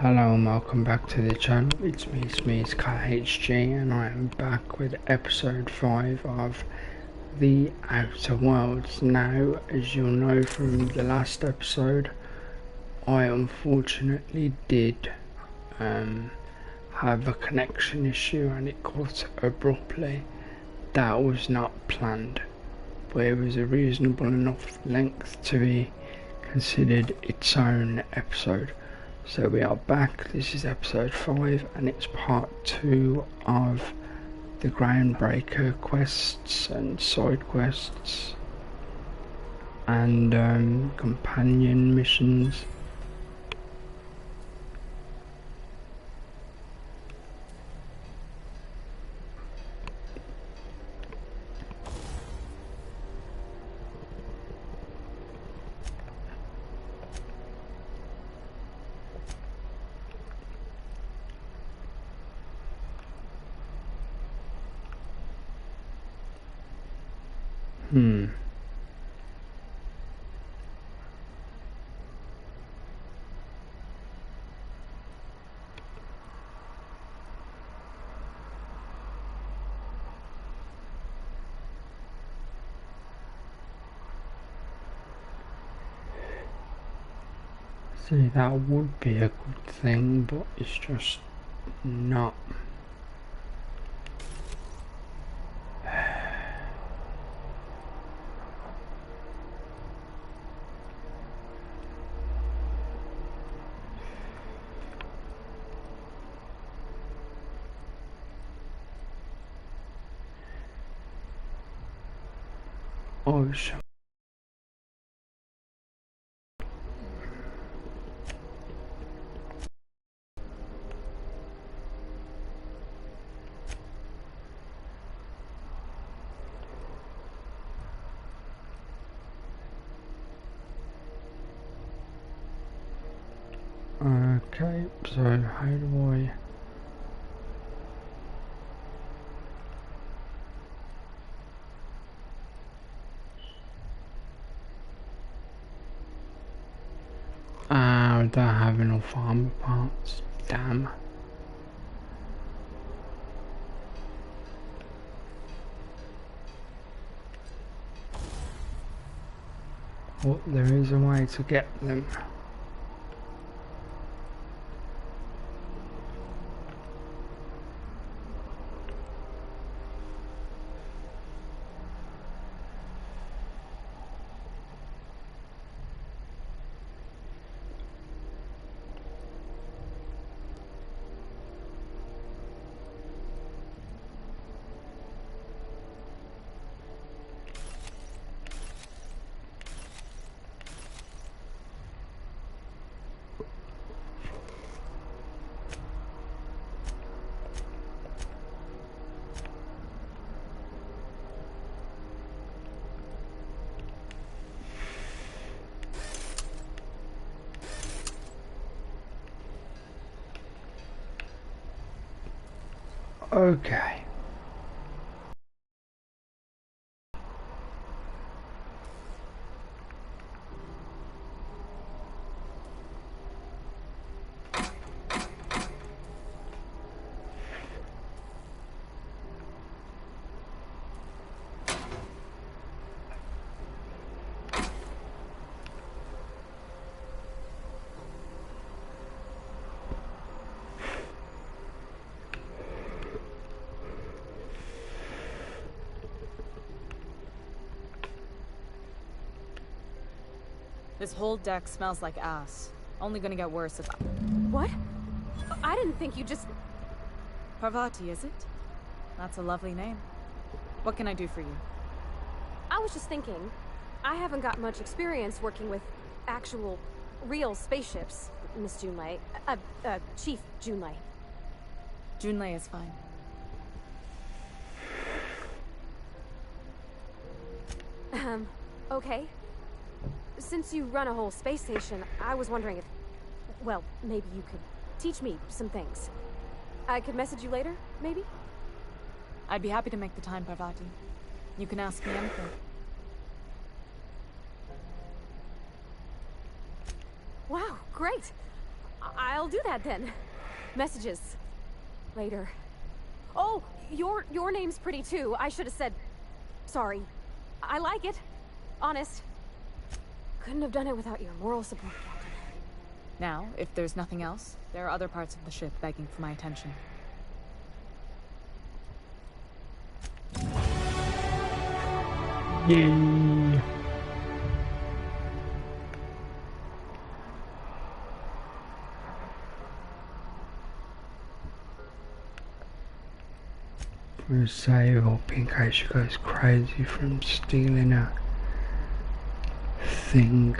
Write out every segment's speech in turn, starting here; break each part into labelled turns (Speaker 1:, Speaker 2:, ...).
Speaker 1: Hello and welcome back to the channel. It's KHG, and I am back with episode 5 of The Outer Worlds. Now, as you'll know from the last episode, I unfortunately did have a connection issue and it cut abruptly. That was not planned, but it was a reasonable enough length to be considered its own episode. So we are back. This is episode 5 and it's part 2 of the Groundbreaker quests and side quests and companion missions. See, that would be a good thing, but it's just not. Oh, sure. Okay, so how do I... I don't have enough armor parts, damn. But there is a way to get them. Okay.
Speaker 2: This whole deck smells like ass. Only gonna get worse if I...
Speaker 3: What? I didn't think you just...
Speaker 2: Parvati, is it? That's a lovely name. What can I do for you?
Speaker 3: I was just thinking, I haven't got much experience working with actual, real spaceships, Miss Junlei. Chief Junlei.
Speaker 2: Junlei is fine.
Speaker 3: Okay. Since you run a whole space station, I was wondering if... Well, maybe you could teach me some things. I could message you later, maybe?
Speaker 2: I'd be happy to make the time, Parvati. You can ask me anything.
Speaker 3: Wow, great! I'll do that then. Messages. Later. Oh, your name's pretty too. I should have said sorry. I like it. Honest. Couldn't have done it without your moral support, Captain.
Speaker 2: Now, if there's nothing else, there are other parts of the ship begging for my attention.
Speaker 1: Yay! We'll save up in case she goes crazy from stealing a thing.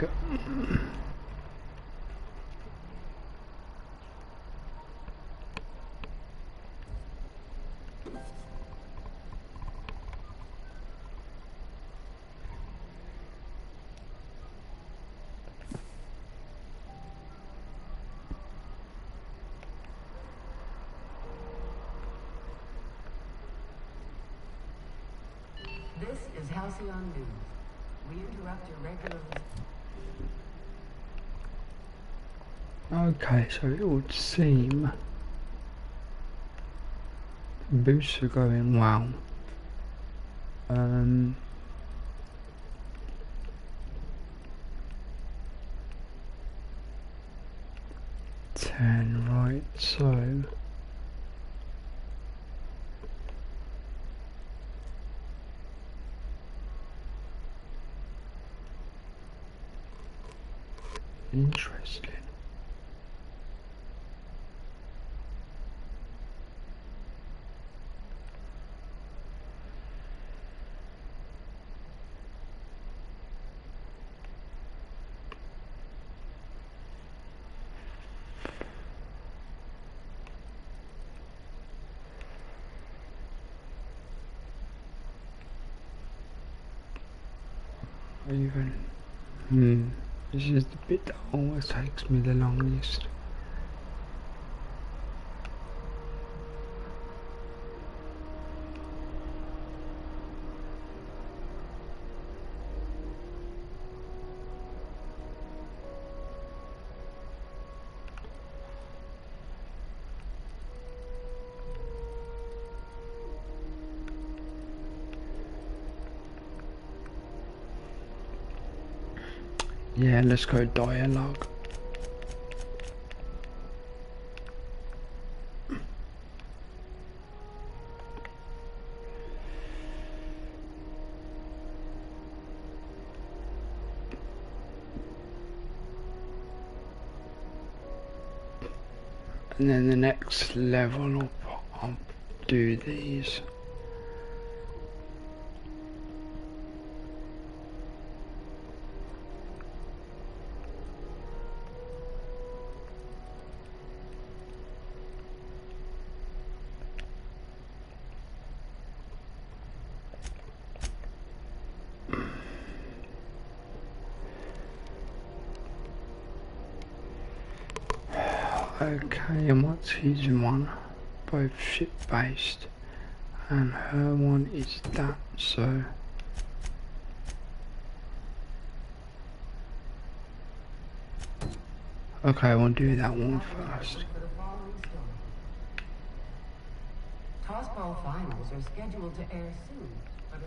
Speaker 4: This is Halcyon News. We interrupt your regular...
Speaker 1: Okay, so it would seem the boosts are going well. 10, right, so interesting. This is the bit that always takes me the longest. Yeah, let's go dialogue. And then the next level I'll do these. Okay, and what's his one? Both ship based, and her one is that, so okay, I want to do that one first.
Speaker 4: Tossball finals are scheduled to air soon, but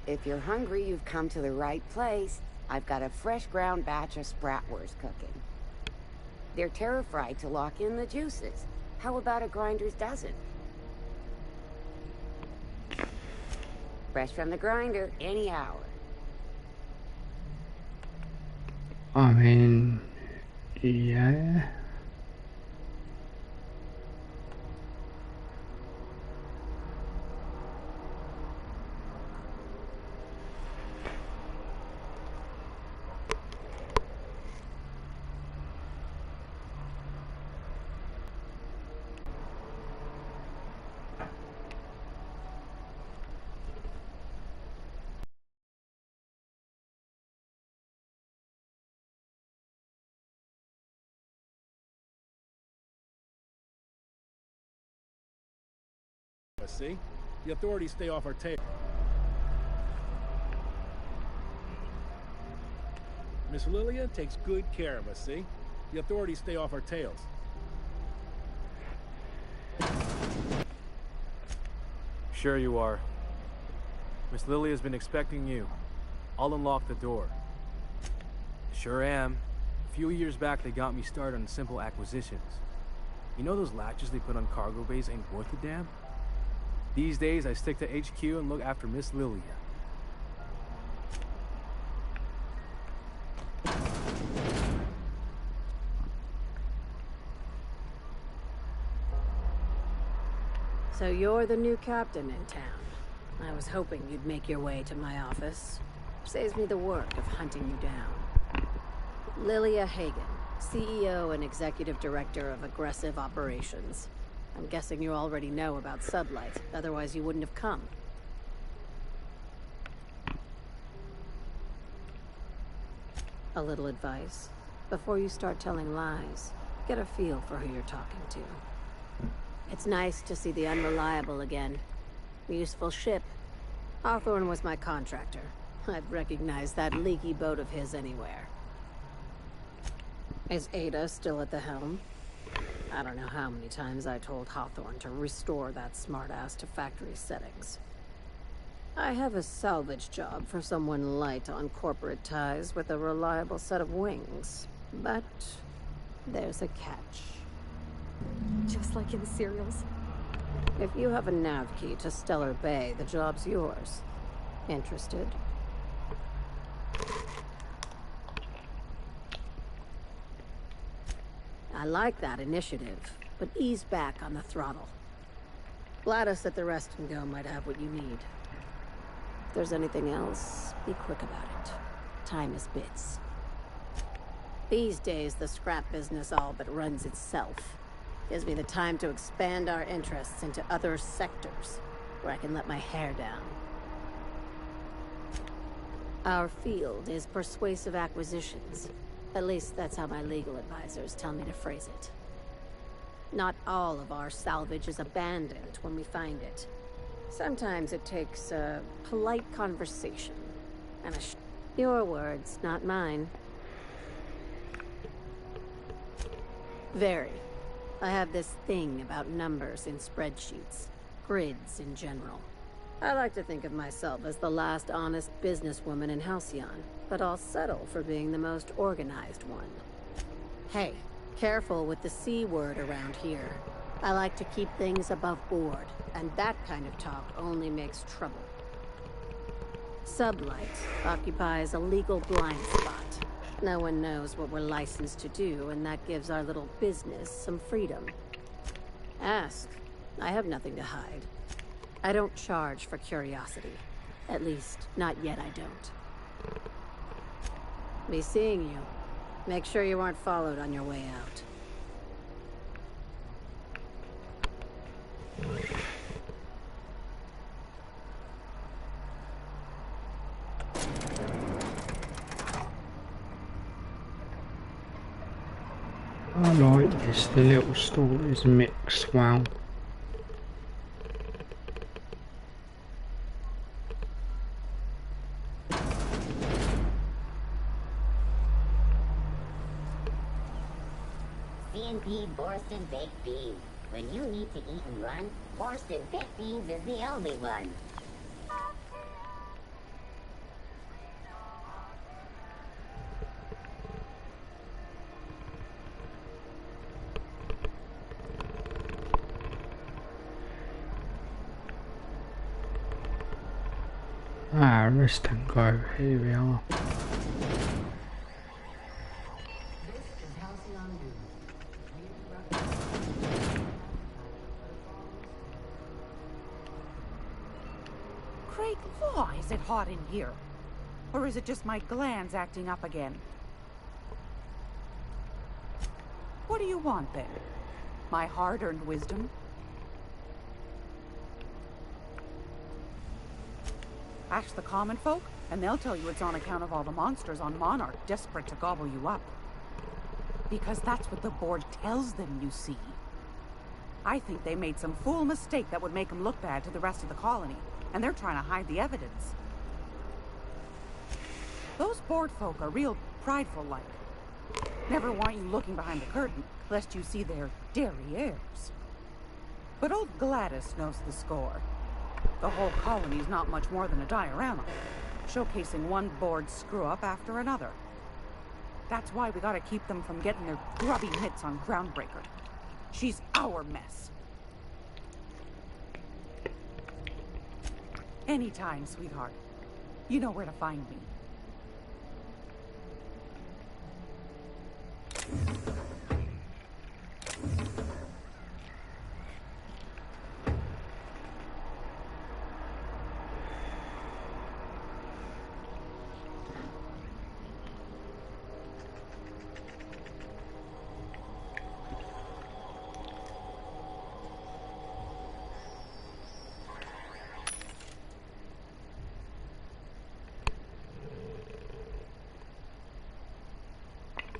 Speaker 5: If you're hungry, you've come to the right place. I've got a fresh ground batch of spratwurst cooking. They're terra-fried to lock in the juices. How about a grinder's dozen? Fresh from the grinder, any hour.
Speaker 1: I mean, yeah.
Speaker 6: see? The authorities stay off our tail. Miss Lilia takes good care of us, see? The authorities stay off our tails.
Speaker 7: Sure you are. Miss Lilia's been expecting you. I'll unlock the door. Sure am. A few years back, they got me started on simple acquisitions. You know those latches they put on cargo bays ain't worth a damn? These days, I stick to HQ and look after Miss Lilia.
Speaker 8: So you're the new captain in town. I was hoping you'd make your way to my office. Saves me the work of hunting you down. Lilia Hagen, CEO and Executive Director of Aggressive Operations. I'm guessing you already know about Sublight, otherwise you wouldn't have come. A little advice. Before you start telling lies, get a feel for who you're talking to. It's nice to see the Unreliable again. Useful ship. Hawthorne was my contractor. I'd recognize that leaky boat of his anywhere. Is Ada still at the helm? I don't know how many times I told Hawthorne to restore that smartass to factory settings. I have a salvage job for someone light on corporate ties with a reliable set of wings. But there's a catch.
Speaker 3: Just like in the serials.
Speaker 8: If you have a nav key to Stellar Bay, the job's yours. Interested? I like that initiative, but ease back on the throttle. Gladys at the Rest and Go might have what you need. If there's anything else, be quick about it. Time is bits. These days, the scrap business all but runs itself. Gives me the time to expand our interests into other sectors, where I can let my hair down. Our field is persuasive acquisitions. At least that's how my legal advisors tell me to phrase it. Not all of our salvage is abandoned when we find it. Sometimes it takes a polite conversation and your words, not mine. Very. I have this thing about numbers in spreadsheets, grids in general. I like to think of myself as the last honest businesswoman in Halcyon, but I'll settle for being the most organized one. Hey, careful with the C word around here. I like to keep things above board, and that kind of talk only makes trouble. Sublight occupies a legal blind spot. No one knows what we're licensed to do, and that gives our little business some freedom. Ask. I have nothing to hide. I don't charge for curiosity. At least, not yet I don't. Be seeing you. Make sure you aren't followed on your way out.
Speaker 1: I like this, the little stories mix well.
Speaker 9: C&P Borston Baked Beans. When you need to eat and run, Borston Baked Beans is the only one.
Speaker 1: Ah, rest and go, here we are.
Speaker 4: This is Halcyon News.
Speaker 10: Great law, is it hot in here? Or is it just my glands acting up again? What do you want then? My hard-earned wisdom? Ask the common folk, and they'll tell you it's on account of all the monsters on Monarch desperate to gobble you up. Because that's what the board tells them, you see. I think they made some fool mistake that would make them look bad to the rest of the colony, and they're trying to hide the evidence. Those board folk are real prideful-like. Never want you looking behind the curtain, lest you see their derrieres. But old Gladys knows the score. The whole colony's not much more than a diorama, showcasing one board screw-up after another. That's why we gotta keep them from getting their grubby mitts on Groundbreaker. She's our mess. Anytime, sweetheart. You know where to find me.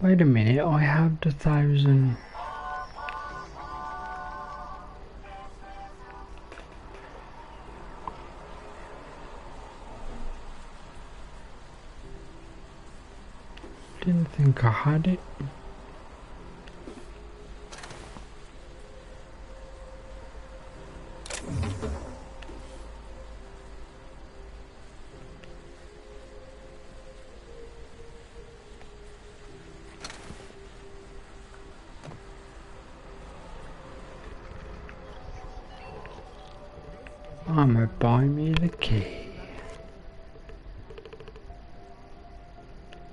Speaker 1: Wait a minute, I have the 1,000. Didn't think I had it. I'ma buy me the key.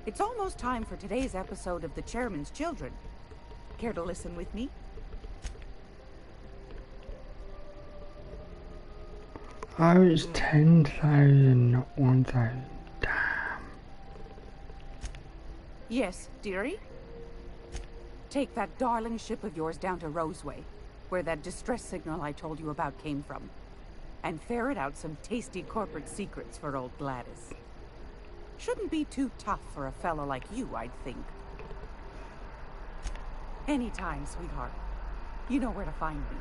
Speaker 10: It's almost time for today's episode of The Chairman's Children. Care to listen with me?
Speaker 1: Oh, it's 10,000, not 1,000. Damn.
Speaker 10: Yes, dearie? Take that darling ship of yours down to Roseway, where that distress signal I told you about came from, and ferret out some tasty corporate secrets for old Gladys. Shouldn't be too tough for a fellow like you, I'd think. Anytime, sweetheart. You know where to find me.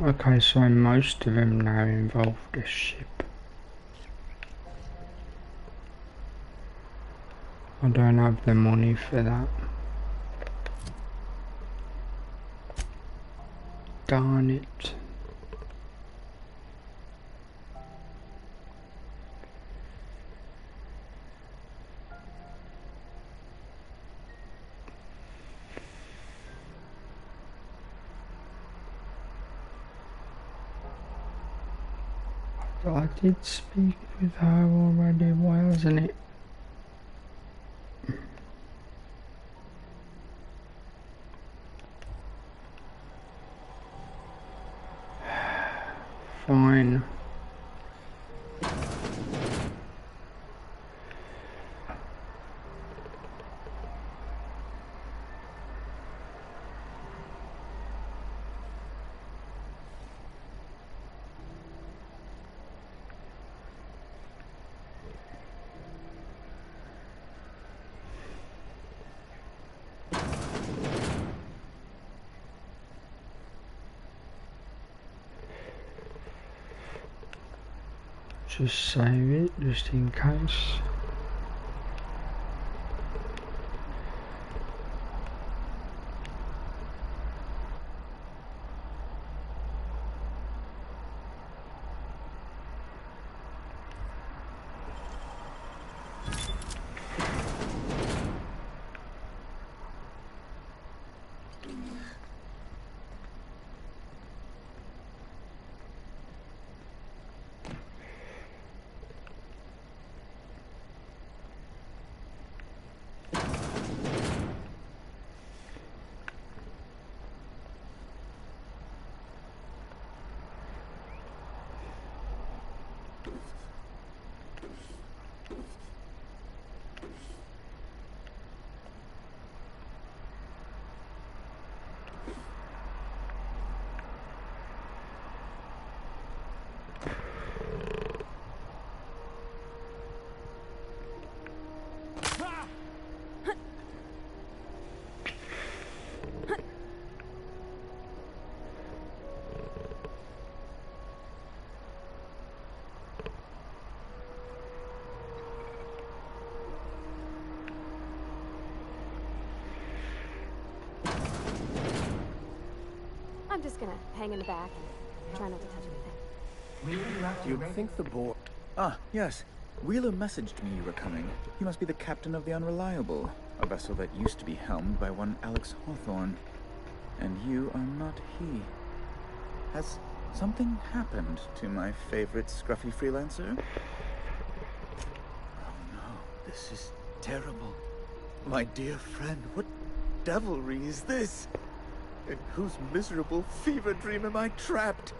Speaker 1: Okay, so most of them now involve the ship. I don't have the money for that. Darn it. I did speak with her already, wasn't it? Fine. Just save it, just in case.
Speaker 3: I'm just gonna hang in the back and try not to touch anything.
Speaker 4: We interrupt
Speaker 11: Do
Speaker 4: your
Speaker 11: you think the board... Ah, yes. Wheeler messaged me you were coming. He must be the captain of the Unreliable, a vessel that used to be helmed by one Alex Hawthorne. And you are not he. Has something happened to my favorite scruffy freelancer? Oh no, this is terrible. My dear friend, what devilry is this? In whose miserable fever dream am I trapped?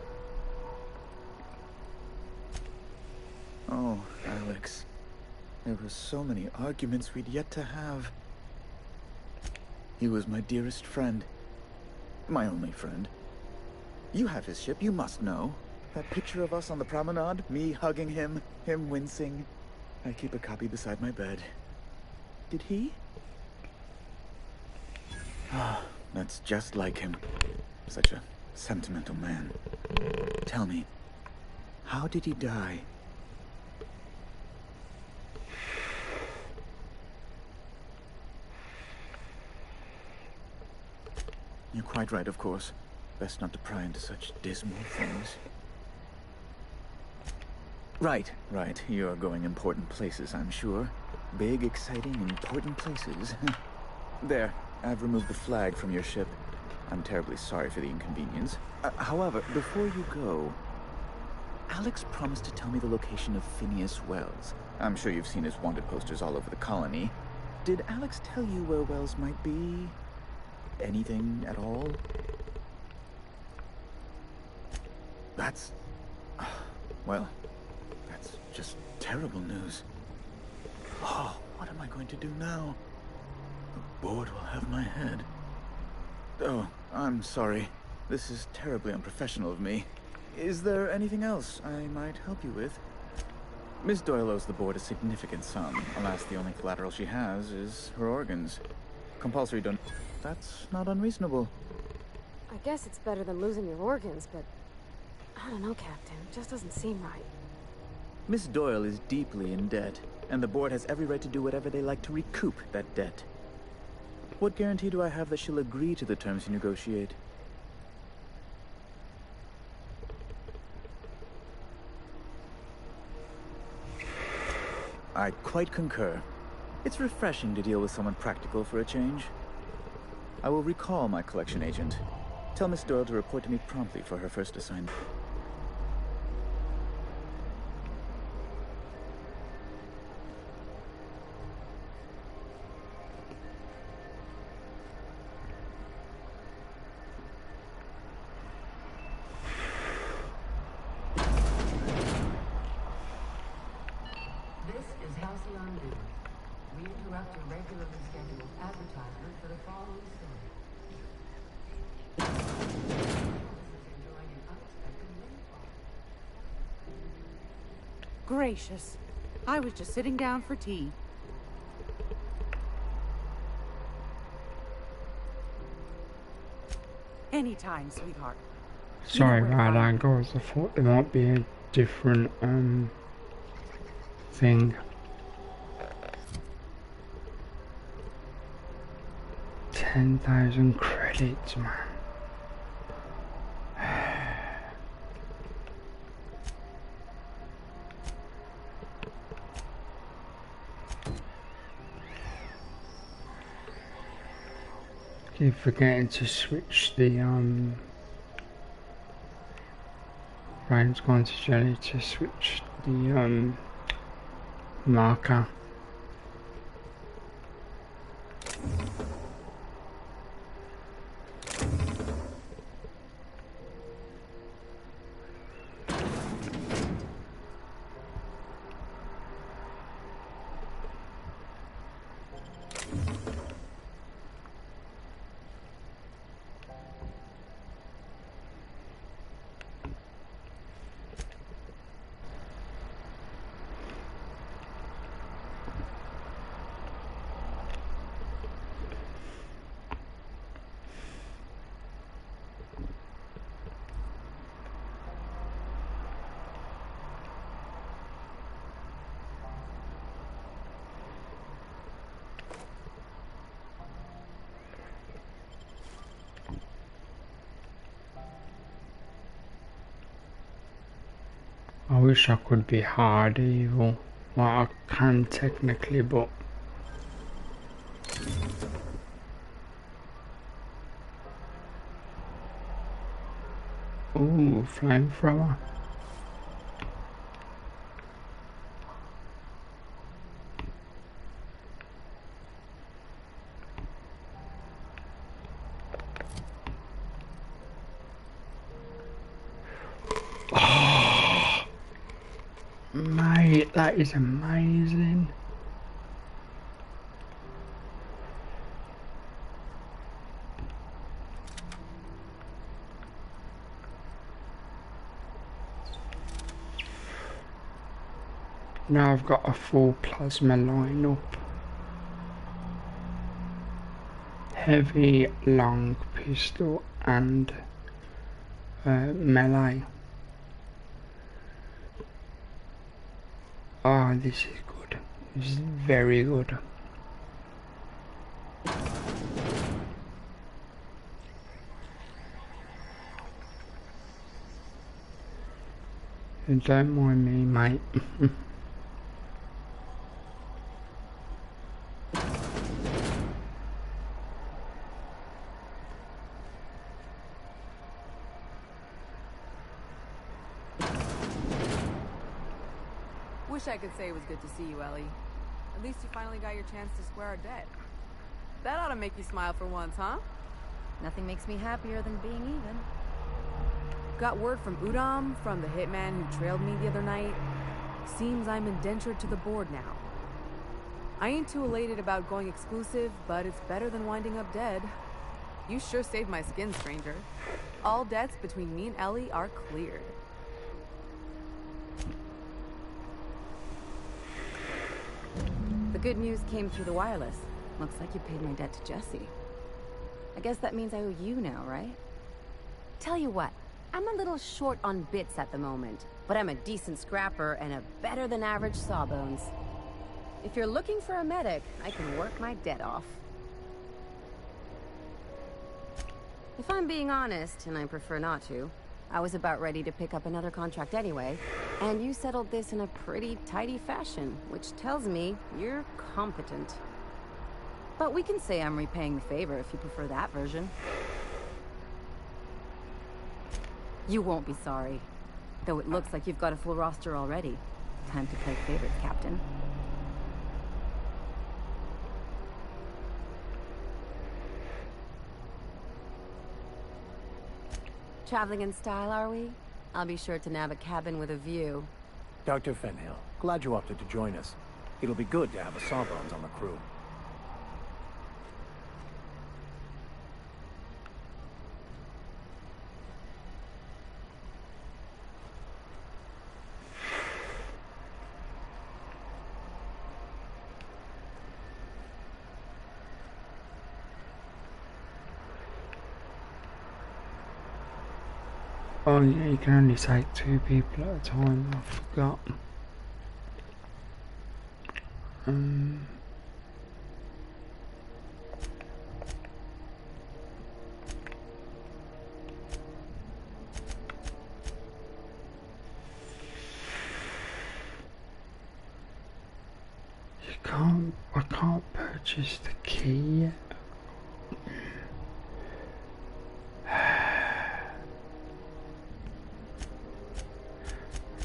Speaker 11: Oh, Alex. There were so many arguments we'd yet to have. He was my dearest friend. My only friend. You have his ship, you must know. That picture of us on the promenade, me hugging him, him wincing. I keep a copy beside my bed. Did he? Ah, that's just like him. Such a sentimental man. Tell me, how did he die? You're quite right, of course. Best not to pry into such dismal things. Right. You're going important places, I'm sure. Big, exciting, important places. There, I've removed the flag from your ship. I'm terribly sorry for the inconvenience. However, before you go, Alex promised to tell me the location of Phineas Wells. I'm sure you've seen his wanted posters all over the colony. Did Alex tell you where Wells might be? Anything at all? That's... well, that's just terrible news. Oh, what am I going to do now? The board will have my head. Oh, I'm sorry. This is terribly unprofessional of me. Is there anything else I might help you with? Miss Doyle owes the board a significant sum. Alas, the only collateral she has is her organs. Compulsory don... That's not unreasonable.
Speaker 3: I guess it's better than losing your organs, but I don't know, Captain. It just doesn't seem right.
Speaker 11: Miss Doyle is deeply in debt, and the board has every right to do whatever they like to recoup that debt. What guarantee do I have that she'll agree to the terms you negotiate? I quite concur. It's refreshing to deal with someone practical for a change. I will recall my collection agent. Tell Miss Doyle to report to me promptly for her first assignment.
Speaker 4: This is Halcyon News. We interrupt your regularly scheduled advertisement for the following story. Enjoying an unexpected rainfall.
Speaker 10: Gracious. I was just sitting down for tea. Anytime, sweetheart.
Speaker 1: Sorry about that, guys. I thought there might be a different thing. 10,000 credits, man. Keep forgetting to switch the Ryan's going to Jelly to switch the marker. I wish I could be hard evil. Well, I can technically, but ooh, flamethrower. Oh, mate, that is amazing. Now I've got a full plasma lineup. Heavy, long pistol and melee. Oh, this is good. This is very good. And don't mind me, mate.
Speaker 2: Wish I could say it was good to see you, Ellie. At least you finally got your chance to square our debt. That ought to make you smile for once, huh?
Speaker 12: Nothing makes me happier than being even.
Speaker 2: Got word from Udam, from the hitman who trailed me the other night. Seems I'm indentured to the board now. I ain't too elated about going exclusive, but it's better than winding up dead. You sure saved my skin, stranger. All debts between me and Ellie are cleared.
Speaker 12: The good news came through the wireless. Looks like you paid my debt to Jesse. I guess that means I owe you now, right? Tell you what, I'm a little short on bits at the moment, but I'm a decent scrapper and a better than average sawbones. If you're looking for a medic, I can work my debt off. If I'm being honest, and I prefer not to, I was about ready to pick up another contract anyway, and you settled this in a pretty tidy fashion, which tells me you're competent. But we can say I'm repaying the favor if you prefer that version. You won't be sorry, though it looks like you've got a full roster already. Time to play favorites, Captain. Traveling in style, are we? I'll be sure to nab a cabin with a view.
Speaker 13: Dr. Fenhill, glad you opted to join us. It'll be good to have a Sawbones on the crew.
Speaker 1: Oh yeah, you can only take 2 people at a time, I forgot. I can't purchase the key yet.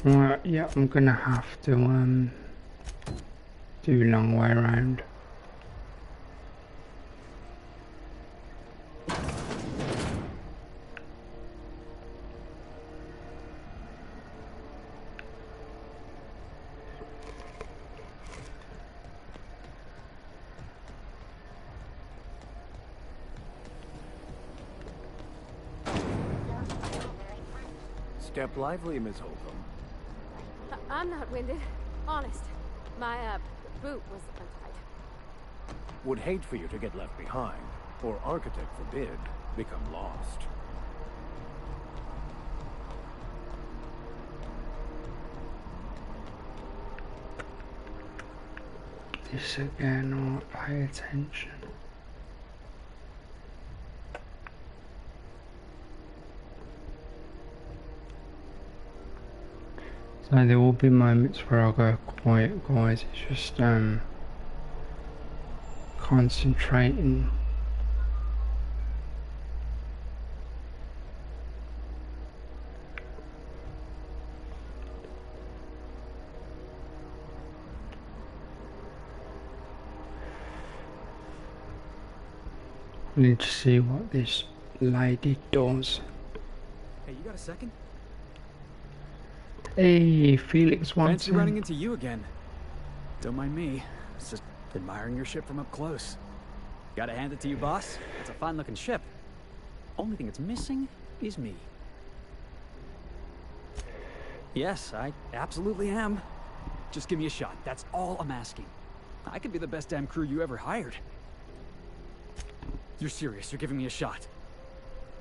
Speaker 1: Right, yeah, I'm gonna have to do long way around.
Speaker 13: Step lively, Miss Holcomb.
Speaker 3: I'm not winded. Honest. My, boot was untied.
Speaker 13: Would hate for you to get left behind, or architect forbid, become lost.
Speaker 1: This again, I'll pay attention. So there will be moments where I'll go quiet, guys. It's just concentrating. I need to see what this lady does.
Speaker 14: Hey, you got a second?
Speaker 1: Hey, Felix wants
Speaker 14: Fancy running into you again. Don't mind me. It's just admiring your ship from up close. Gotta hand it to you, boss. It's a fine-looking ship. Only thing it's missing is me. Yes, I absolutely am. Just give me a shot. That's all I'm asking. I could be the best damn crew you ever hired. You're serious. You're giving me a shot.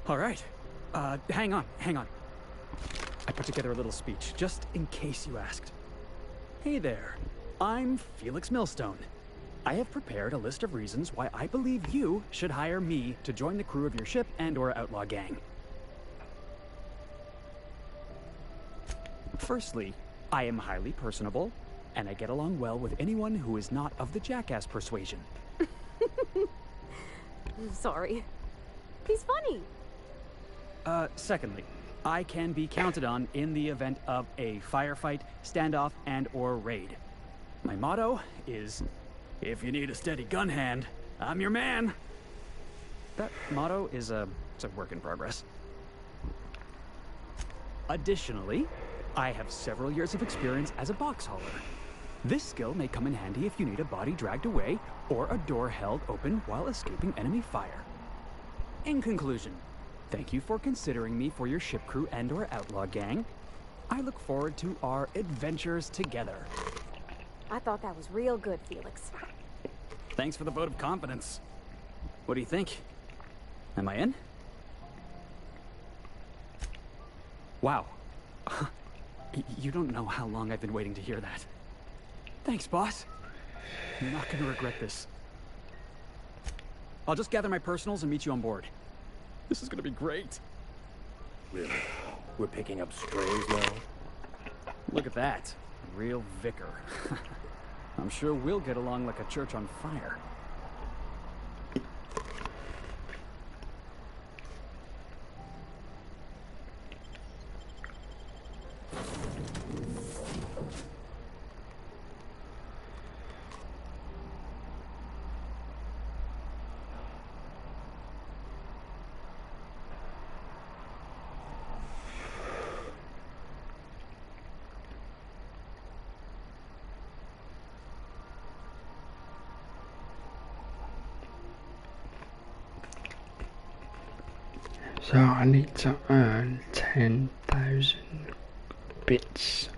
Speaker 14: All right. Hang on. I put together a little speech, just in case you asked. Hey there. I'm Felix Millstone. I have prepared a list of reasons why I believe you should hire me to join the crew of your ship and/or outlaw gang. Firstly, I am highly personable, and I get along well with anyone who is not of the jackass persuasion.
Speaker 3: Sorry. He's funny.
Speaker 14: Secondly, I can be counted on in the event of a firefight, standoff, and/or raid. My motto is, if you need a steady gun hand, I'm your man. That motto is it's a work in progress. Additionally, I have several years of experience as a box hauler. This skill may come in handy if you need a body dragged away or a door held open while escaping enemy fire. In conclusion, thank you for considering me for your ship crew and/or outlaw gang. I look forward to our adventures together.
Speaker 3: I thought that was real good, Felix.
Speaker 14: Thanks for the vote of confidence. What do you think? Am I in? Wow. You don't know how long I've been waiting to hear that. Thanks, boss. You're not gonna regret this. I'll just gather my personals and meet you on board. This is gonna be great.
Speaker 13: Really? We're picking up strays now?
Speaker 14: Look at that. A real vicar. I'm sure we'll get along like a church on fire.
Speaker 1: So I need to earn 10,000 bits.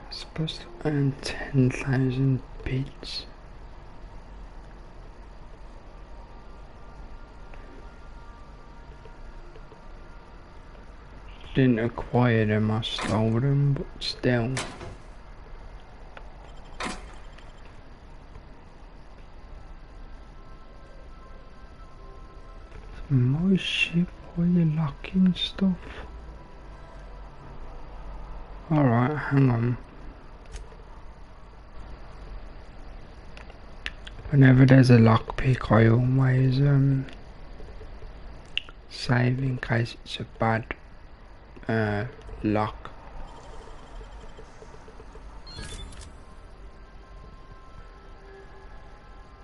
Speaker 1: I'm supposed to earn 10,000 bits. Didn't acquire them, I stole them, but still. My ship, why are you locking stuff? Alright, hang on. Whenever there's a lockpick, I always save in case it's a bad lock.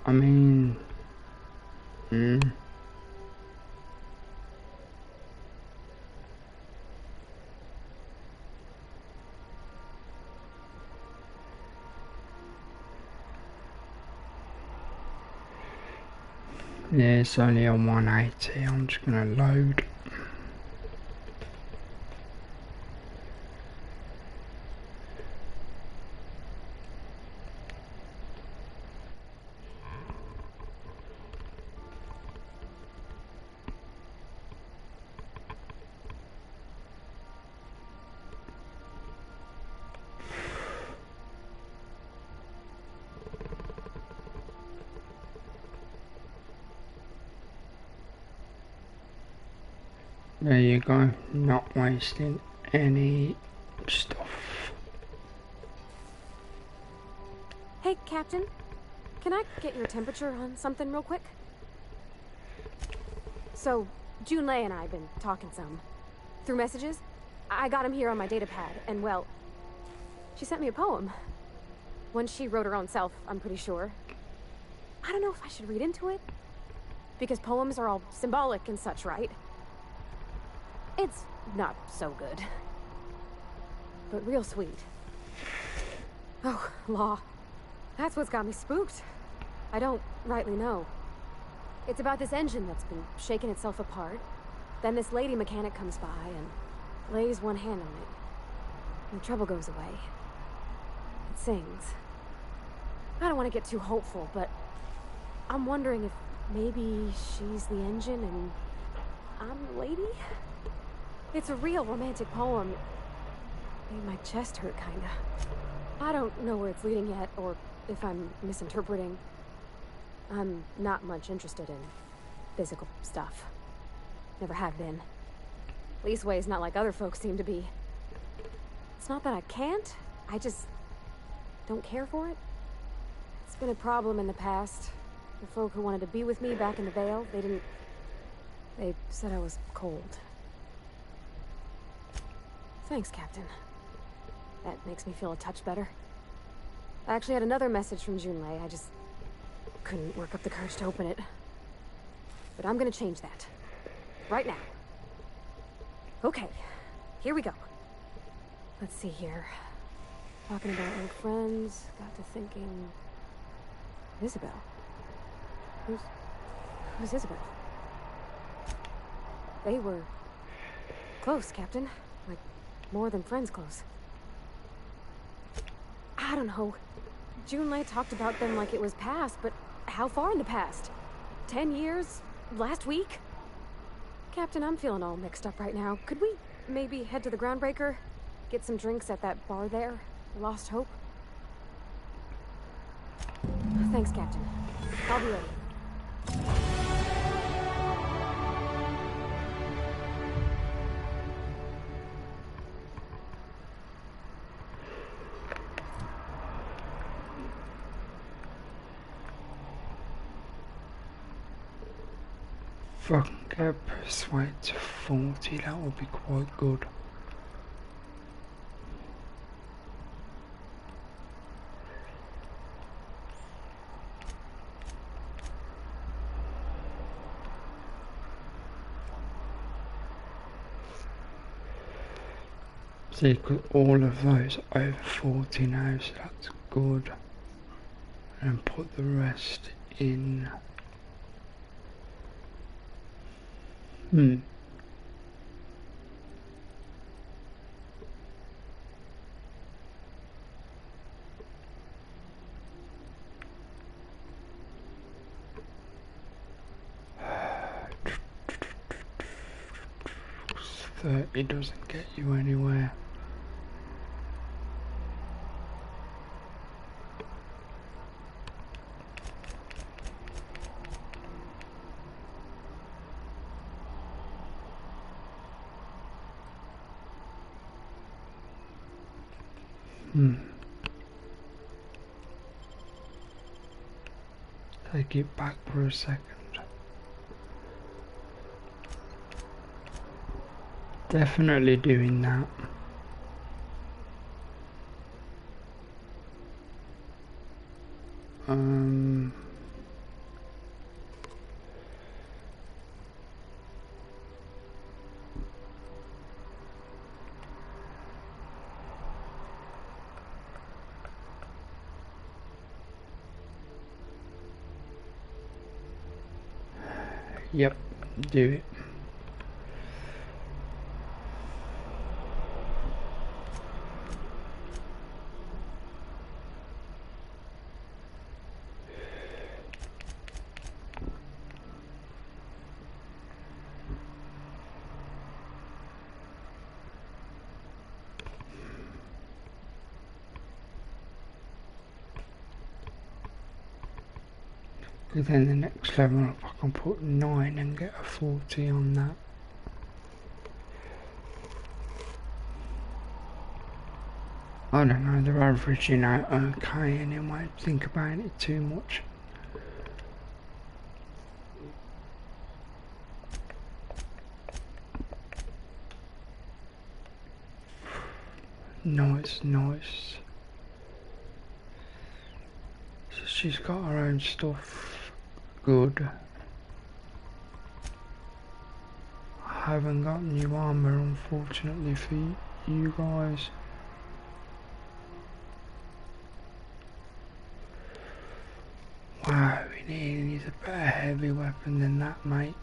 Speaker 1: I mean, yeah, it's only on 180, I'm just gonna load. There you go, not wasting any stuff.
Speaker 3: Hey, Captain. Can I get your temperature on something real quick? So, Junlei and I have been talking some. Through messages. I got him here on my datapad, and well, she sent me a poem. One she wrote her own self, I'm pretty sure. I don't know if I should read into it. Because poems are all symbolic and such, right? It's not so good. But real sweet. Oh, law. That's what's got me spooked. I don't rightly know. It's about this engine that's been shaking itself apart. Then this lady mechanic comes by and lays one hand on it. And the trouble goes away. It sings. I don't want to get too hopeful, but I'm wondering if maybe she's the engine and I'm the lady? It's a real romantic poem. Made my chest hurt, kinda. I don't know where it's leading yet, or if I'm misinterpreting. I'm not much interested in physical stuff. Never have been. Leastways not like other folks seem to be. It's not that I can't, I just don't care for it. It's been a problem in the past. The folk who wanted to be with me back in the Vale, they said I was cold. Thanks, Captain. That makes me feel a touch better. I actually had another message from Junlei. I just couldn't work up the courage to open it. But I'm gonna change that. Right now. Okay, here we go. Let's see here. Talking about old friends, got to thinking... Isabel. Who's Isabel? They were close, Captain. Like, more than friends close. I don't know. Junlei talked about them like it was past, but how far in the past? 10 years? Last week? Captain, I'm feeling all mixed up right now. Could we maybe head to the Groundbreaker? Get some drinks at that bar there? Lost Hope? Thanks, Captain. I'll be ready.
Speaker 1: Fucking get persuaded to 40, that would be quite good. See, because all of those over 40 now, so that's good. And put the rest in. It doesn't get you anywhere. Take it back for a second. Definitely doing that. Yep, do it. And then the next level up I can put 9 and get a 40 on that. I don't know, they're averaging out okay anyway, think about it too much. Nice, nice. So she's got her own stuff. Good. I haven't got new armor, unfortunately, for you guys. Wow, we need a better heavy weapon than that, mate.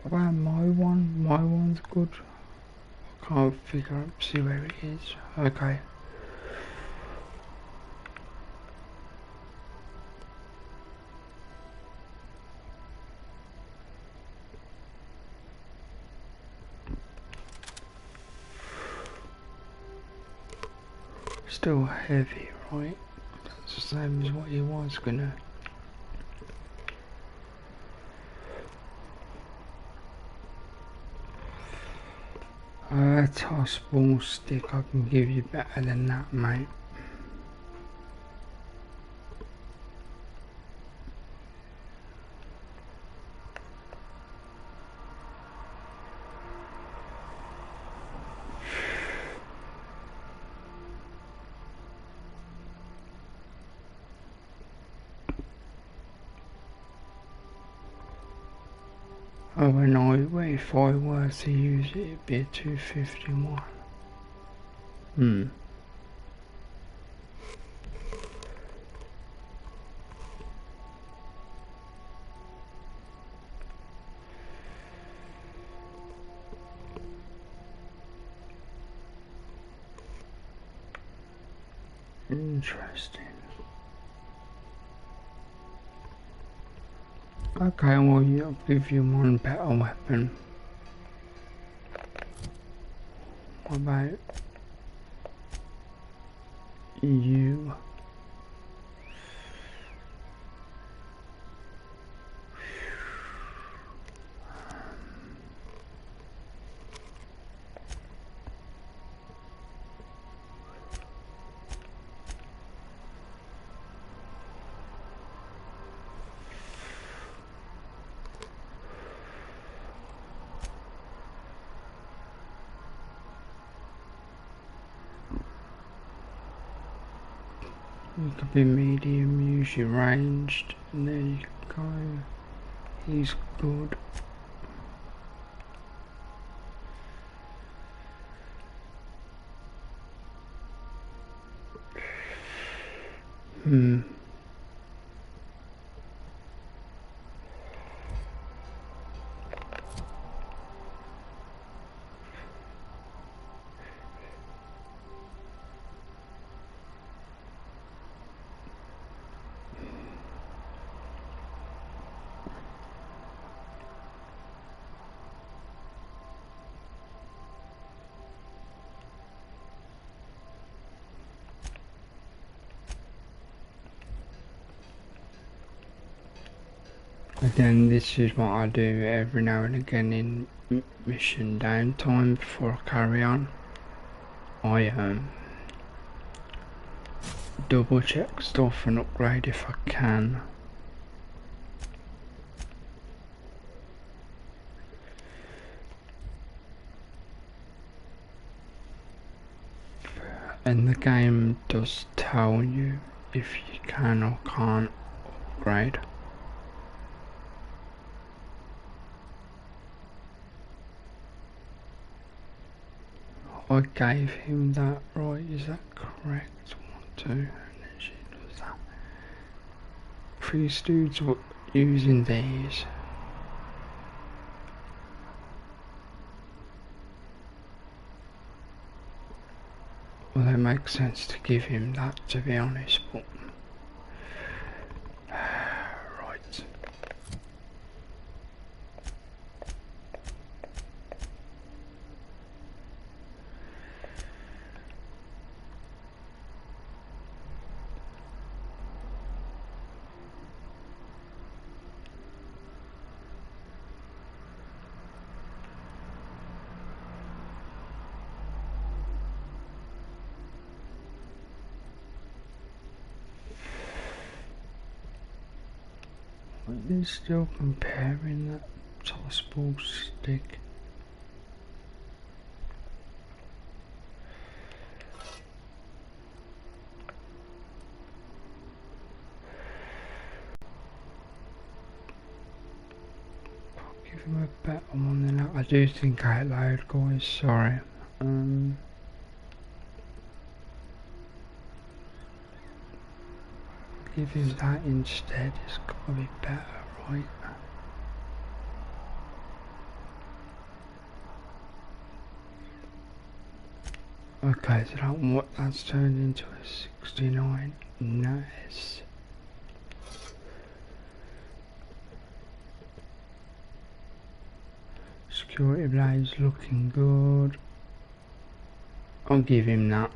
Speaker 1: Wow, my one's good. I can't figure out, see where it is. Okay. Still heavy, right? That's the same as what he was gonna. Toss ball stick, I can give you better than that, mate. Oh, and if I were to use it, it'd be a 251. Interesting. Okay, well, I'll give you one better weapon. What about you? You could be medium, use your ranged, and there you go. He's good. Again, this is what I do every now and again in mission downtime before I carry on. I double check stuff and upgrade if I can. And the game does tell you if you can or can't upgrade. I gave him that, right? Is that correct? 1, 2, and then she does that. These dudes were using these. Well, it makes sense to give him that, to be honest, but right. He's still comparing that tossball stick. I'll give him a better one than that. I do think out loud, guys, sorry. Give him that instead, it's gotta be better, right? Okay, so that's turned into a 69. Nice. Security blade's looking good. I'll give him that.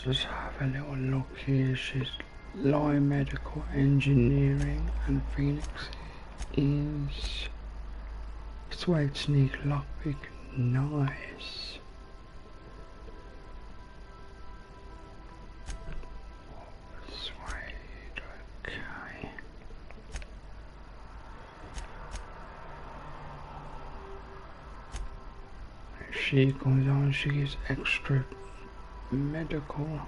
Speaker 1: Let's have a little look here. She's Lie Medical Engineering, and Phoenix is Suede Sneak Lockpick. Nice. Suede, okay. She comes on, she gets extra medical.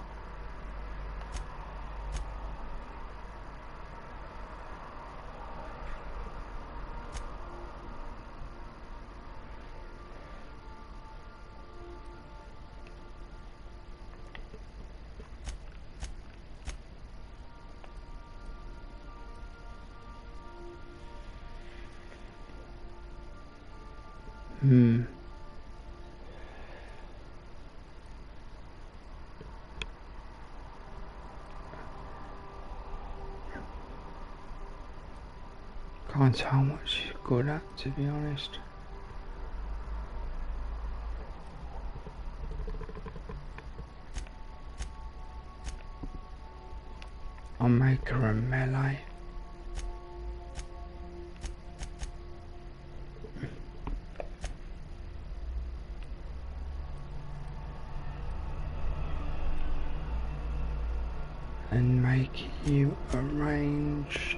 Speaker 1: Can't tell what she's good at, to be honest. I'll make her a melee. And make you a ranged.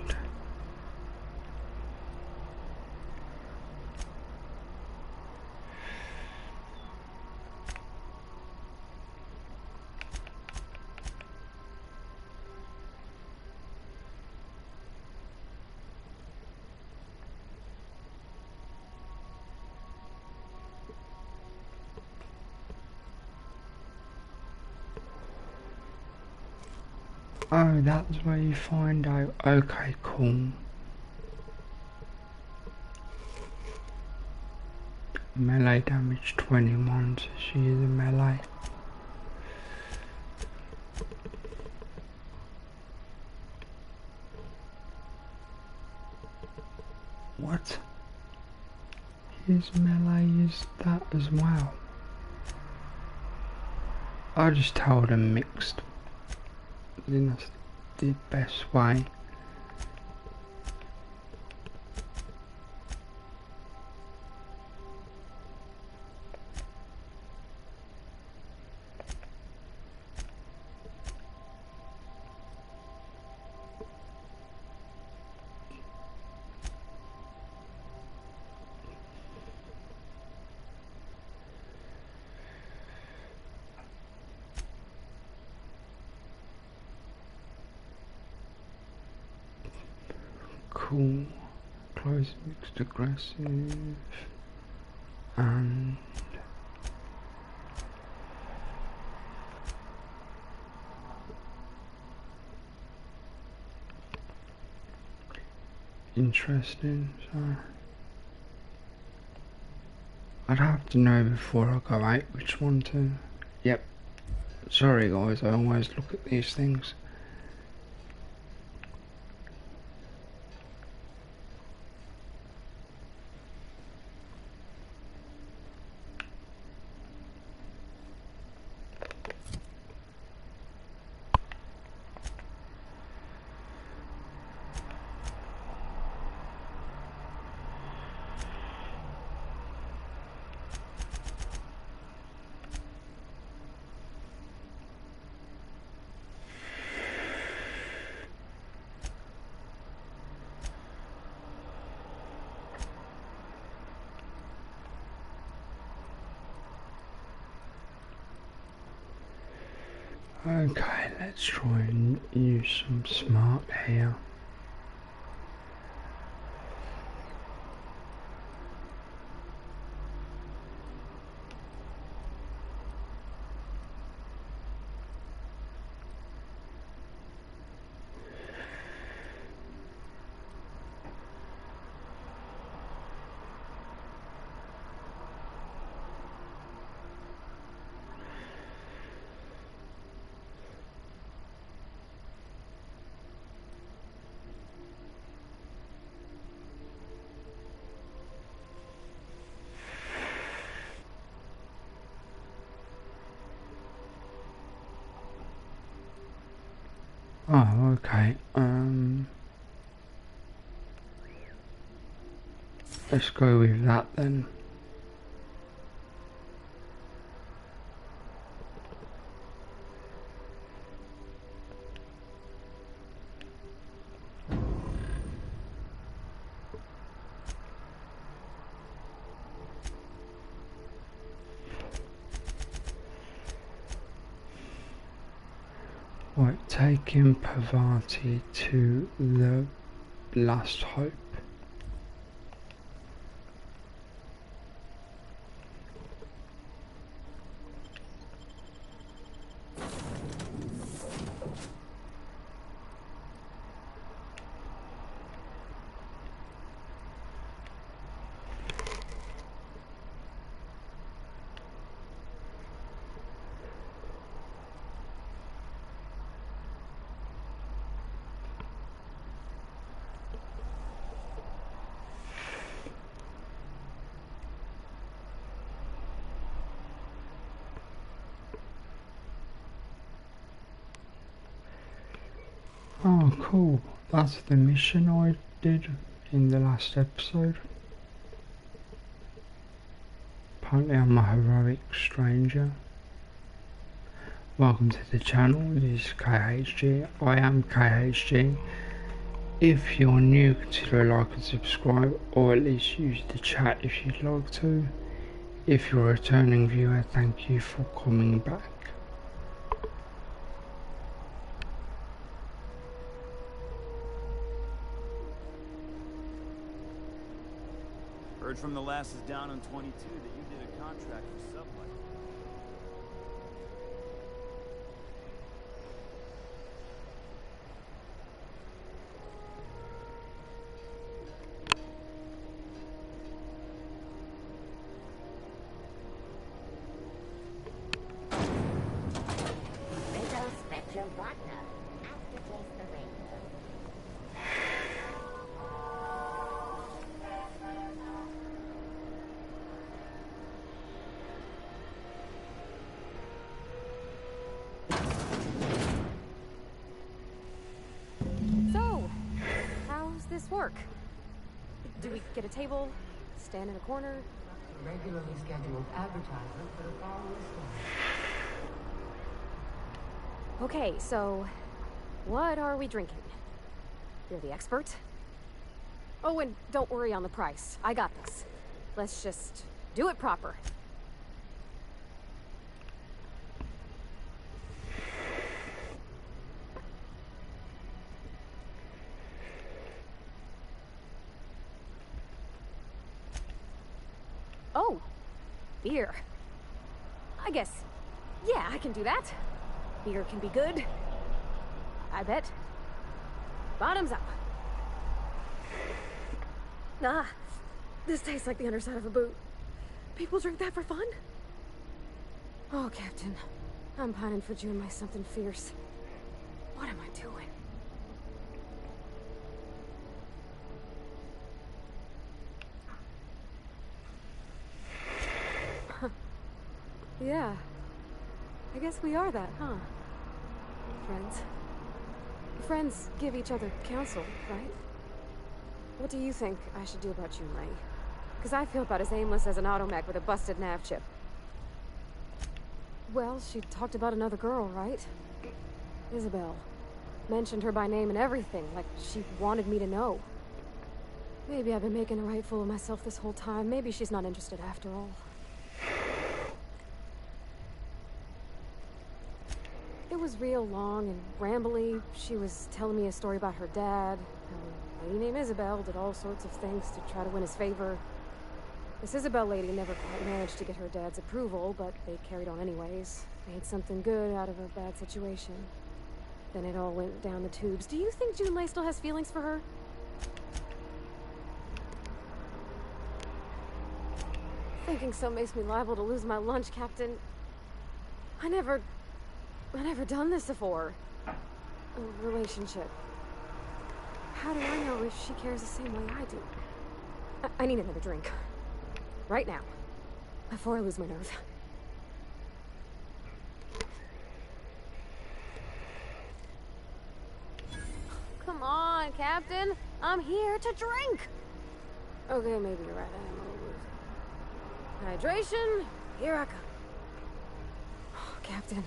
Speaker 1: Oh, that's where you find out. Okay, cool. Melee damage 21, so she is a melee. What? His melee is that as well. I just told him mixed. I think that's the best way. Cool. Close, mixed, aggressive. and interesting. So I'd have to know before I go out which one to. Yep. Sorry guys, I always look at these things. Okay, let's try and use some smart here. Oh, okay. Let's go with that then. Right, taking Pavati to the Last Hope. Oh, cool. That's the mission I did in the last episode. Apparently I'm a heroic stranger. Welcome to the channel, this is KHG. I am KHG. If you're new, consider a like and subscribe, or at least use the chat if you'd like to. If you're a returning viewer, thank you for coming back.
Speaker 15: Heard from the lasses down on 22 that you did a contract for Subway.
Speaker 9: Little Spectrum partner. Aftertaste the rainbow.
Speaker 3: So, how's this work? Do we get a table? Stand in a corner?
Speaker 4: Regularly scheduled advertisement for the following store.
Speaker 3: Okay, so what are we drinking? You're the expert. Oh, and don't worry on the price. I got this. Let's just do it proper. Oh, Beer. I guess, yeah, I can do that. Beer can be good. I bet. Bottoms up. Ah, this tastes like the underside of a boot. People drink that for fun? Oh, Captain. I'm pining for doing my something fierce. What am I doing? Yeah. I guess we are that, huh? Friends. Friends give each other counsel, right? What do you think I should do about Junlei? Because I feel about as aimless as an automech with a busted nav chip. Well, she talked about another girl, right? Isabel. Mentioned her by name and everything, like she wanted me to know. Maybe I've been making a right fool of myself this whole time. Maybe she's not interested after all. It was real long and rambly. She was telling me a story about her dad, how a lady named Isabel did all sorts of things to try to win his favor. This Isabel lady never quite managed to get her dad's approval, but they carried on anyways. Made something good out of a bad situation. Then it all went down the tubes. Do you think Junlei still has feelings for her? Thinking so makes me liable to lose my lunch, Captain. I never done this before. A relationship. How do I know if she cares the same way I do? I need another drink. Right now. Before I lose my nerve. Come on, Captain. I'm here to drink. Okay, maybe you're right. I am a loser. Hydration. Here I come. Oh, Captain.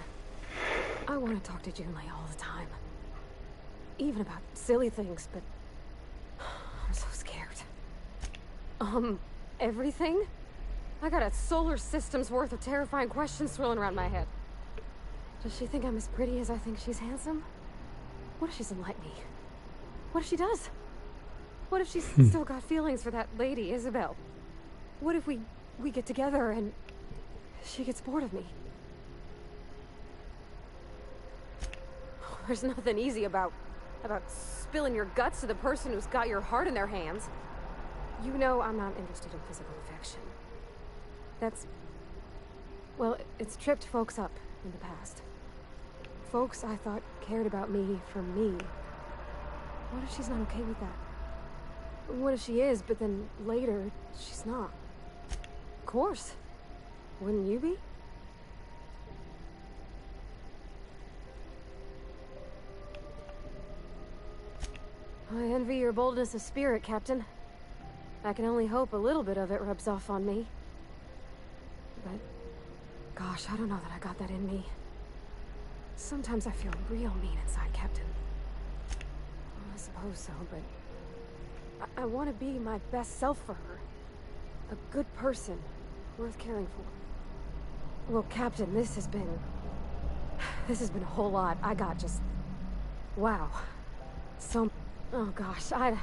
Speaker 3: I want to talk to Junlei all the time. Even about silly things, but I'm so scared. Everything? I got a solar system's worth of terrifying questions swirling around my head. Does she think I'm as pretty as I think she's handsome? What if she doesn't like me? What if she does? What if she's still got feelings for that lady, Isabel? What if we get together and she gets bored of me? There's nothing easy about spilling your guts to the person who's got your heart in their hands. You know I'm not interested in physical affection. Well, it's tripped folks up in the past. Folks I thought cared about me for me. What if she's not okay with that? What if she is, but then later, she's not? Of course. Wouldn't you be? I envy your boldness of spirit, Captain. I can only hope a little bit of it rubs off on me. But, gosh, I don't know that I got that in me. Sometimes I feel real mean inside, Captain. Well, I suppose so, but I want to be my best self for her. A good person, worth caring for. Well, Captain, this has been a whole lot. I got just... wow. So... oh gosh, I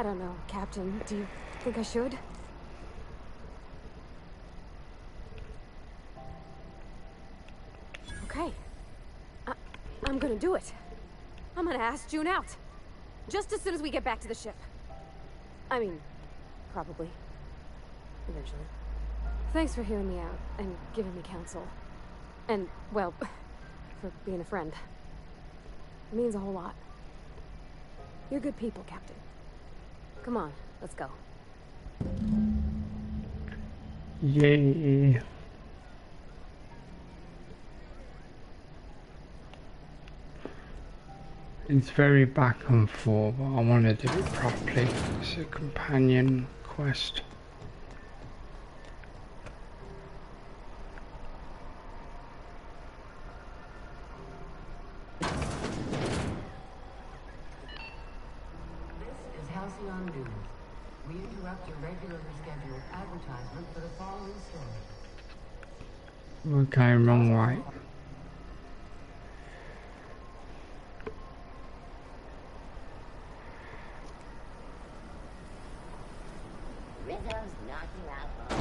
Speaker 3: don't know, Captain. Do you think I should? Okay. I'm gonna do it. I'm gonna ask June out. Just as soon as we get back to the ship. I mean, probably. Eventually. Thanks for hearing me out and giving me counsel. And, well, for being a friend. It means a whole lot. You're good people, Captain. Come on, let's go.
Speaker 1: Yay. It's very back and forth, but I want to do it properly. It's a companion quest.
Speaker 4: We interrupt your regularly scheduled advertisement for the following story.
Speaker 1: Okay, wrong way.
Speaker 9: Rizzo's knocking out all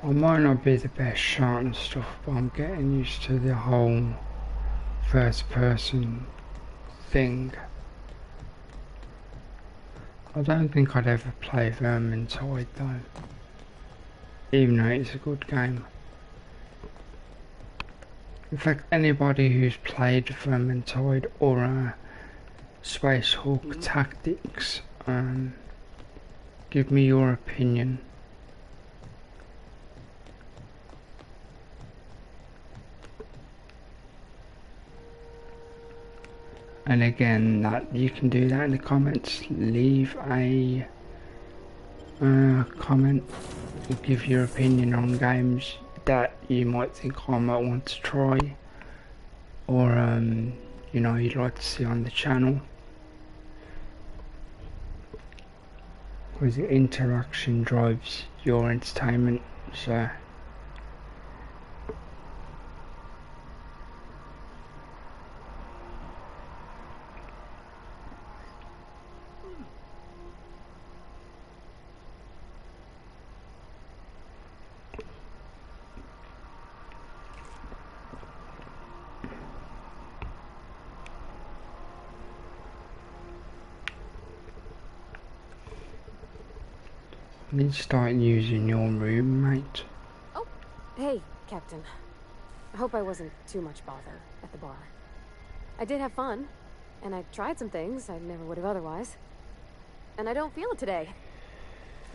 Speaker 1: I might not be the best shot and stuff, but I'm getting used to the whole first person thing. I don't think I'd ever play Vermintide though, even though it's a good game. In fact, anybody who's played Vermintide or Space Hulk Tactics, give me your opinion. And again, that you can do that in the comments. Leave a comment and give your opinion on games that you might think I might want to try, or you know, you'd like to see on the channel. Because the interaction drives your entertainment, so. I need to start using your room, mate.
Speaker 3: Oh, hey, Captain. I hope I wasn't too much bother at the bar. I did have fun, and I tried some things I never would have otherwise. And I don't feel it today.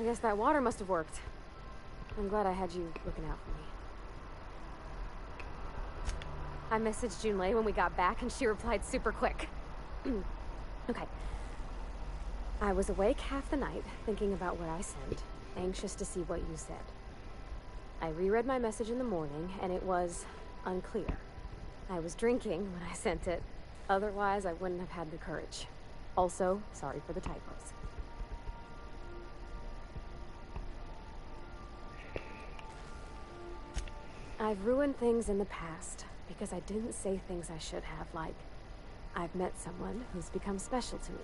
Speaker 3: I guess that water must have worked. I'm glad I had you looking out for me. I messaged Junlei when we got back, and she replied super quick. Okay. I was awake half the night, thinking about what I sent, anxious to see what you said. I reread my message in the morning, and it was unclear. I was drinking when I sent it. Otherwise, I wouldn't have had the courage. Also, sorry for the typos. I've ruined things in the past because I didn't say things I should have, like, I've met someone who's become special to me.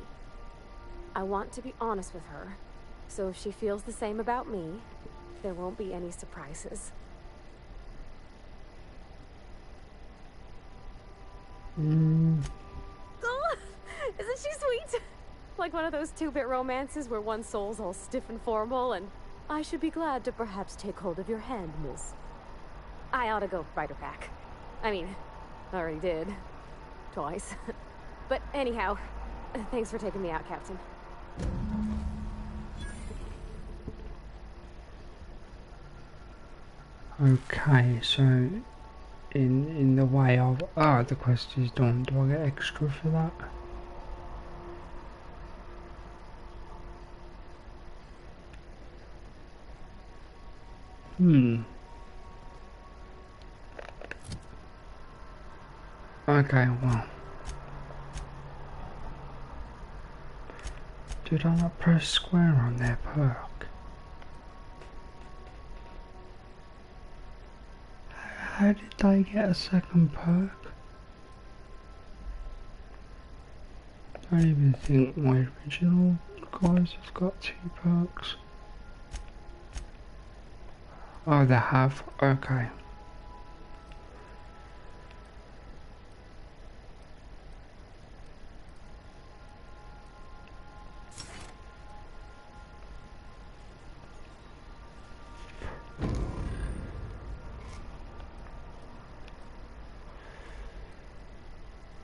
Speaker 3: I want to be honest with her, so if she feels the same about me, there won't be any surprises. Oh, isn't she sweet? Like one of those 2-bit romances where one soul's all stiff and formal and I should be glad to perhaps take hold of your hand, miss. I ought to go write her back. I mean, I already did. Twice. But anyhow, thanks for taking me out, Captain.
Speaker 1: Okay, so in the way of the quest is done, do I get extra for that? Okay, well. Did I not press square on their perk? How did they get a second perk? I don't even think my original guys have got 2 perks. Oh, they have? Okay.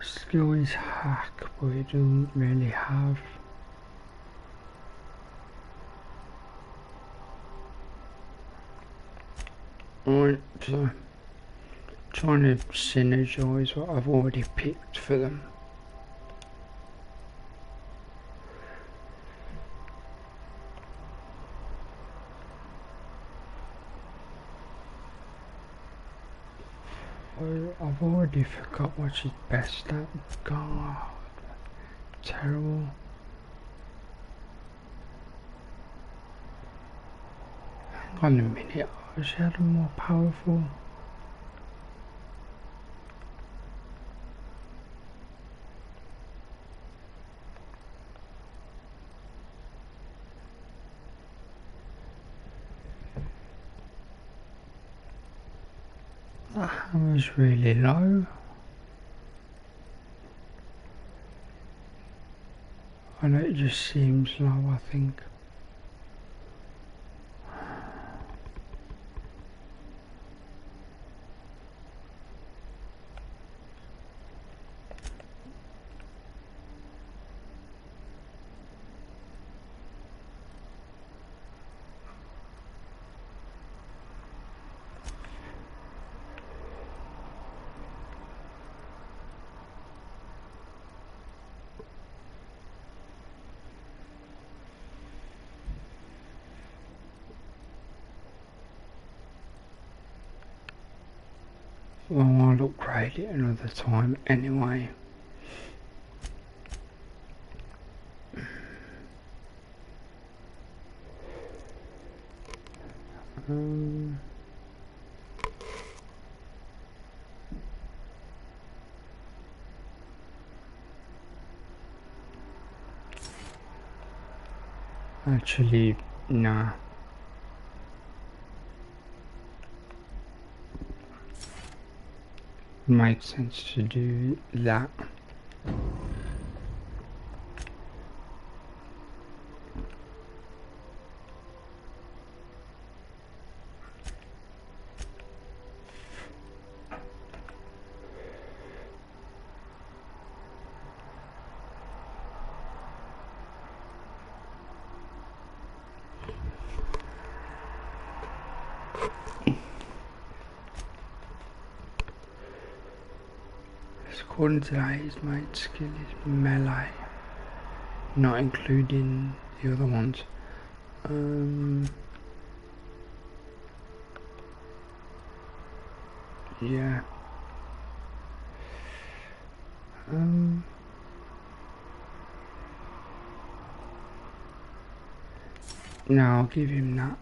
Speaker 1: Skill is hack, but it doesn't really have. Alright, so trying to synergize what I've already picked for them. I've already forgot what she's best at. God, terrible. Hang on a minute, she had a more powerful. That hammer's really low. And it just seems low, I think. Well, I'll upgrade it another time anyway. Actually, nah. Makes sense to do that. According to that, his main skill is melee, not including the other ones. Yeah. No, I'll give him that.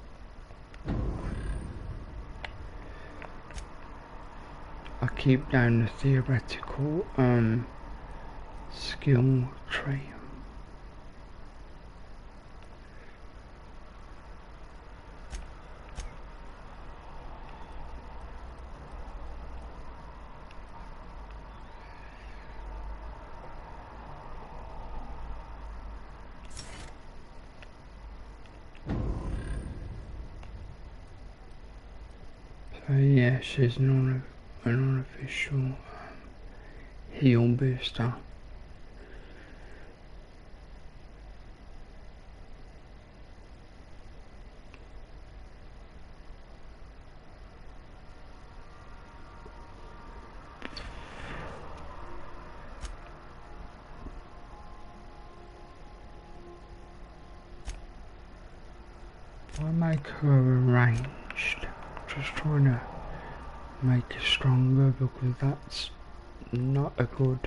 Speaker 1: I keep down the theoretical skill tree. So yeah, she's an unofficial heal booster. I make her ranged, just trying to make her stronger because that's not a good.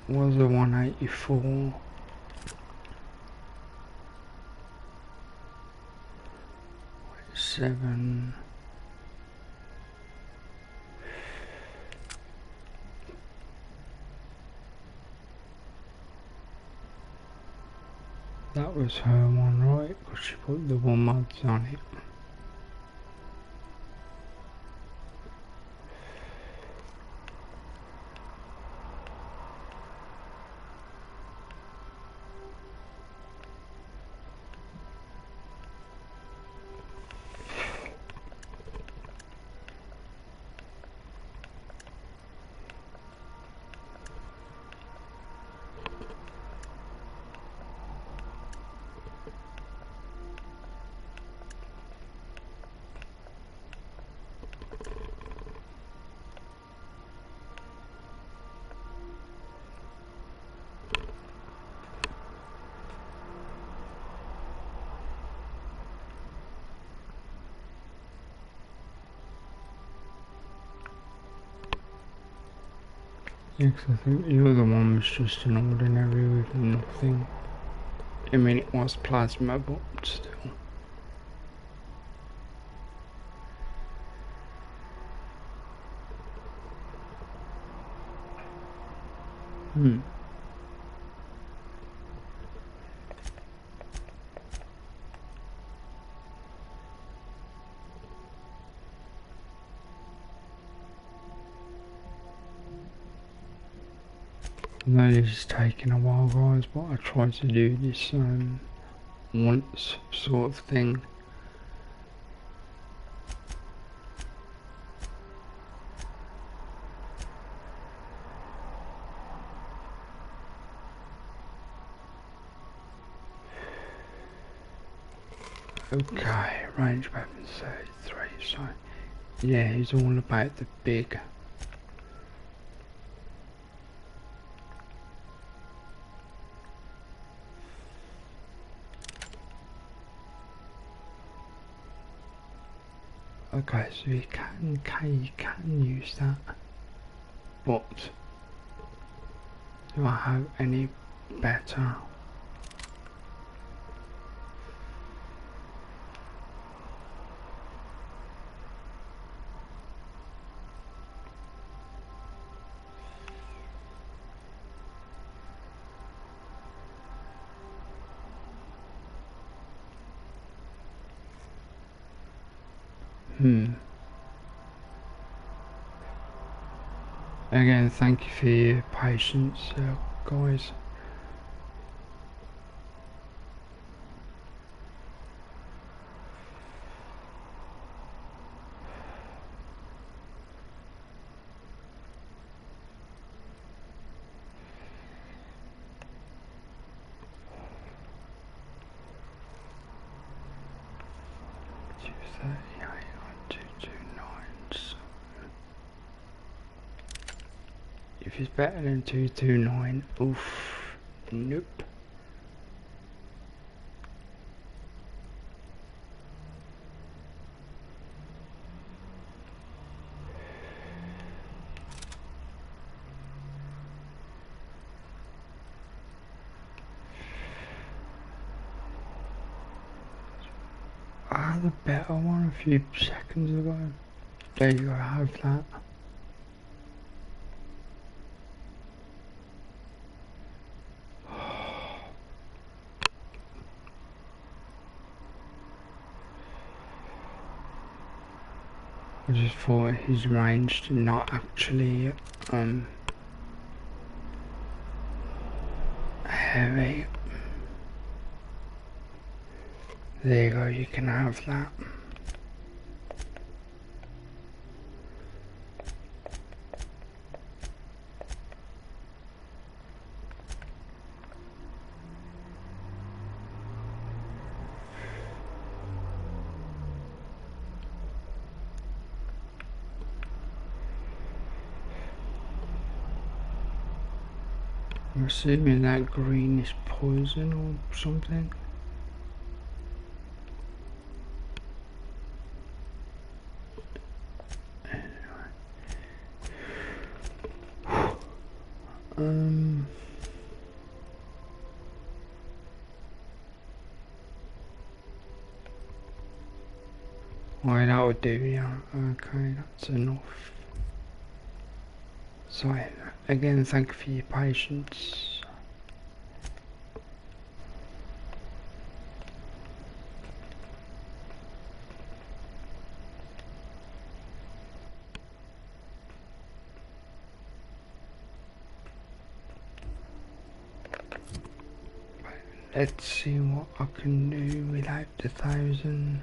Speaker 1: Was a 184. Seven. That was her one, right? Because she put the 1 mods on it. Yeah, 'cause I think the other one was just an ordinary with nothing. I mean, it was plasma, but still. I know this is taking a while, guys, but I tried to do this once sort of thing. Okay, range weapons 33, so yeah, it's all about the big. Okay, so you can use that, but do I have any better? Again, thank you for your patience, guys. If it's better than 229, oof, nope. I had a better one a few seconds ago. There you go, I have that. I just thought his range did not actually heavy. There you go, you can have that. I'm assuming that green is poison or something. Well, that would do, yeah. Okay, that's enough. So, again, thank you for your patience. Let's see what I can do without the 1,000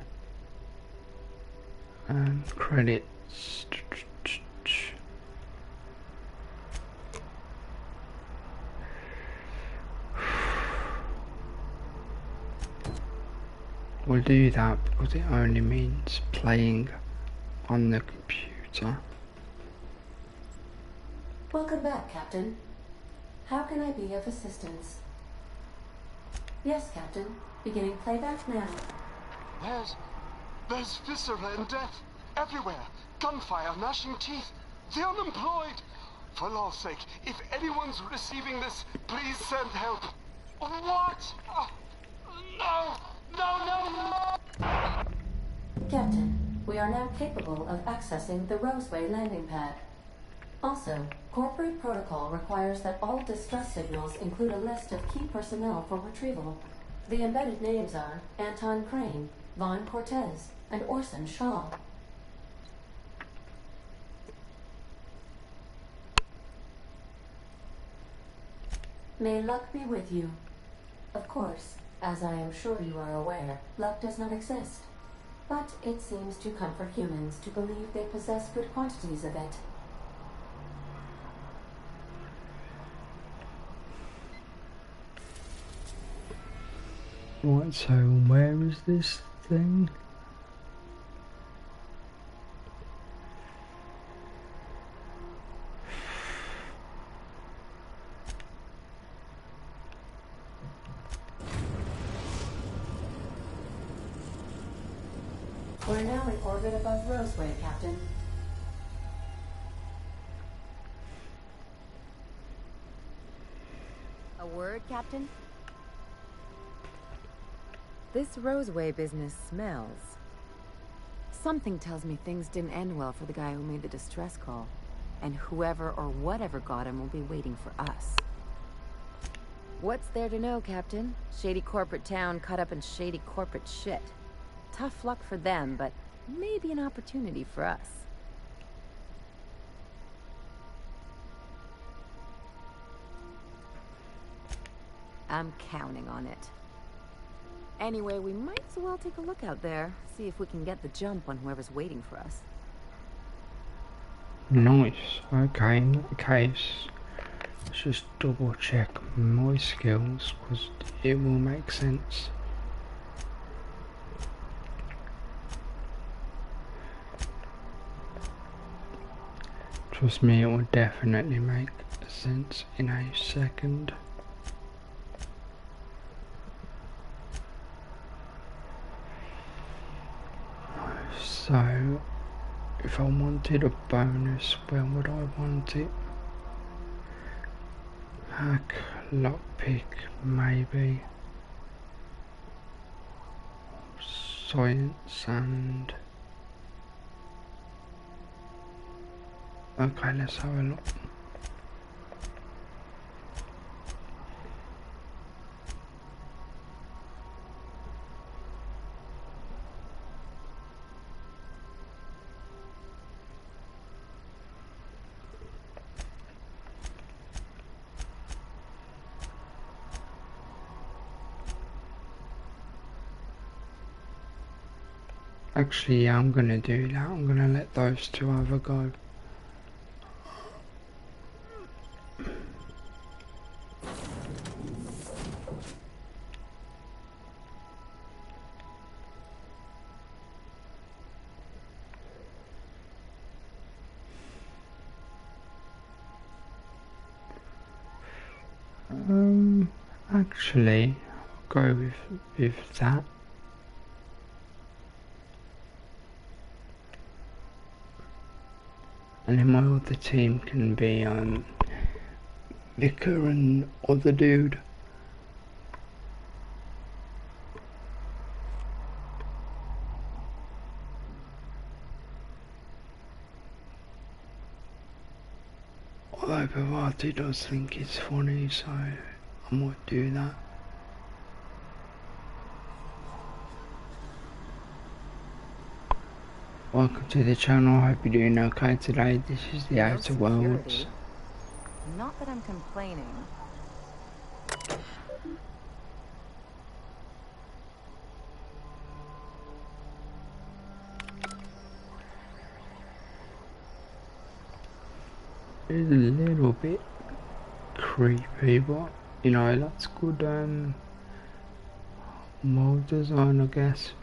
Speaker 1: credits. We'll do that because it only means playing on the computer.
Speaker 16: Welcome back, Captain. How can I be of assistance? Yes, Captain. Beginning playback now.
Speaker 17: There's viscera and death everywhere. Gunfire, gnashing teeth. The unemployed. For law's sake, if anyone's receiving this, please send help. What? No!
Speaker 16: Captain, we are now capable of accessing the Roseway landing pad. Also, corporate protocol requires that all distress signals include a list of key personnel for retrieval. The embedded names are Anton Crane, Vaughn Cortez, and Orson Shaw. May luck be with you. Of course, as I am sure you are aware, luck does not exist. But it seems to comfort humans to believe they possess good quantities of it.
Speaker 1: Right, so where is this thing?
Speaker 16: We're now in orbit above Roseway, Captain.
Speaker 2: A word, Captain? This Roseway business smells. Something tells me things didn't end well for the guy who made the distress call. And whoever or whatever got him will be waiting for us. What's there to know, Captain? Shady corporate town caught up in shady corporate shit. Tough luck for them, but maybe an opportunity for us. I'm counting on it. Anyway, we might as well take a look out there, see if we can get the jump on whoever's waiting for us.
Speaker 1: Nice. Okay, in that case, let's just double check my skills, because it will make sense. Trust me, it will definitely make sense in a second. So, if I wanted a bonus, where would I want it? Hack, lockpick, maybe. Science and... Okay, let's have a look. Actually, yeah, I'm gonna do that. I'm gonna let those two have a go. Actually, I'll go with that. And then my other team can be Vicar and other dude. Although Bavati does think it's funny, so I might do that. Welcome to the channel, I hope you're doing okay today. This is the Outer Worlds.
Speaker 2: Not that I'm complaining.
Speaker 1: It's a little bit creepy, but you know, that's good mold design, I guess.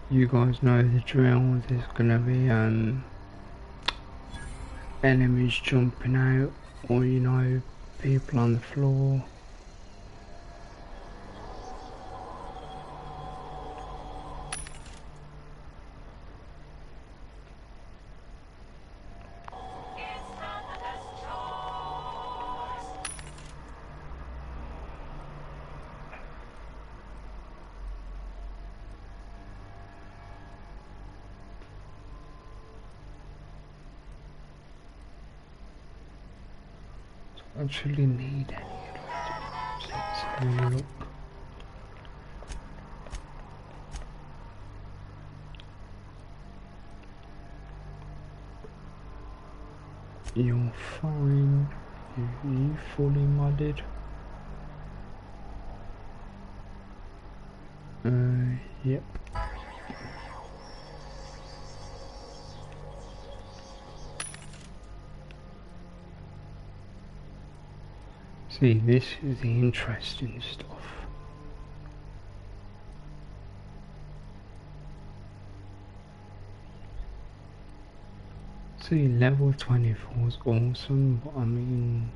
Speaker 1: You guys know the drill. There's gonna be enemies jumping out, or you know, people on the floor. Actually need any of those. Let's have a look. You're fine. You fully modded. Yep. See, this is the interesting stuff. See, level 24 is awesome, but I mean...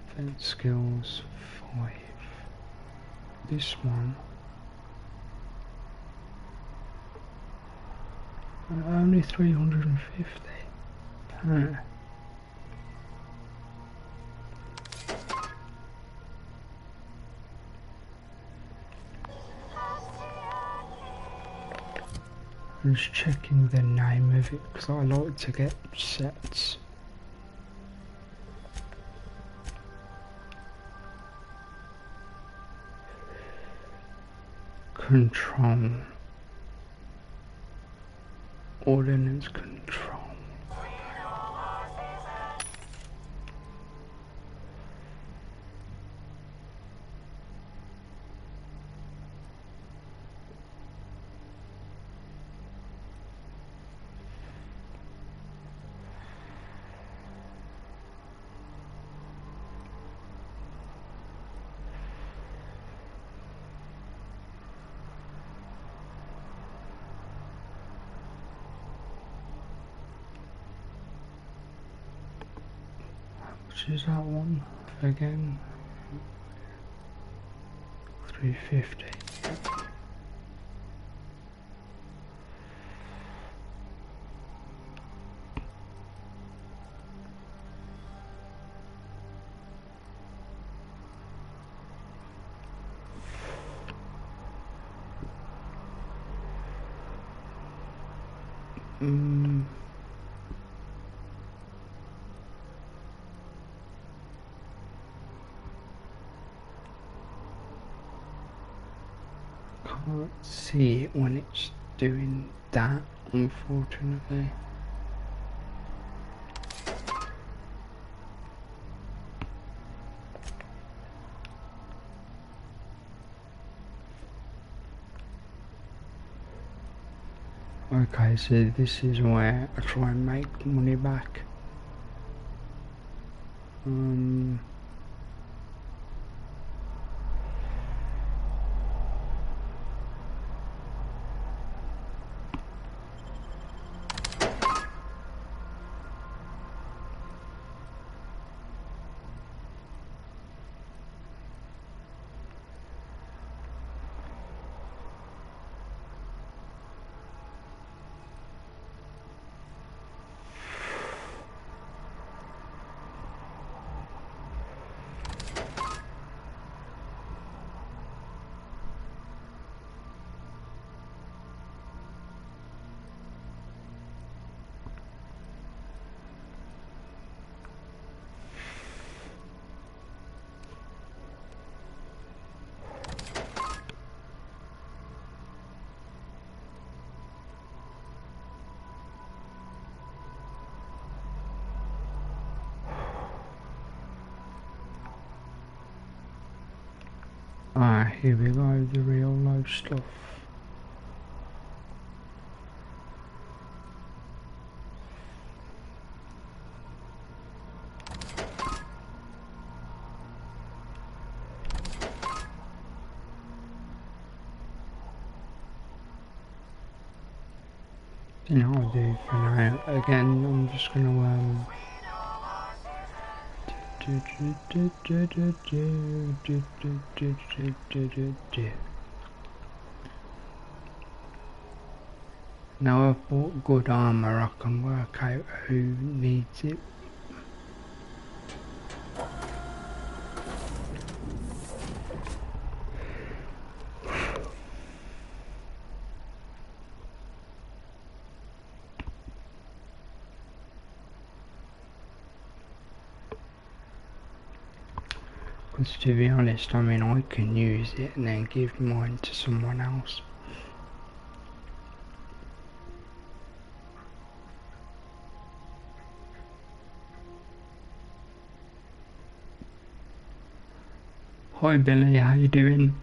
Speaker 1: defense skills 5. This one... only 350. Huh. I'm just checking the name of it because I like to get sets. Control. Ordnance control. Which is that one again? 350. Can't see it when it's doing that, unfortunately. Okay, so this is where I try and make money back. Ah, here we go, the real low stuff. You know what I'll do for now? Again, I'm just gonna now I've bought good armor, I can work out who needs it. Because to be honest, I mean, I can use it and then give mine to someone else. Hi Billy, how you doing?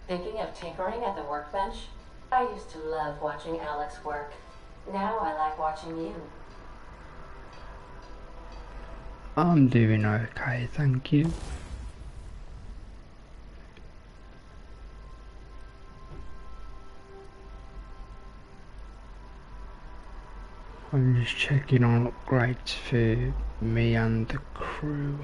Speaker 16: Thinking of tinkering at the workbench? I used to love watching Alex work. Now I like watching you.
Speaker 1: I'm doing okay, thank you. I'm just checking on upgrades for me and the crew.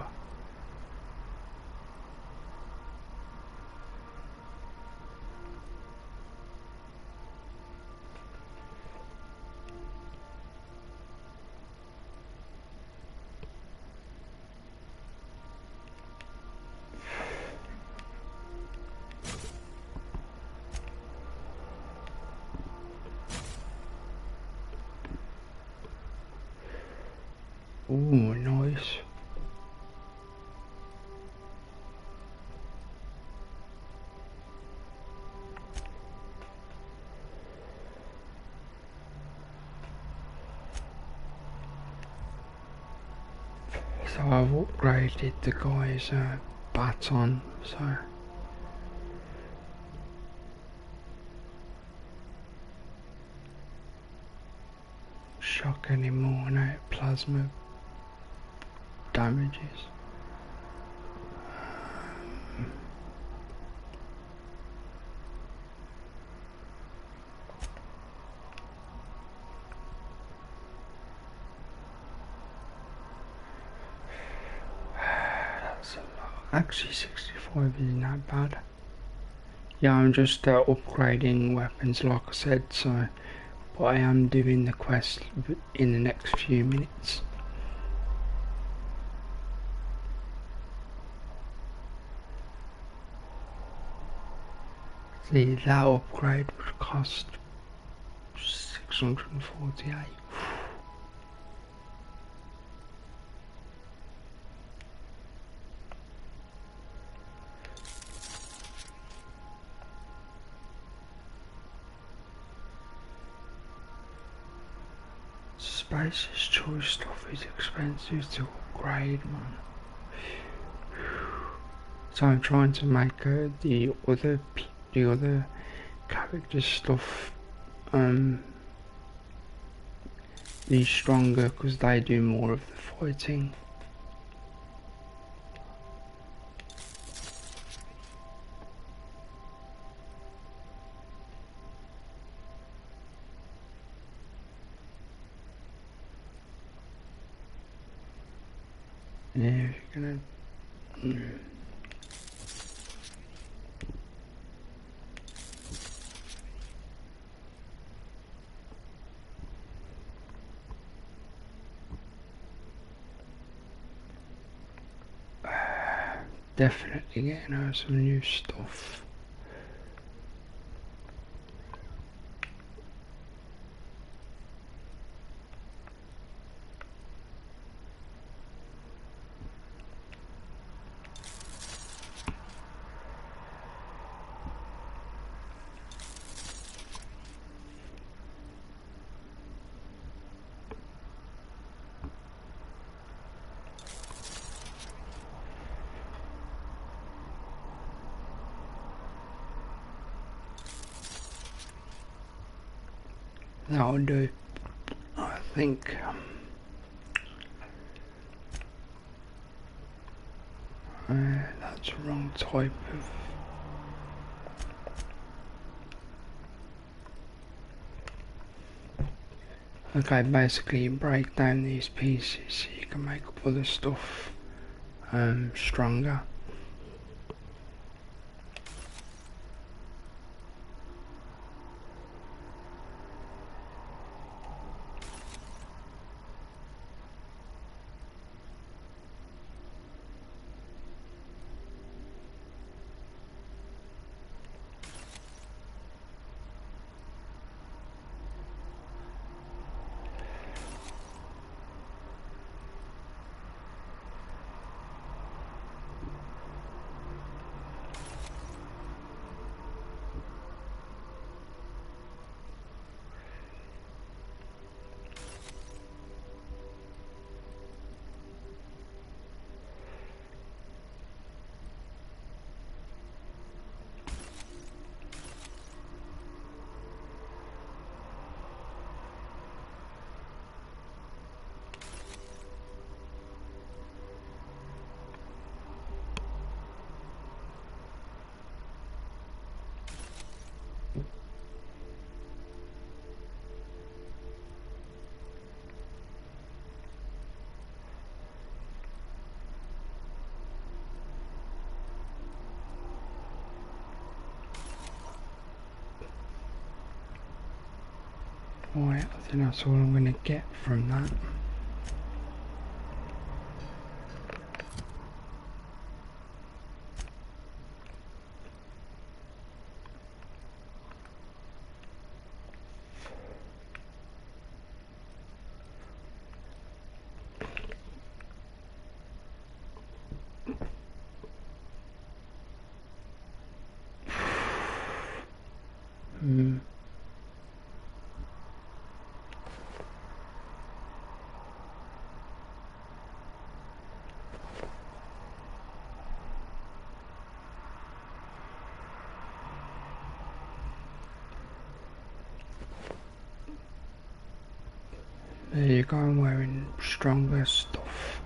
Speaker 1: Ooh, nice. So I've upgraded the guy's baton, so shock anymore, no plasma damages. That's a lot. Actually 65 isn't that bad. Yeah, I'm just upgrading weapons like I said, so but I am doing the quest in the next few minutes. See, that upgrade would cost 648. Space's choice stuff is expensive to upgrade, man. So I'm trying to make the other character stuff be stronger because they do more of the fighting. Yeah, if you're gonna definitely getting out some new stuff. That'll do. I think that's the wrong type of. Okay, basically you break down these pieces so you can make other stuff stronger. Right, I think that's all I'm going to get from that. There you go, I'm wearing stronger stuff.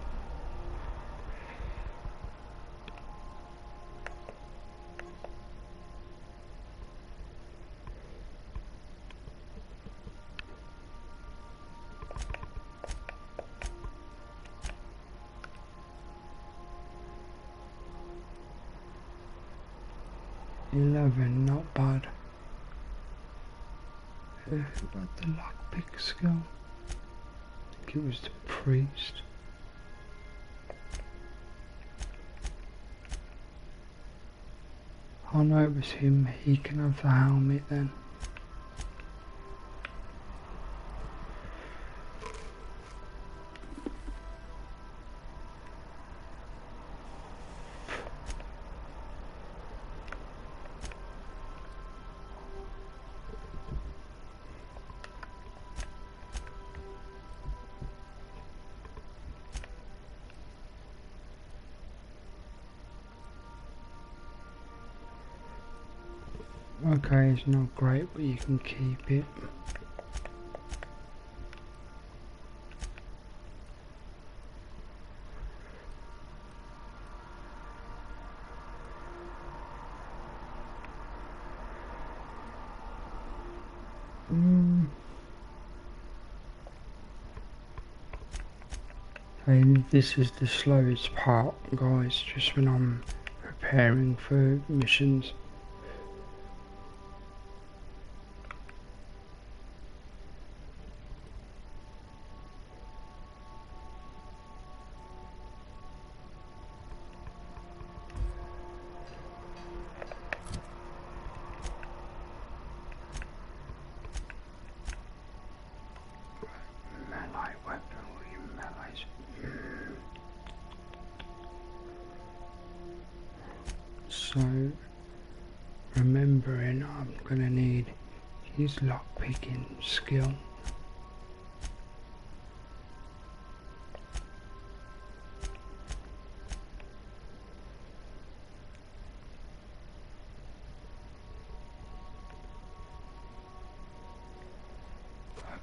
Speaker 1: Not bad. Who had the lockpick skill? I think it was the priest. Oh no, it was him. He can have the helmet then. Okay, it's not great, but you can keep it. And this is the slowest part, guys, just when I'm preparing for missions. So, remembering I'm going to need his lockpicking skill.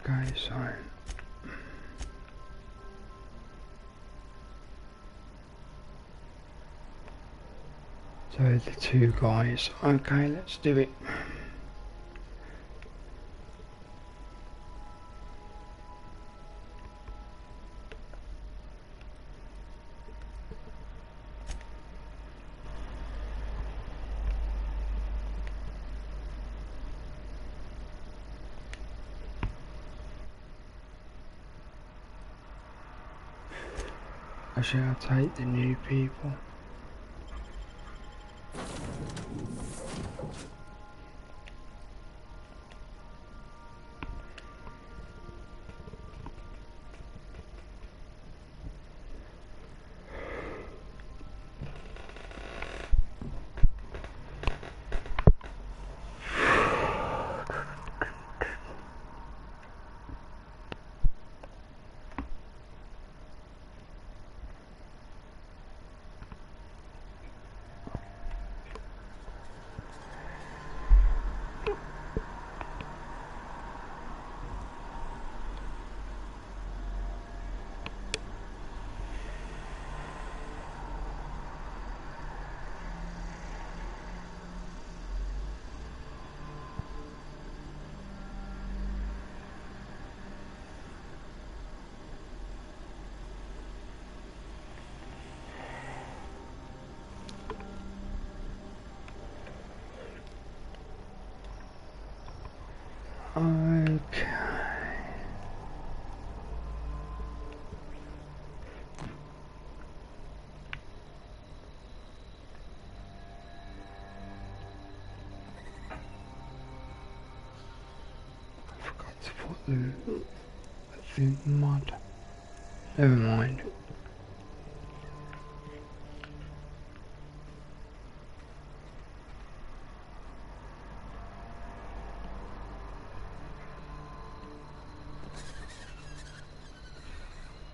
Speaker 1: Okay, so the two guys. Okay, let's do it. Actually, I'll take the new people. the mud. Never mind.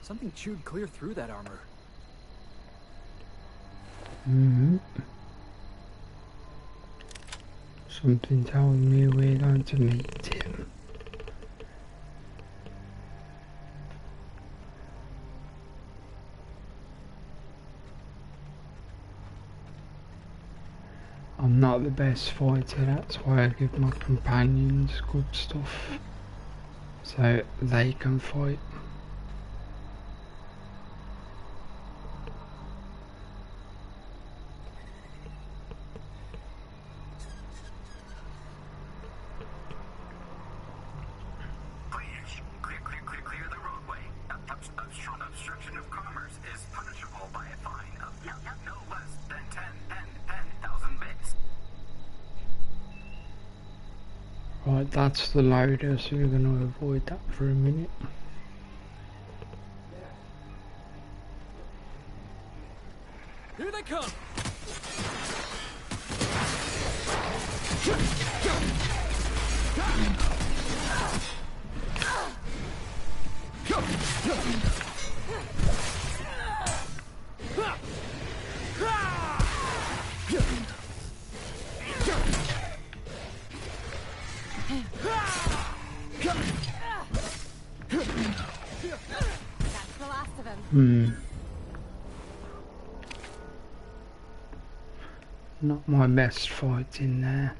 Speaker 14: Something chewed clear through that armor.
Speaker 1: Something tells me we're going to meet him. I'm not the best fighter, that's why I give my companions good stuff, so they can fight.
Speaker 18: Obstruction of commerce is punishable by a fine of no less than 10,000 bits.
Speaker 1: Right, that's the loader, so we're going to avoid that for a minute.
Speaker 14: Here they come!
Speaker 3: That's the last of him.
Speaker 1: Not my best fight in there.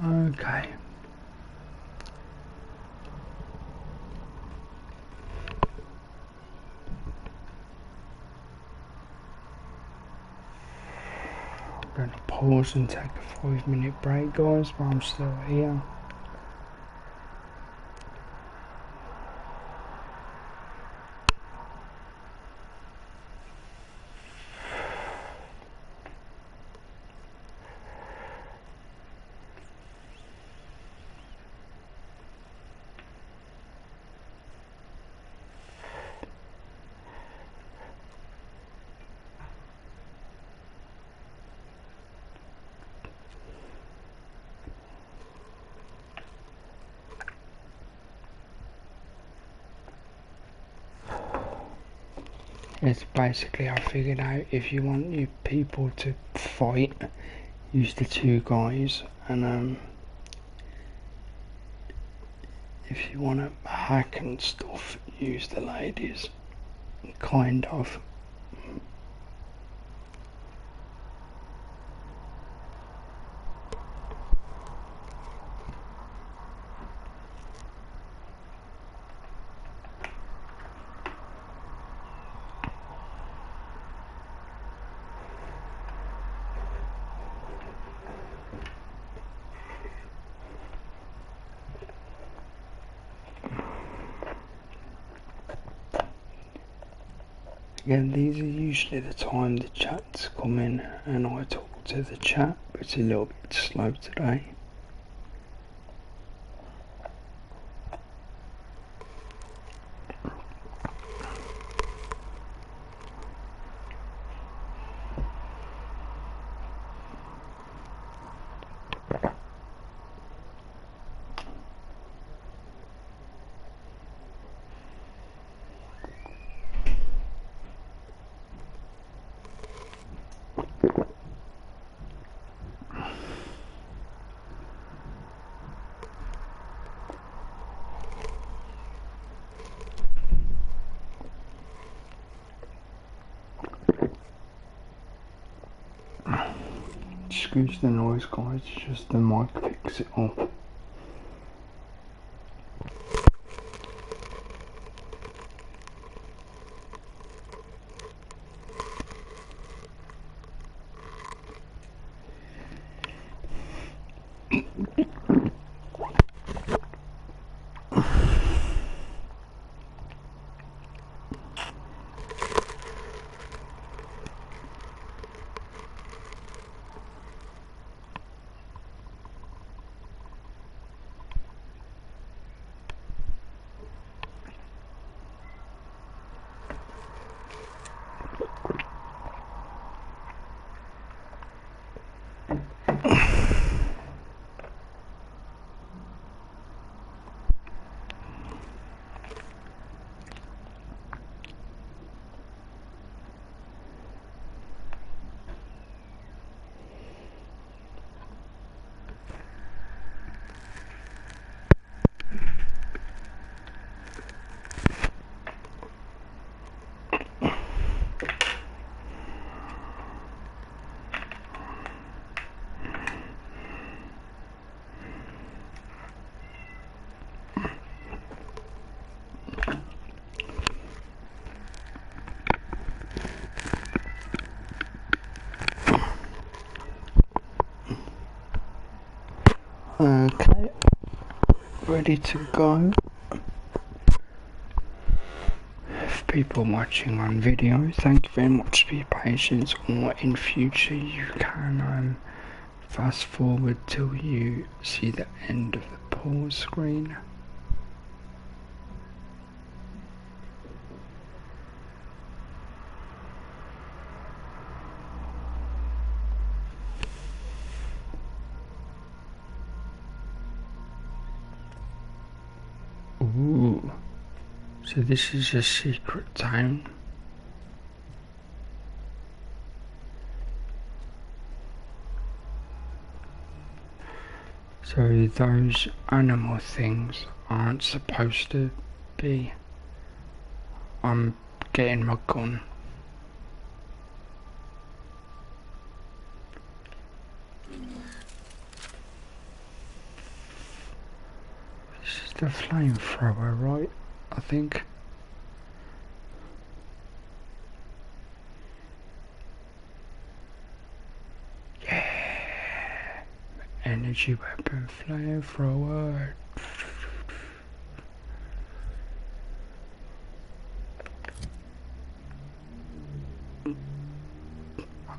Speaker 1: Okay. I'm going to pause and take a 5-minute break, guys, but I'm still here. It's basically, I figured out if you want your people to fight, use the two guys, and if you want to hack and stuff, use the ladies, kind of. Again, these are usually the time the chats come in and I talk to the chat, but it's a little bit slow today. excuse the noise, guys, it's just the mic picks it up. Okay, ready to go. If people watching on video, thank you very much for your patience, or in future you can fast forward till you see the end of the pause screen. Ooh, so this is a secret town. So those animal things aren't supposed to be. I'm getting my gun. This is the flamethrower, right? I think. Yeah! Energy weapon flamethrower.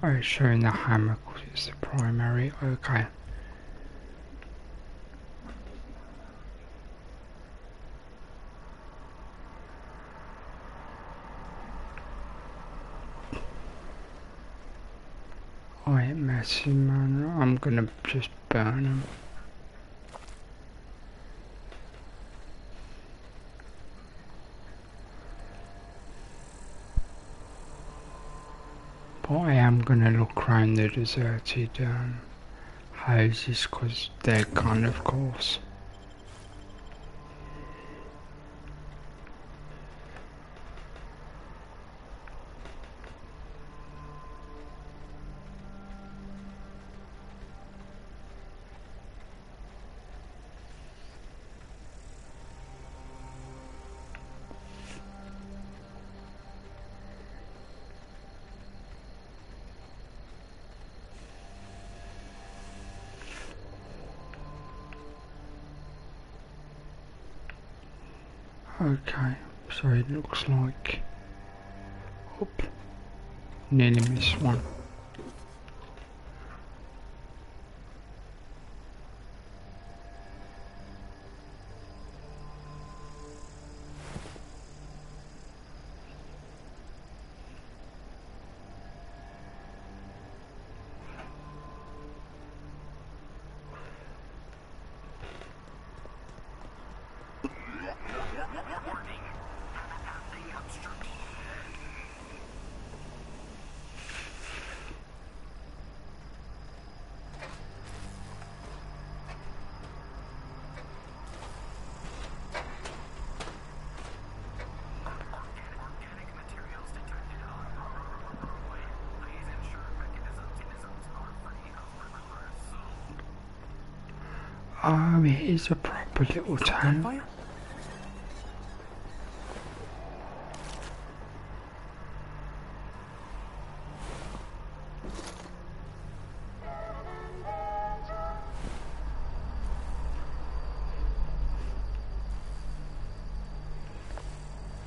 Speaker 1: Oh, showing the hammer because it's the primary. Okay. I ain't messy, man. I'm gonna just burn them. But I am gonna look around the deserted houses because they're gone, of course. Okay, so it looks like, oop, nearly missed one. Oh, it is a proper little town.
Speaker 14: Gunfire?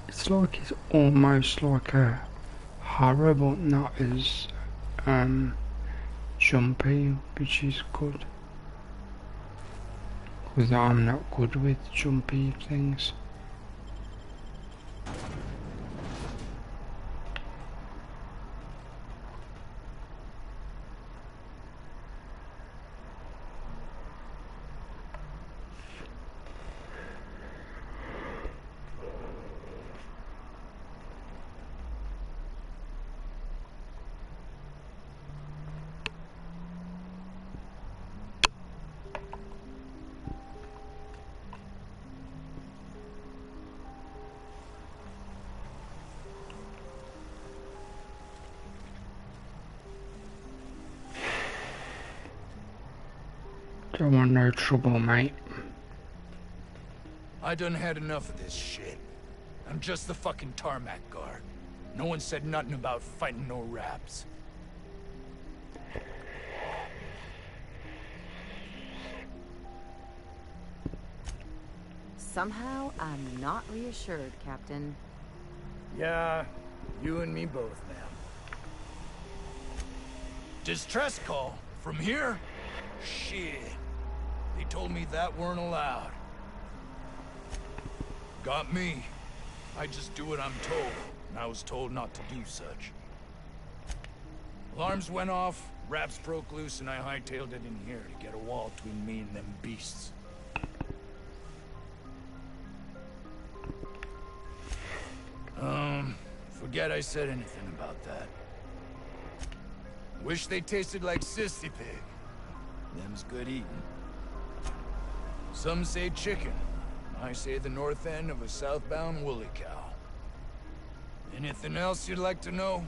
Speaker 1: It's like it's almost like a horror, but not as jumpy, which is good. Because I'm not good with jumpy things. Don't want no trouble, mate.
Speaker 19: I done had enough of this shit. I'm just the fucking tarmac guard. No one said nothing about fighting no raps.
Speaker 12: Somehow, I'm not reassured, Captain.
Speaker 19: Yeah, you and me both, ma'am. Distress call? From here? Shit. They told me that weren't allowed. Got me. I just do what I'm told, and I was told not to do such. Alarms went off, raps broke loose, and I hightailed it in here to get a wall between me and them beasts. Forget I said anything about that. Wish they tasted like sissy pig. Them's good eating. Some say chicken. I say the north end of a southbound woolly cow. Anything else you'd like to know?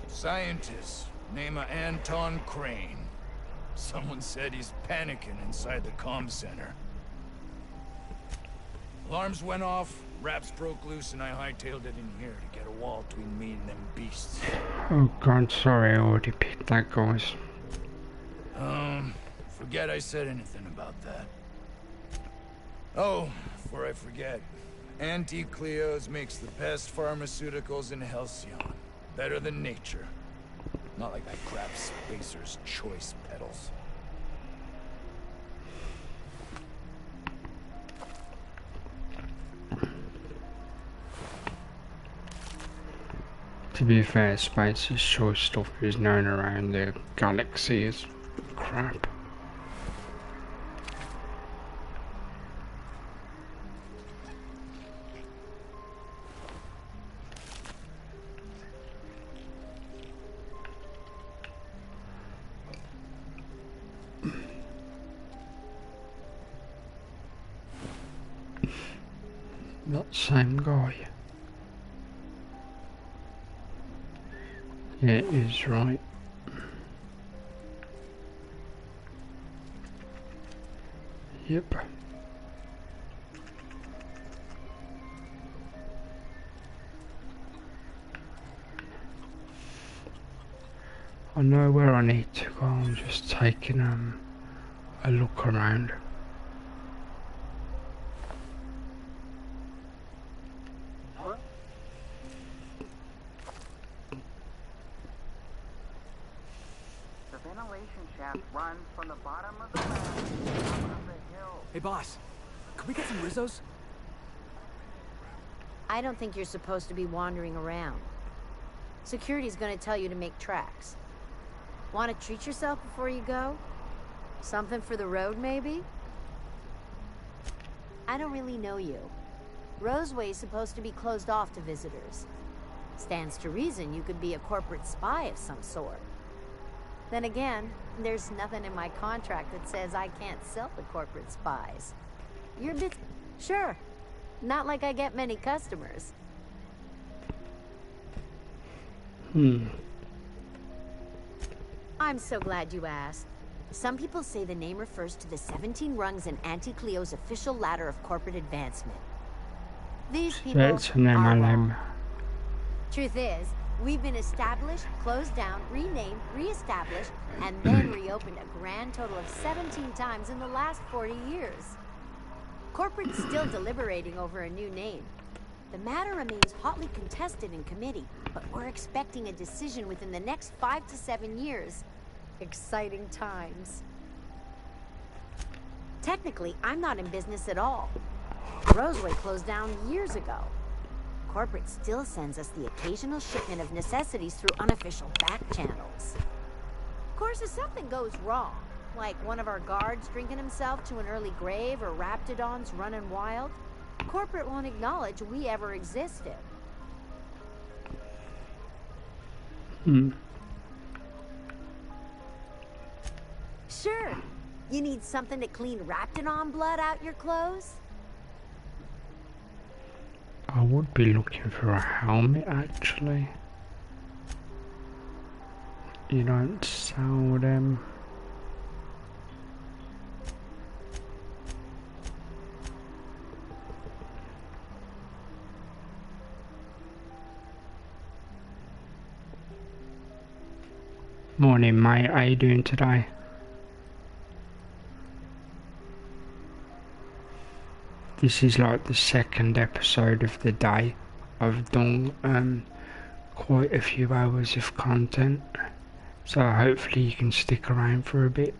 Speaker 19: Scientist, name of Anton Crane. Someone said he's panicking inside the comm center. Alarms went off, raps broke loose, and I hightailed it in here to get a wall between me and them beasts.
Speaker 1: Oh god, sorry, I already picked that, guys.
Speaker 19: Forget I said anything about that. Oh, before I forget, Auntie Cleo's makes the best pharmaceuticals in Halcyon. Better than nature. Not like that crap Spacer's Choice pedals.
Speaker 1: To be fair, Spacer's Choice stuff is known around the galaxy as crap. That same guy. Yeah, it is right. Yep. I know where I need to go. I'm just taking a look around.
Speaker 18: Runs from the bottom of the mountain up the hill.
Speaker 14: Hey, boss. Can we get some Rizzos?
Speaker 8: I don't think you're supposed to be wandering around. Security's gonna tell you to make tracks. Want to treat yourself before you go? Something for the road, maybe? I don't really know you. Roseway's supposed to be closed off to visitors. Stands to reason you could be a corporate spy of some sort. Then again, there's nothing in my contract that says I can't sell to corporate spies. You're a bit... Sure. Not like I get many customers.
Speaker 1: I'm
Speaker 8: so glad you asked.
Speaker 20: Some people say the name refers to the 17 rungs in Auntie Cleo's official ladder of corporate advancement. These people
Speaker 1: That's the name
Speaker 20: are
Speaker 1: I
Speaker 20: wrong.
Speaker 1: name.
Speaker 20: Truth is, we've been established, closed down, renamed, re-established, and then reopened a grand total of 17 times in the last 40 years. Corporate's still deliberating over a new name. The matter remains hotly contested in committee, but we're expecting a decision within the next 5 to 7 years. Exciting times. Technically, I'm not in business at all. Roseway closed down years ago. Corporate still sends us the occasional shipment of necessities through unofficial back channels. Of course, if something goes wrong, like one of our guards drinking himself to an early grave or raptidons running wild, corporate won't acknowledge we ever existed. Sure. You need something to clean raptidon blood out your clothes?
Speaker 1: I would be looking for a helmet actually. You don't sell them. Morning mate, how you doing today? This is like the second episode of the day. I've done quite a few hours of content, so hopefully you can stick around for a bit.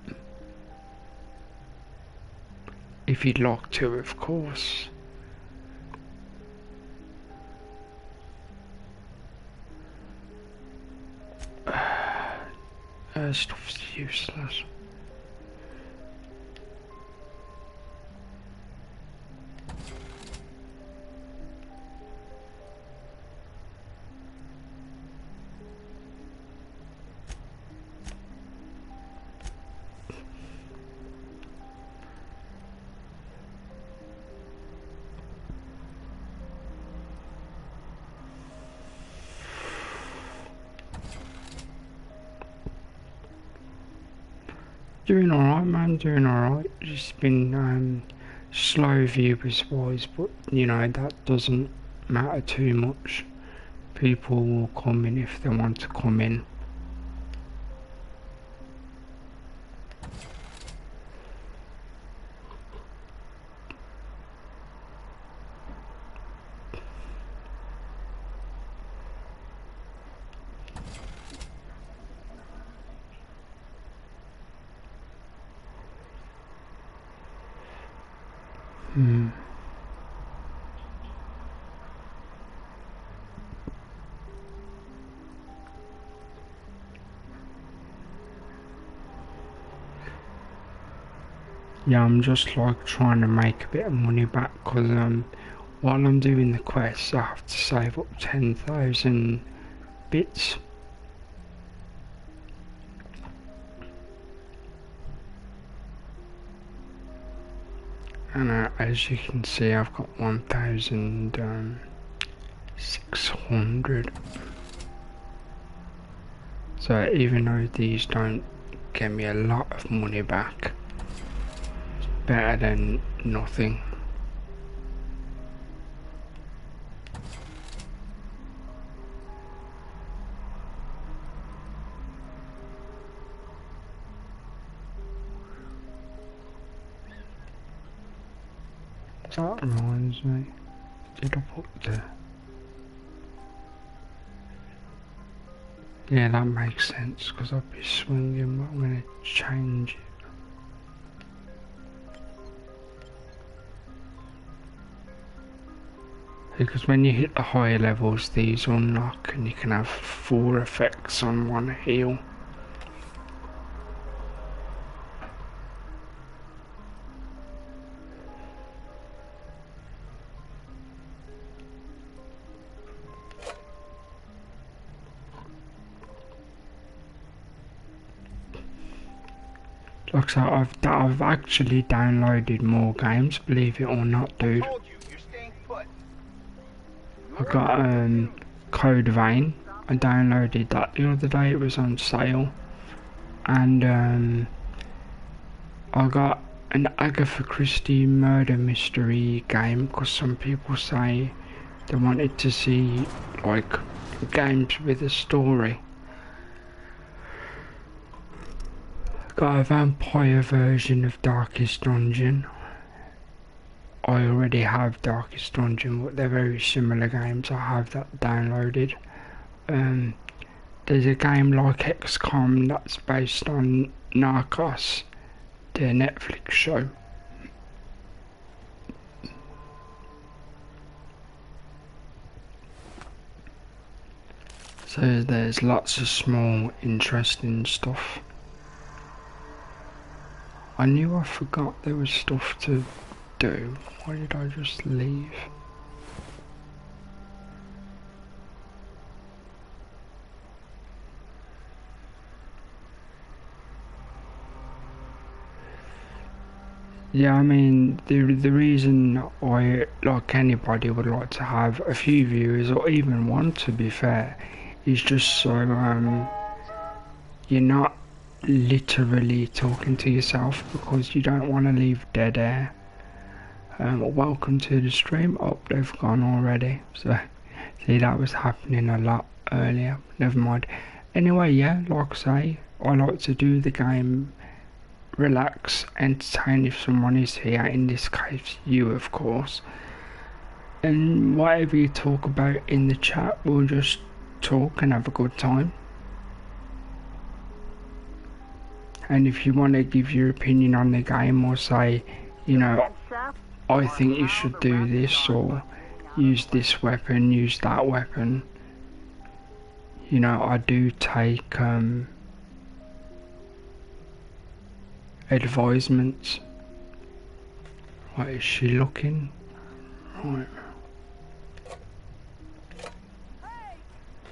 Speaker 1: If you'd like to, of course. Stuff's useless. Doing alright man, doing alright. Just been slow viewers wise, but you know that doesn't matter too much. People will come in if they want to come in. Yeah, I'm just like trying to make a bit of money back because while I'm doing the quest I have to save up 10,000 bits. And as you can see I've got 1,600. So even though these don't get me a lot of money back, it's better than nothing. That reminds me, did I put the... Yeah, that makes sense because I'll be swinging, but I'm going to change it. Because when you hit the higher levels, these unlock and you can have 4 effects on one heal. Like so, I've actually downloaded more games, believe it or not, dude. I got Code Vein. I downloaded that the other day. It was on sale, and I got an Agatha Christie murder mystery game because some people say they wanted to see like games with a story. Got a vampire version of Darkest Dungeon. I already have Darkest Dungeon, but they're very similar games. I have that downloaded. There's a game like XCOM that's based on Narcos, the Netflix show. So there's lots of small, interesting stuff. I knew I forgot there was stuff to do. Why did I just leave? Yeah, I mean, the reason I, like anybody, would like to have a few viewers, or even one to be fair, is just so you're not literally talking to yourself, because you don't want to leave dead air. Welcome to the stream. Oh, they've gone already. So, see, that was happening a lot earlier. Never mind. Anyway, yeah, like I say, I like to do the game, relax, entertain if someone is here, in this case you of course, and whatever you talk about in the chat, we'll just talk and have a good time. And if you want to give your opinion on the game, or say, you know, I think you should do this, or use this weapon, use that weapon, you know, I do take advisements. What is she looking? Right.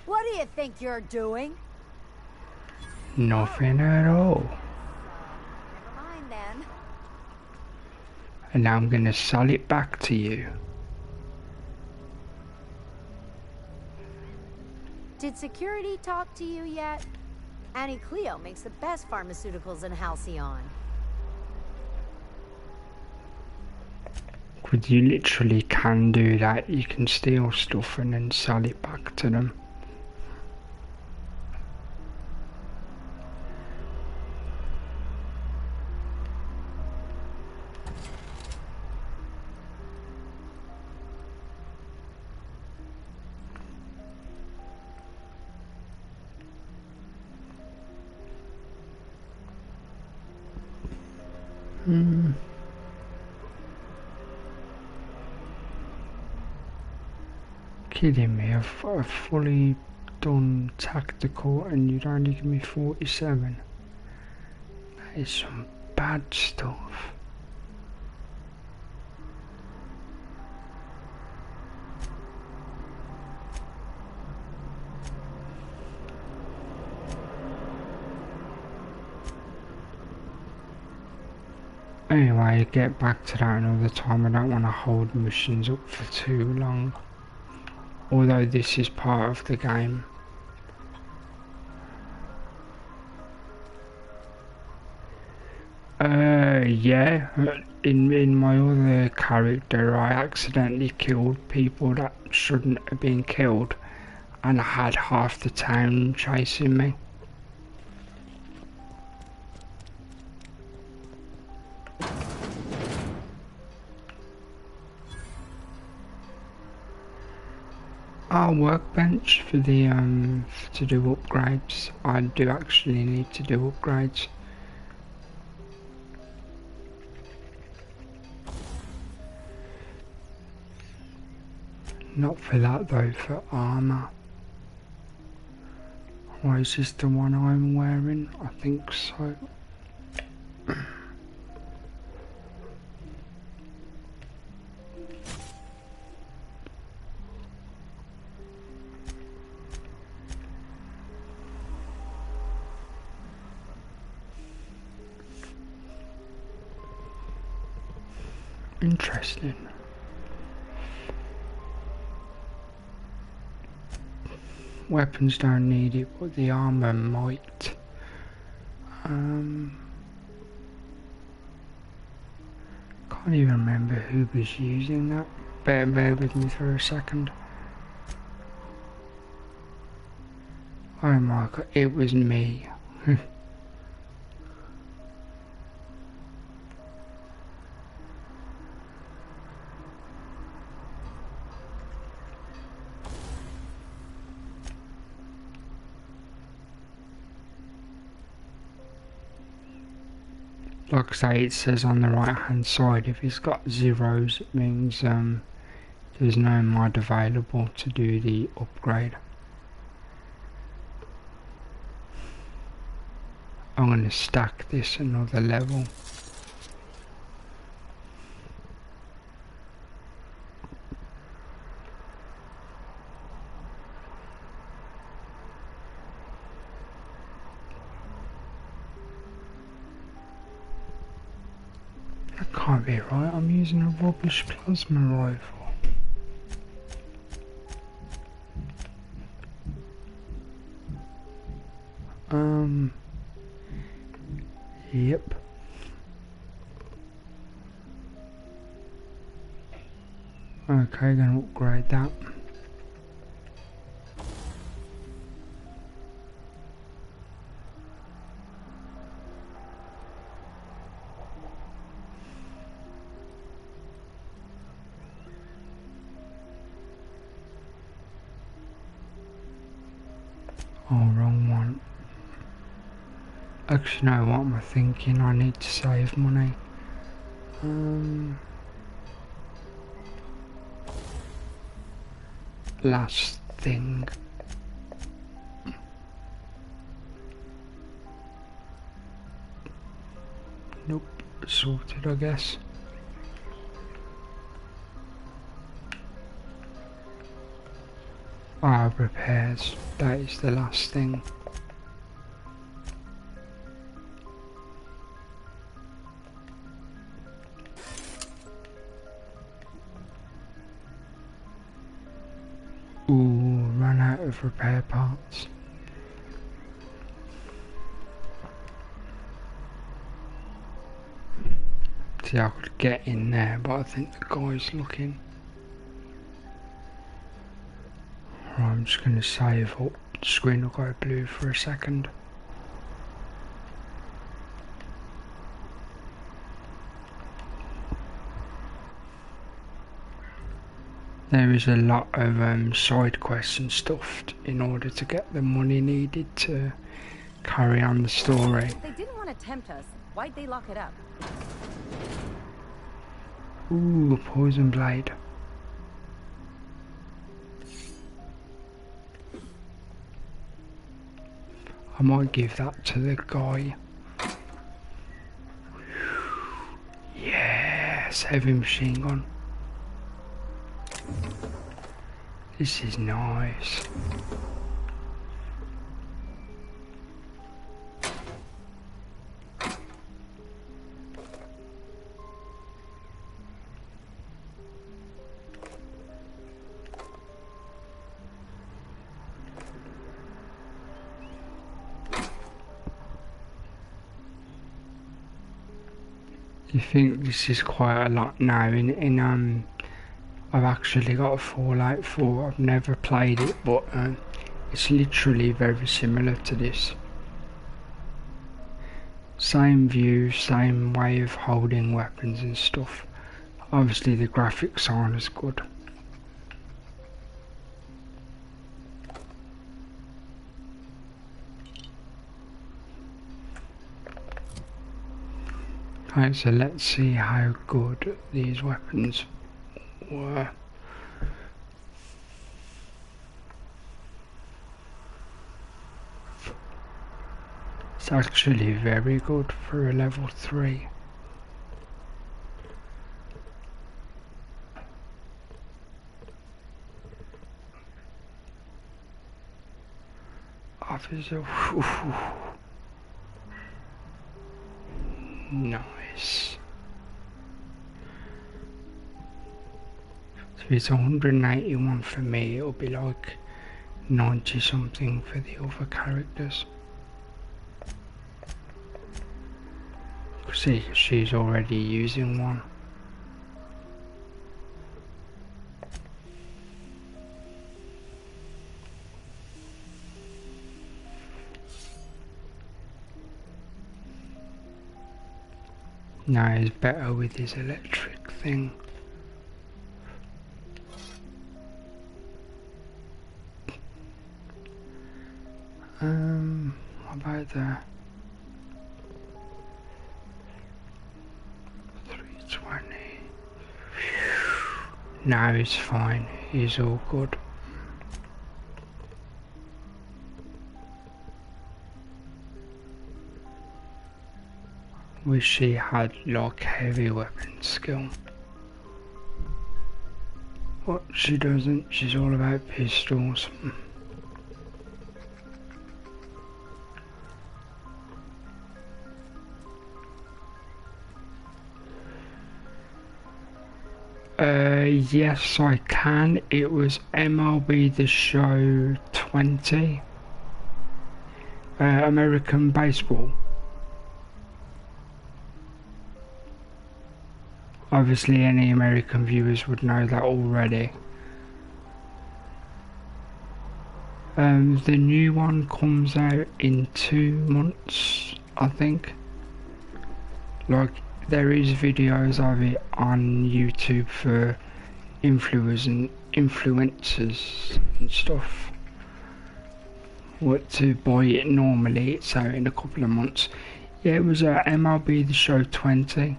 Speaker 20: What do you think you're doing?
Speaker 1: Nothing at all.
Speaker 20: Never mind then.
Speaker 1: And now I'm gonna sell it back to you.
Speaker 20: Did security talk to you yet? Annie Cleo makes the best pharmaceuticals in Halcyon.
Speaker 1: Because you literally can do that. You can steal stuff and then sell it back to them. Kidding me, I've fully done tactical and you'd only give me 47. That is some bad stuff. Anyway, get back to that another time. I don't want to hold missions up for too long. Although this is part of the game. Yeah, in my other character I accidentally killed people that shouldn't have been killed, and I had half the town chasing me. Our workbench for the to do upgrades. I do actually need to do upgrades. Not for that though, for armor. Or is this the one I'm wearing? I think so. Interesting. Weapons don't need it, but the armor might. Can't even remember who was using that. Bear with me for a second. Oh my god, it was me. Like I say, it says on the right hand side, if it's got zeros, it means there's no mod available to do the upgrade. I'm going to stack this another level. That can't be right, I'm using a rubbish plasma rifle. Yep. Okay, gonna upgrade that. Oh, wrong one. Actually, no, what am I thinking? I need to save money. Last thing. Nope, sorted I guess. Ah, repairs. That is the last thing. Ooh, ran out of repair parts. See, I could get in there, but I think the guy's looking. Right, I'm just gonna save up. The screen will go blue for a second. There is a lot of side quests and stuff in order to get the money needed to carry on the story.
Speaker 12: If they didn't want to tempt us, why'd they lock it up?
Speaker 1: Ooh, poison blade. I might give that to the guy. Yes, heavy machine gun. This is nice. You think this is quite a lot now in I've actually got a Fallout 4. I've never played it, but it's literally very similar to this. Same view, same way of holding weapons and stuff. Obviously the graphics aren't as good. Right, so let's see how good these weapons were. It's actually very good for a level 3. Officer, nice. So it's 181 for me, it'll be like 90 something for the other characters. See, she's already using one. No, he's better with his electric thing. What about the 320? No, he's fine. He's all good. Wish he had like heavy weapon skill. But she doesn't. She's all about pistols. Yes, I can. It was MLB The Show 20. American baseball. Obviously, any American viewers would know that already. The new one comes out in 2 months, I think. Like, there is videos of it on YouTube for influencers and stuff. What to buy it normally, it's out in a couple of months. Yeah, it was MLB The Show 20.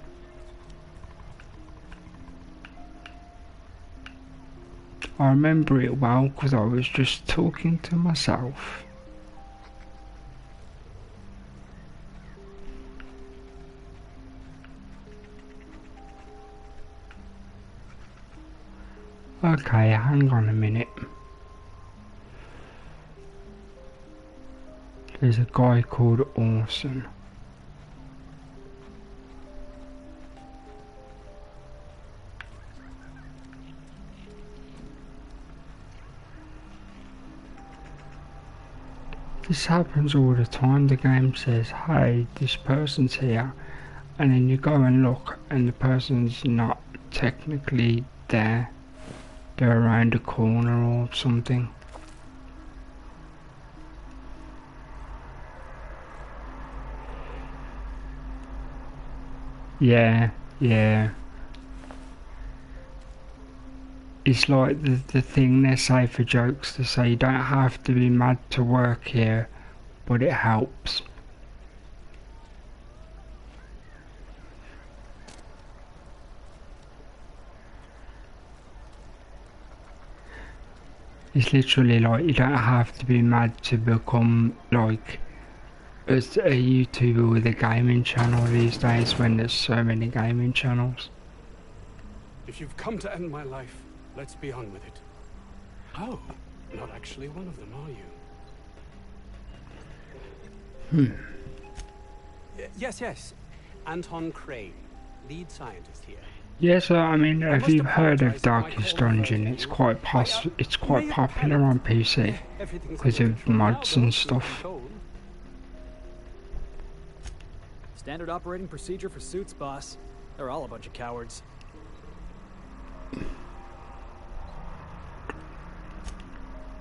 Speaker 1: I remember it well because I was just talking to myself. Okay, hang on a minute. There's a guy called Orson. This happens all the time. The game says, hey, this person's here, and then you go and look and the person's not technically there. They're around the corner or something. Yeah. It's like the thing they say for jokes, to say you don't have to be mad to work here, but it helps. It's literally like you don't have to be mad to become like a YouTuber with a gaming channel these days when there's so many gaming channels.
Speaker 14: If you've come to end my life, let's be on with it. Oh, not actually one of them, are you? Yes. Anton Crane, lead scientist here.
Speaker 1: Yes, I mean, have you heard of Darkest Dungeon? It's quite popular on PC because of mods and stuff.
Speaker 14: Standard operating procedure for suits, boss. They're all a bunch of cowards.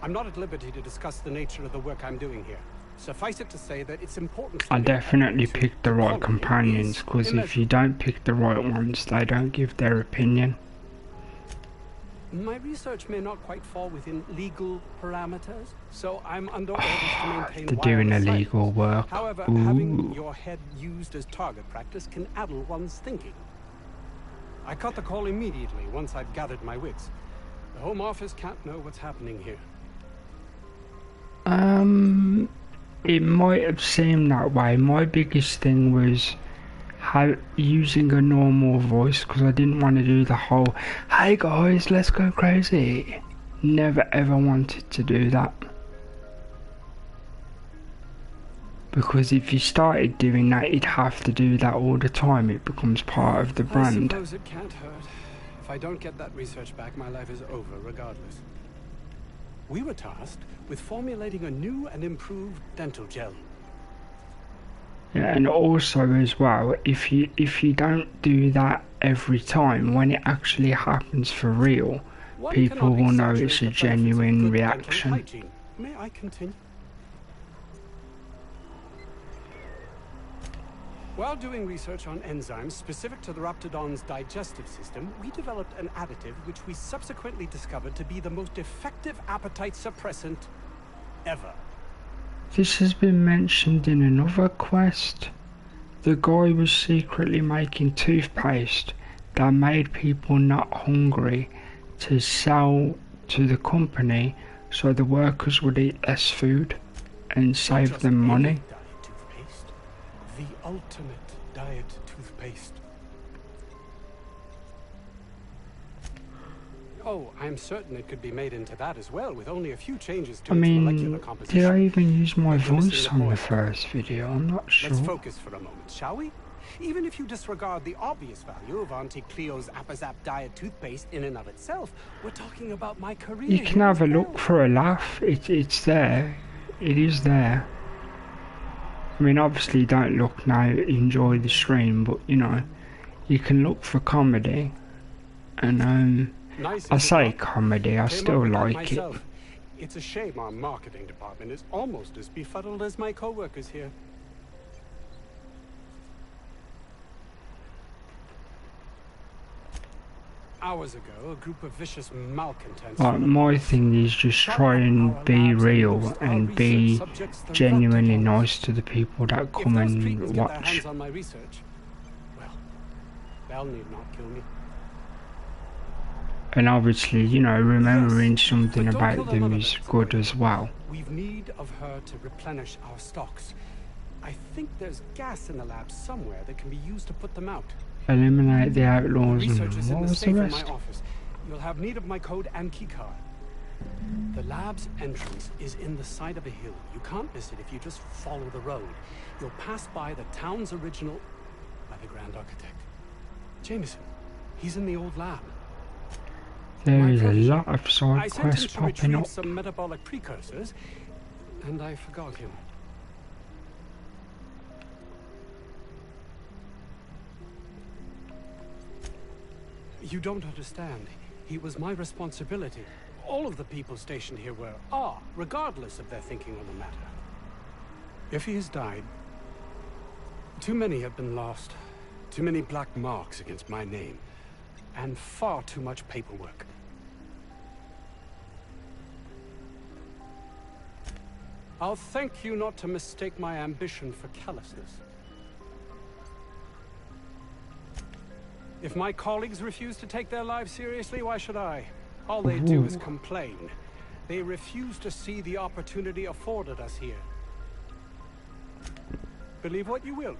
Speaker 14: I'm not at liberty to discuss the nature of the work I'm doing here. Suffice it to say that it's important.
Speaker 1: I definitely picked the right companions, because if you don't pick the right ones, they don't give their opinion.
Speaker 14: My research may not quite fall within legal parameters, so I'm under orders to maintain.
Speaker 1: They're doing illegal work.
Speaker 14: However, having your head used as target practice can addle one's thinking. I caught the call immediately once I'd gathered my wits. The Home Office can't know what's happening here.
Speaker 1: It might have seemed that way. My biggest thing was using a normal voice, because I didn't want to do the whole, hey guys, let's go crazy. Never ever wanted to do that. Because if you started doing that, you'd have to do that all the time. It becomes part of the brand.
Speaker 14: I suppose it can't hurt. If I don't get that research back, my life is over regardless. We were tasked with formulating a new and improved dental gel.
Speaker 1: Yeah, and also as well, if you don't do that every time, when it actually happens for real, people will know it's a genuine reaction.
Speaker 14: May I continue? While doing research on enzymes specific to the Raptidon's digestive system, we developed an additive which we subsequently discovered to be the most effective appetite suppressant ever.
Speaker 1: This has been mentioned in another quest. The guy was secretly making toothpaste that made people not hungry to sell to the company so the workers would eat less food and save them money.
Speaker 14: The ultimate diet toothpaste. Oh, I'm certain it could be made into that as well, with only a few changes to its molecular composition.
Speaker 1: Did I even use my voice on the first video? I'm not sure.
Speaker 14: Let's focus for a moment, shall we? Even if you disregard the obvious value of Auntie Cleo's Appazap diet toothpaste in and of itself, we're talking about my career.
Speaker 1: You can have a look for a laugh. It's there. It is there. I mean, obviously don't look now, enjoy the stream, but you know, you can look for comedy. And I say comedy, I still like it.
Speaker 14: It's a shame our marketing department is almost as befuddled as my co-workers here. Hours ago, a group of vicious malcontents...
Speaker 1: My thing is just try and be real and be genuinely nice to the people that come and watch.
Speaker 14: On my research, well, they'll need not kill me.
Speaker 1: And obviously, you know, remembering something about them is good as well.
Speaker 14: We've need of her to replenish our stocks. I think there's gas in the lab somewhere that can be used to put them out.
Speaker 1: Eliminate the outlaws and what was the rest?
Speaker 14: You'll have need of my code and keycard. The lab's entrance is in the side of a hill. You can't miss it if you just follow the road. You'll pass by the town's original by the Grand Architect. Jameson, he's in the old lab.
Speaker 1: There is a lot of side quests popping up.
Speaker 14: Some metabolic precursors, and I forgot him. You don't understand. He was my responsibility. All of the people stationed here are, regardless of their thinking on the matter. If he has died, too many have been lost. Too many black marks against my name. And far too much paperwork. I'll thank you not to mistake my ambition for callousness. If my colleagues refuse to take their lives seriously, why should I? All they do is complain. They refuse to see the opportunity afforded us here. Believe what you will,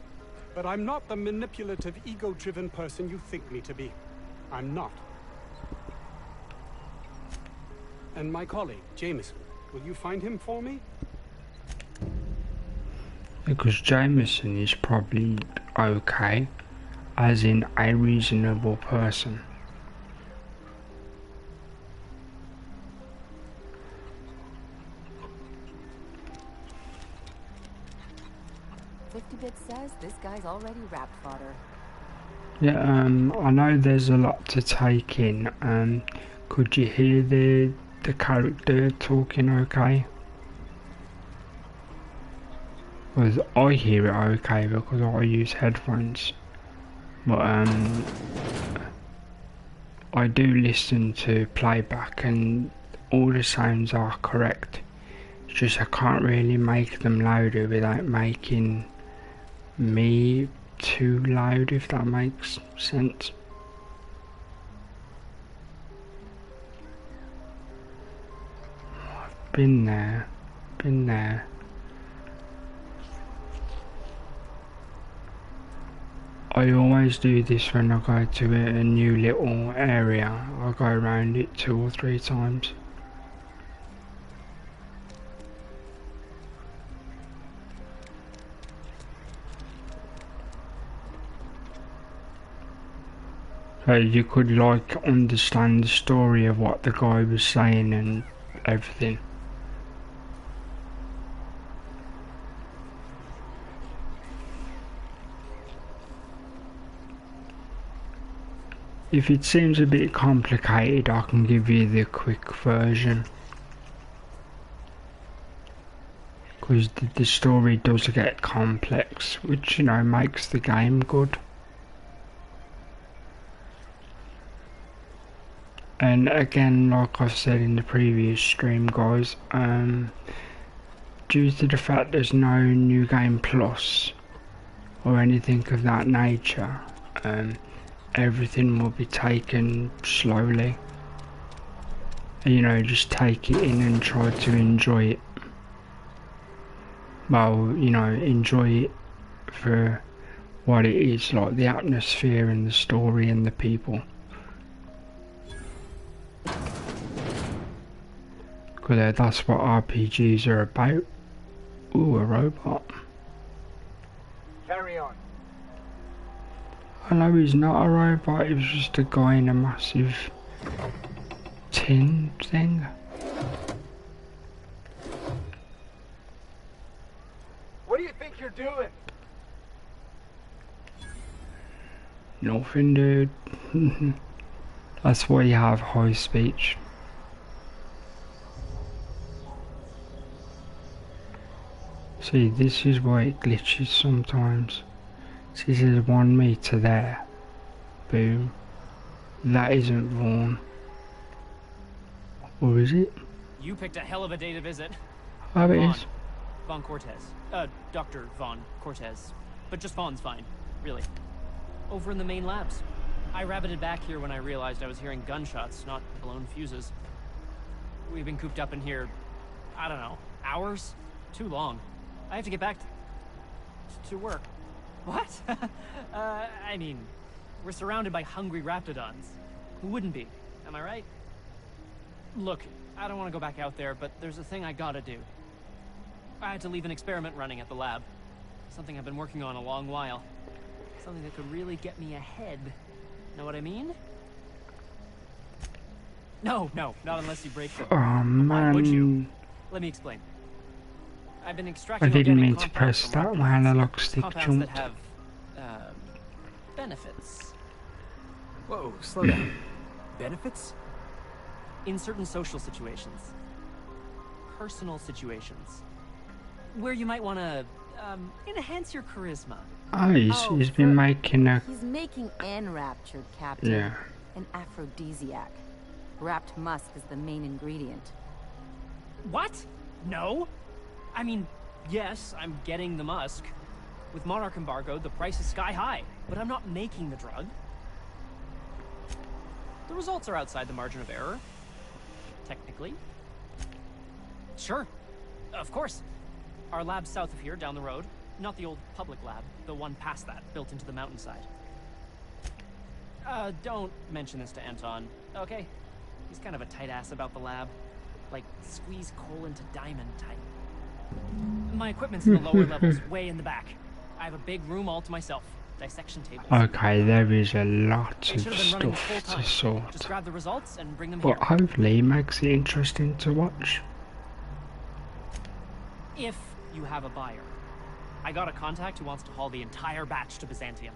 Speaker 14: but I'm not the manipulative, ego-driven person you think me to be. I'm not. And my colleague, Jameson, will you find him for me?
Speaker 1: Because Jameson is probably okay. As in a reasonable person.
Speaker 12: "50-bit says this guy's already wrapped fodder."
Speaker 1: Yeah, I know there's a lot to take in. Could you hear the character talking okay? Because I hear it okay because I use headphones. But I do listen to playback and all the sounds are correct. It's just I can't really make them louder without making me too loud, if that makes sense. I've been there. I always do this when I go to a new little area. I go around it 2 or 3 times. So you could like understand the story of what the guy was saying and everything. If it seems a bit complicated, I can give you the quick version. because the story does get complex, which, you know, makes the game good. And again, like I've said in the previous stream, guys, due to the fact there's no New Game Plus or anything of that nature, everything will be taken slowly. And, you know, just take it in and try to enjoy it. Well, you know, enjoy it for what it is, like the atmosphere and the story and the people. Because that's what RPGs are about. Ooh, a robot.
Speaker 13: Carry on.
Speaker 1: I know he's not a robot, he was just a guy in a massive tin thing.
Speaker 13: What do you think you're doing?
Speaker 1: Nothing, dude. That's why you have high speech. See, this is why it glitches sometimes. See, there's 1 meter there. Boom. That isn't Vaughn. Or is it?
Speaker 21: You picked a hell of a day to visit.
Speaker 1: Oh, it is.
Speaker 21: Vaughn Cortez. Dr. Vaughn Cortez. But just Vaughn's fine, really. Over in the main labs. I rabbited back here when I realized I was hearing gunshots, not blown fuses. We've been cooped up in here, I don't know, hours? Too long. I have to get back to work. What? I mean, we're surrounded by hungry raptidons. Who wouldn't be? Am I right? Look, I don't want to go back out there, but there's a thing I gotta do. I had to leave an experiment running at the lab. Something I've been working on a long while. Something that could really get me ahead. Know what I mean? No, not unless you break the...
Speaker 1: Oh, man.
Speaker 21: Would you? Let me explain. I've been extracting
Speaker 1: I didn't
Speaker 21: organic
Speaker 1: mean to press that. My analog stick
Speaker 21: compounds that
Speaker 1: jumped.
Speaker 21: have, benefits.
Speaker 14: Whoa, slow down. Benefits?
Speaker 21: In certain social situations. Personal situations. Where you might want to, enhance your charisma.
Speaker 1: Oh, he's been making a...
Speaker 12: He's making enraptured, Captain.
Speaker 1: Yeah.
Speaker 12: An aphrodisiac. Wrapped musk is the main ingredient.
Speaker 21: What? No? I mean, yes, I'm getting the musk. With Monarch embargo, the price is sky high, but I'm not making the drug. The results are outside the margin of error. Technically. Sure. Of course. Our lab's south of here, down the road. Not the old public lab, the one past that, built into the mountainside. Don't mention this to Anton, okay? He's kind of a tight ass about the lab. Like, squeeze coal into diamond type. My equipment's in the lower levels, way in the back. I have a big room all to myself. Dissection tables.
Speaker 1: Okay, there is a lot
Speaker 21: They
Speaker 1: of
Speaker 21: should have been running
Speaker 1: stuff
Speaker 21: full
Speaker 1: to
Speaker 21: time.
Speaker 1: sort.
Speaker 21: Just grab the results and bring them
Speaker 1: But
Speaker 21: here.
Speaker 1: hopefully it makes it interesting to watch.
Speaker 21: If you have a buyer. I got a contact who wants to haul the entire batch to Byzantium.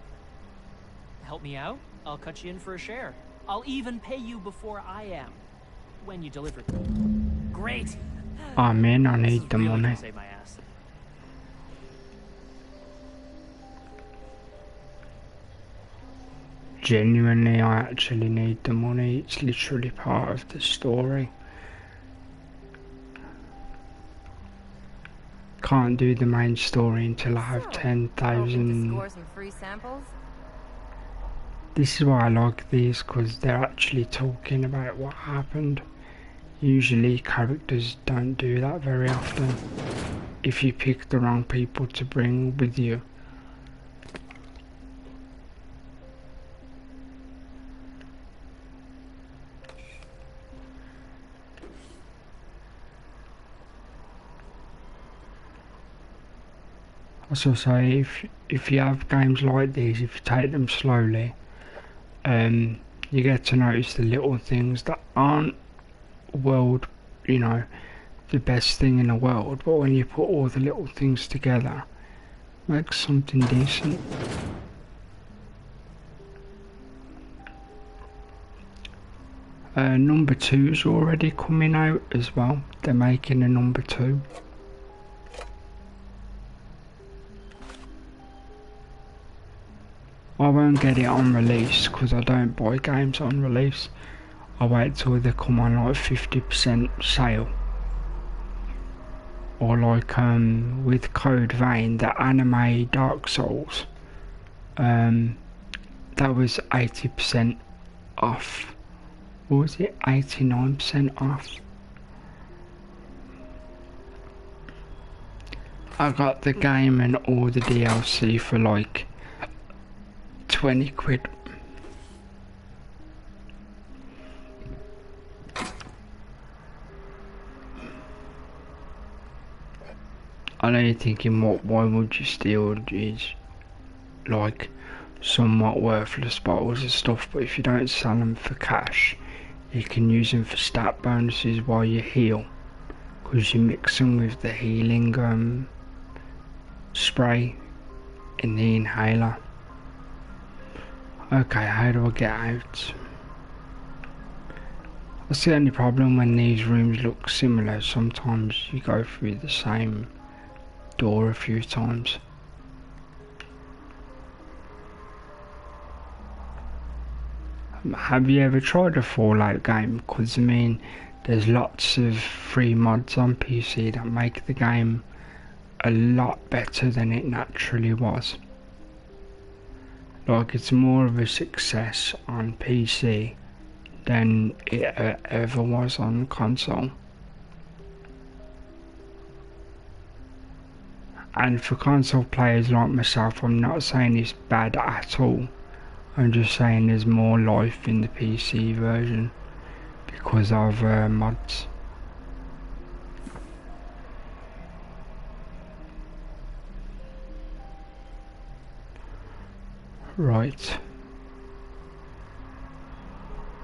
Speaker 21: Help me out, I'll cut you in for a share. I'll even pay you before I am. When you deliver them. Great!
Speaker 1: I'm in, I need the
Speaker 21: Really
Speaker 1: money.
Speaker 21: gonna save my ass.
Speaker 1: Genuinely, I actually need the money. It's literally part of the story. Can't do the main story until I have 10,000.
Speaker 12: Score some free samples?
Speaker 1: This is why I like these, because they're actually talking about what happened. Usually characters don't do that very often. If you pick the wrong people to bring with you. So say if you have games like these, if you take them slowly, you get to notice the little things that aren't world, you know, the best thing in the world, but when you put all the little things together, makes something decent. Number 2's already coming out as well. They're making a number 2. I won't get it on release because I don't buy games on release. I wait till they come on like 50% sale. Or like with Code Vein, the anime Dark Souls, that was 80% off. Or was it 89% off? I got the game and all the DLC for like 20 quid. I know you're thinking, why would you steal these like somewhat worthless bottles of stuff, but if you don't sell them for cash, you can use them for stat bonuses while you heal, because you mix them with the healing spray in the inhaler. Okay, how do I get out? That's the only problem when these rooms look similar. Sometimes you go through the same door a few times. Have you ever tried a Fallout game? Because I mean, there's lots of free mods on PC that make the game a lot better than it naturally was. Like, it's more of a success on PC than it ever was on console. And for console players like myself, I'm not saying it's bad at all. I'm just saying there's more life in the PC version because of mods. Right.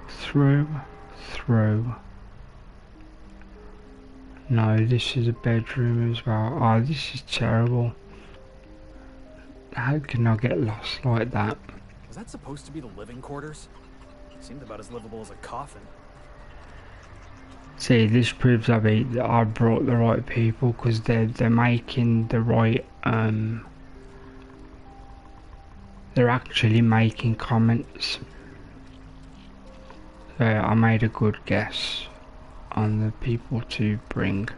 Speaker 1: Through. No, this is a bedroom as well. Oh, this is terrible. How can I get lost like that?
Speaker 14: Was that supposed to be the living quarters? It seemed about as livable as a coffin.
Speaker 1: See, this proves I brought the right people, because they're making the right they're actually making comments. So I made a good guess on the people to bring.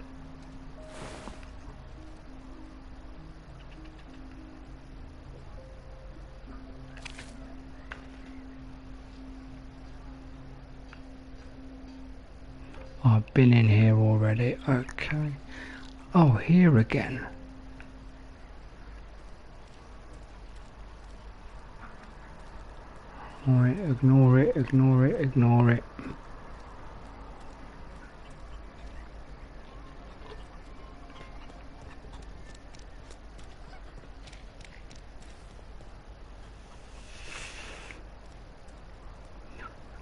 Speaker 1: I've been in here already. Okay. Oh, here again. Alright, ignore it.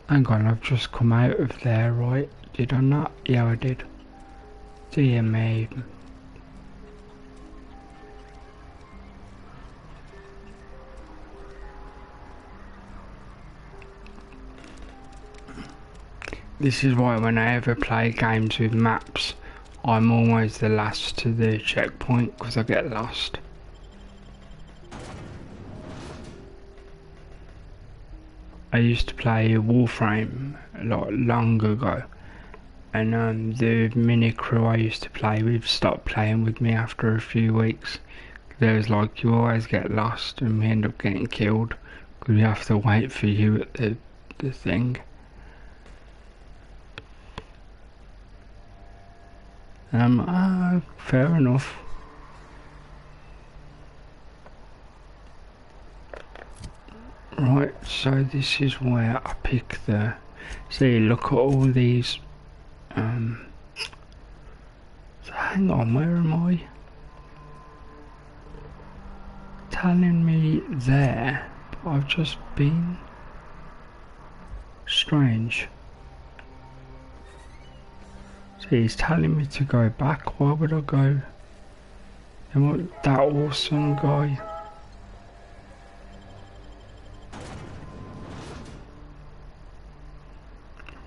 Speaker 1: Hang on, I've just come out of there, right? Did I not? Yeah, I did. Dear me. This is why when I ever play games with maps, I'm always the last to the checkpoint because I get lost. I used to play Warframe a lot long ago, and the mini crew I used to play with stopped playing with me after a few weeks. There was like, you always get lost and we end up getting killed because we have to wait for you at the thing. Fair enough. Right, so this is where I pick the... See, look at all these... So hang on, where am I? Telling me there, but I've just been... Strange. See, he's telling me to go back. Why would I go? Am I that awesome guy?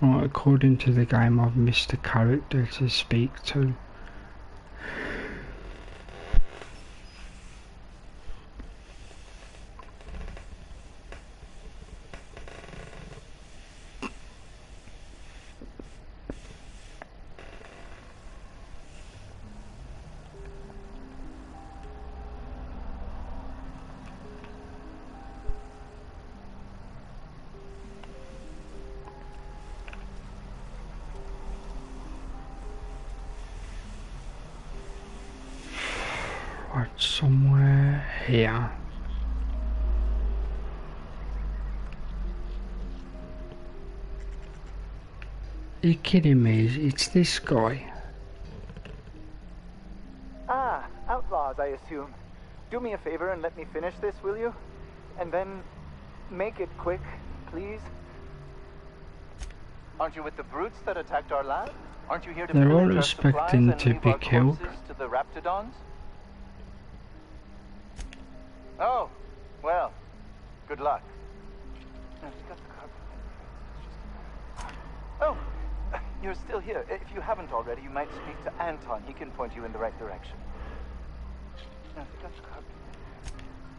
Speaker 1: Right, according to the game, I've missed a character to speak to. somewhere here. Are you kidding me? It's this guy.
Speaker 13: Ah, outlaws, I assume. Do me a favor and let me finish this, will you? And then make it quick, please. Aren't you with the brutes that attacked our lab? Aren't you here to
Speaker 1: They're all
Speaker 13: pillage our supplies
Speaker 1: expecting
Speaker 13: and
Speaker 1: to
Speaker 13: leave
Speaker 1: be
Speaker 13: our
Speaker 1: killed.
Speaker 13: corpses to the raptidons? Oh, well, good luck. Oh, you're still here. If you haven't already, you might speak to Anton. He can point you in the right direction.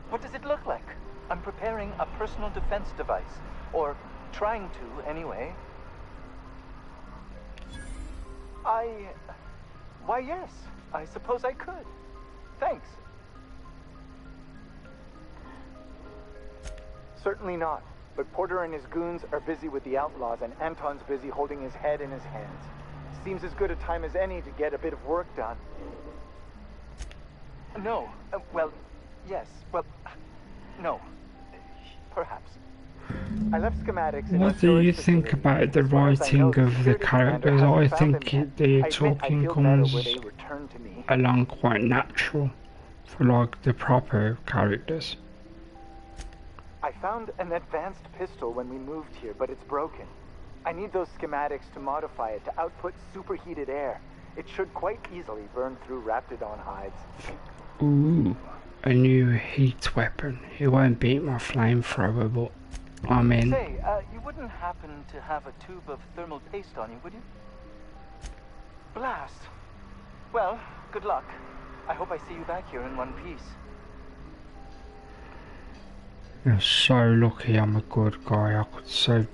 Speaker 13: What does it look like? I'm preparing a personal defense device. Or trying to, anyway. Why, yes. I suppose I could. Thanks. Certainly not. But Porter and his goons are busy with the outlaws, and Anton's busy holding his head in his hands. Seems as good a time as any to get a bit of work done. No. Well, yes. Well, no. Perhaps. I left schematics in
Speaker 1: What do you think about the writing of the characters? I think the talking comes along quite natural for like the proper characters.
Speaker 13: I found an advanced pistol when we moved here, but it's broken. I need those schematics to modify it to output superheated air. It should quite easily burn through raptidon hides.
Speaker 1: Ooh, a new heat weapon. It won't beat my flamethrower, but I'm in.
Speaker 13: Say, you wouldn't happen to have a tube of thermal paste on you, would you? Blast. Well, good luck. I hope I see you back here in one piece.
Speaker 1: You're so lucky I'm a good guy. I could so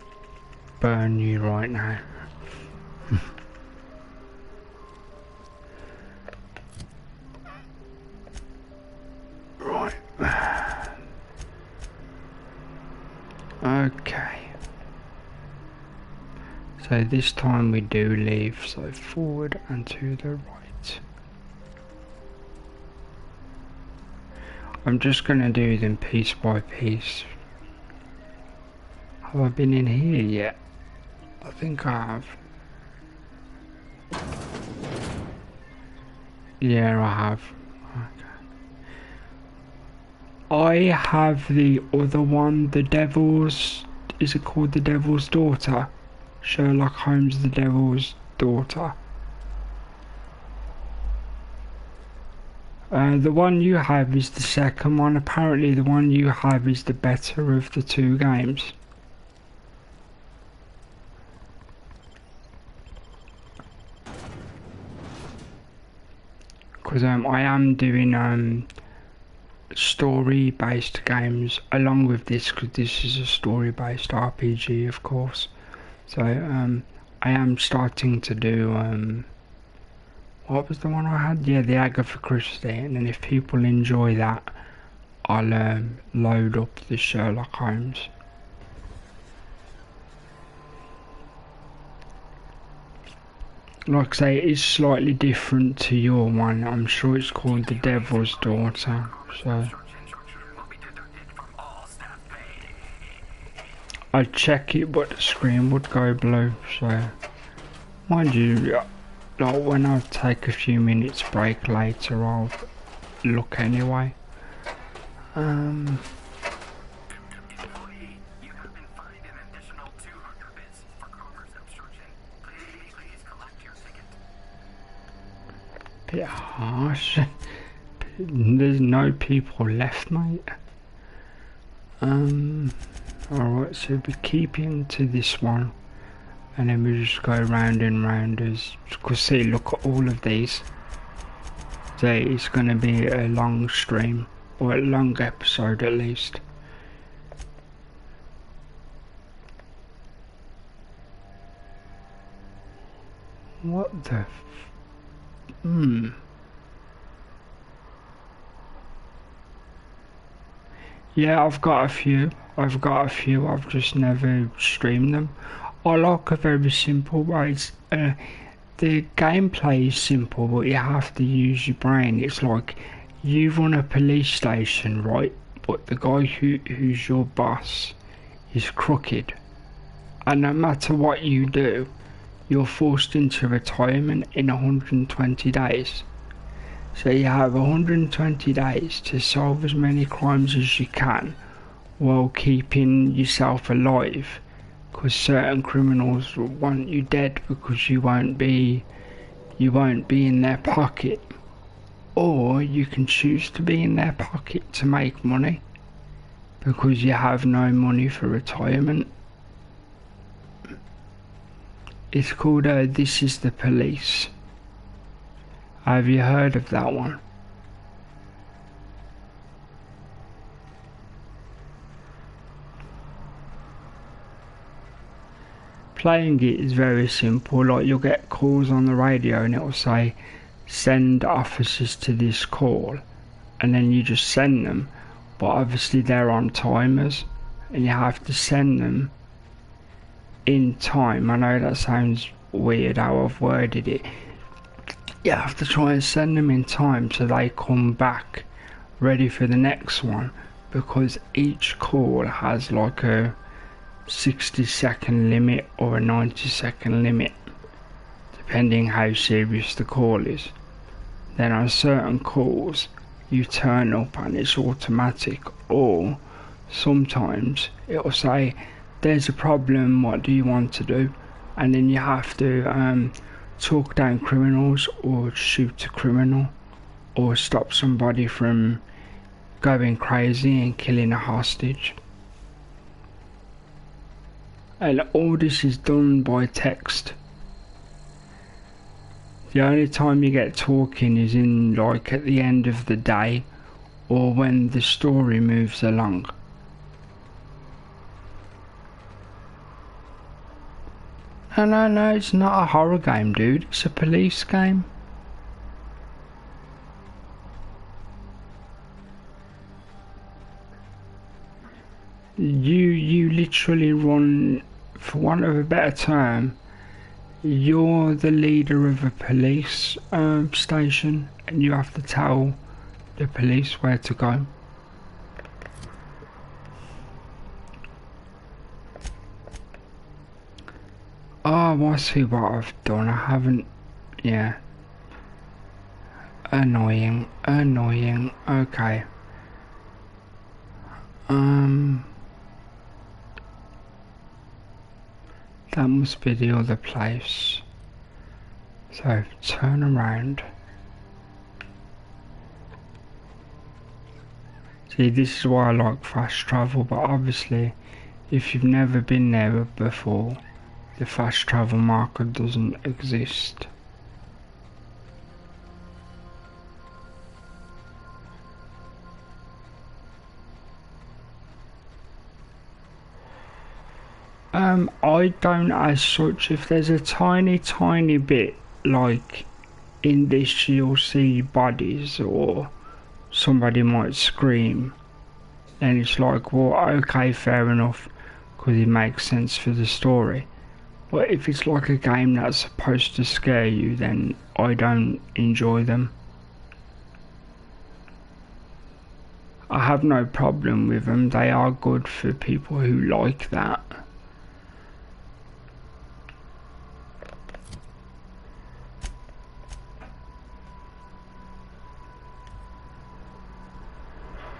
Speaker 1: burn you right now. Right. Okay. So this time we do leave, so forward and to the right. I'm just gonna do them piece by piece. Have I been in here yet? I think I have. Yeah, I have. Okay. I have the other one, the Devil's... Is it called the Devil's Daughter? Sherlock Holmes, the Devil's Daughter. The one you have is the second one. Apparently the one you have is the better of the two games. Because I am doing story based games along with this, because this is a story based RPG of course. So I am starting to do what was the one I had? Yeah, the Agatha Christie, and then if people enjoy that, I'll load up the Sherlock Holmes. Like I say, it is slightly different to your one. I'm sure it's called the Devil's Daughter, so... I'd check it, but the screen would go blue, so... Mind you, like when I take a few minutes break later, I'll look anyway. Bit harsh. There's no people left, mate. Alright, so we're keeping to this one. And then we just go round and round as, because see, look at all of these. So it's going to be a long stream, or a long episode at least. What the Yeah, I've got a few, I've just never streamed them. I like a very simple way. The gameplay is simple, but you have to use your brain. It's like you run a police station, right? But the guy who's your boss is crooked. And no matter what you do, you're forced into retirement in 120 days. So you have 120 days to solve as many crimes as you can while keeping yourself alive, because certain criminals will want you dead because you won't be in their pocket. Or you can choose to be in their pocket to make money because you have no money for retirement. It's called This Is the Police. Have you heard of that one? Playing it is very simple. Like, you'll get calls on the radio and it will say send officers to this call, and then you just send them, but obviously they're on timers and you have to send them in time. I know that sounds weird how I've worded it. You have to try and send them in time so they come back ready for the next one, because each call has like a 60-second limit or a 90-second limit, depending how serious the call is. Then on certain calls you turn up and it's automatic, or sometimes it'll say there's a problem, what do you want to do? And then you have to talk down criminals or shoot a criminal or stop somebody from going crazy and killing a hostage. And all this is done by text. The only time you get talking is in like at the end of the day or when the story moves along. No, it's not a horror game, dude. It's a police game. You literally run, for want of a better term, you're the leader of a police station, and you have to tell the police where to go. Oh, I see what I've done. I haven't, yeah. Annoying. Okay. That must be the other place. So, turn around. See, this is why I like fast travel, but obviously, if you've never been there before, the fast travel marker doesn't exist. I don't as such. If there's a tiny bit, like in this you'll see bodies or somebody might scream, then it's like, well, okay, fair enough, because it makes sense for the story. But if it's like a game that's supposed to scare you, then I don't enjoy them. I have no problem with them. They are good for people who like that.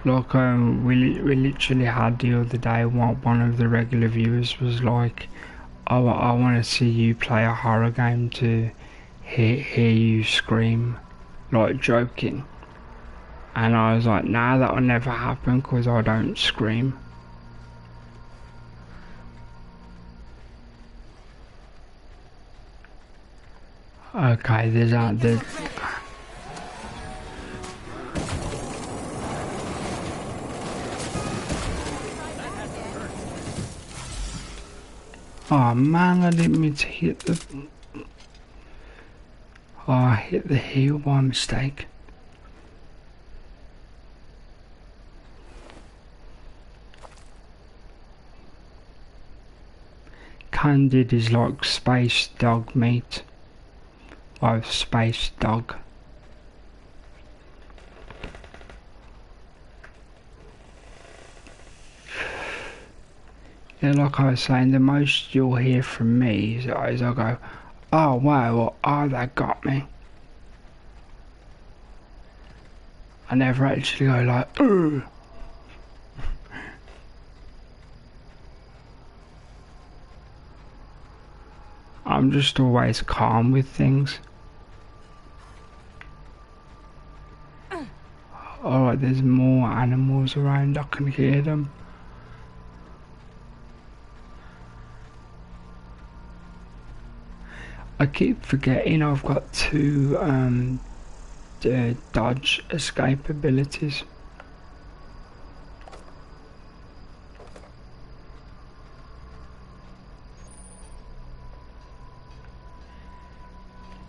Speaker 1: Like we literally had the other day, one of the regular viewers was like, oh, I want to see you play a horror game to hear you scream, like joking. And I was like, nah, that'll never happen because I don't scream. Okay, there's oh man, I didn't mean to hit the... Oh, I hit the heel by mistake. Candid is like space dog meat. Or space dog. Yeah, like I was saying, the most you'll hear from me is I go, oh wow, or, oh that got me. I never actually go like, ugh. I'm just always calm with things. Alright, there's more animals around, I can hear them. I keep forgetting I've got two dodge escape abilities.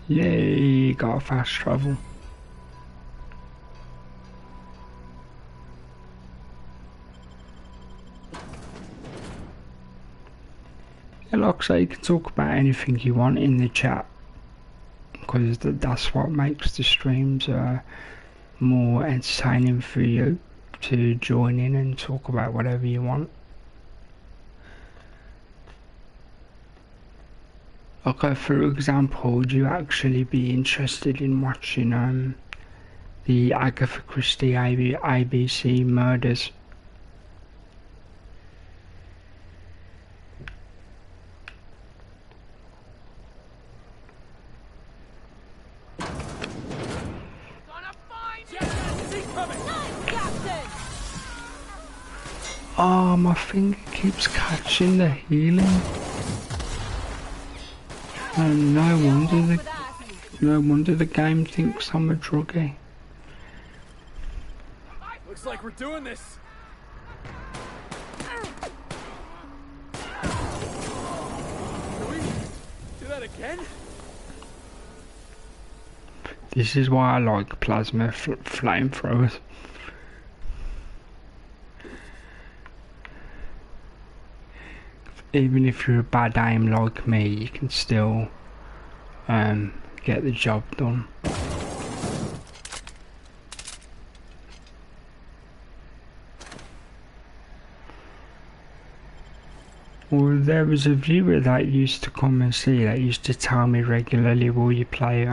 Speaker 1: Yay, got fast travel. Yeah, like I say, you can talk about anything you want in the chat, because that's what makes the streams more entertaining for you to join in and talk about whatever you want. Okay, for example, would you actually be interested in watching the Agatha Christie ABC murders? Oh, my finger keeps catching the healing. And no wonder the game thinks I'm a druggie.
Speaker 7: Looks like we're doing this. Can we do that again?
Speaker 1: This is why I like plasma flamethrowers. Even if you're a bad aim like me, you can still get the job done. Well, there was a viewer that used to come and see, that used to tell me regularly, will you play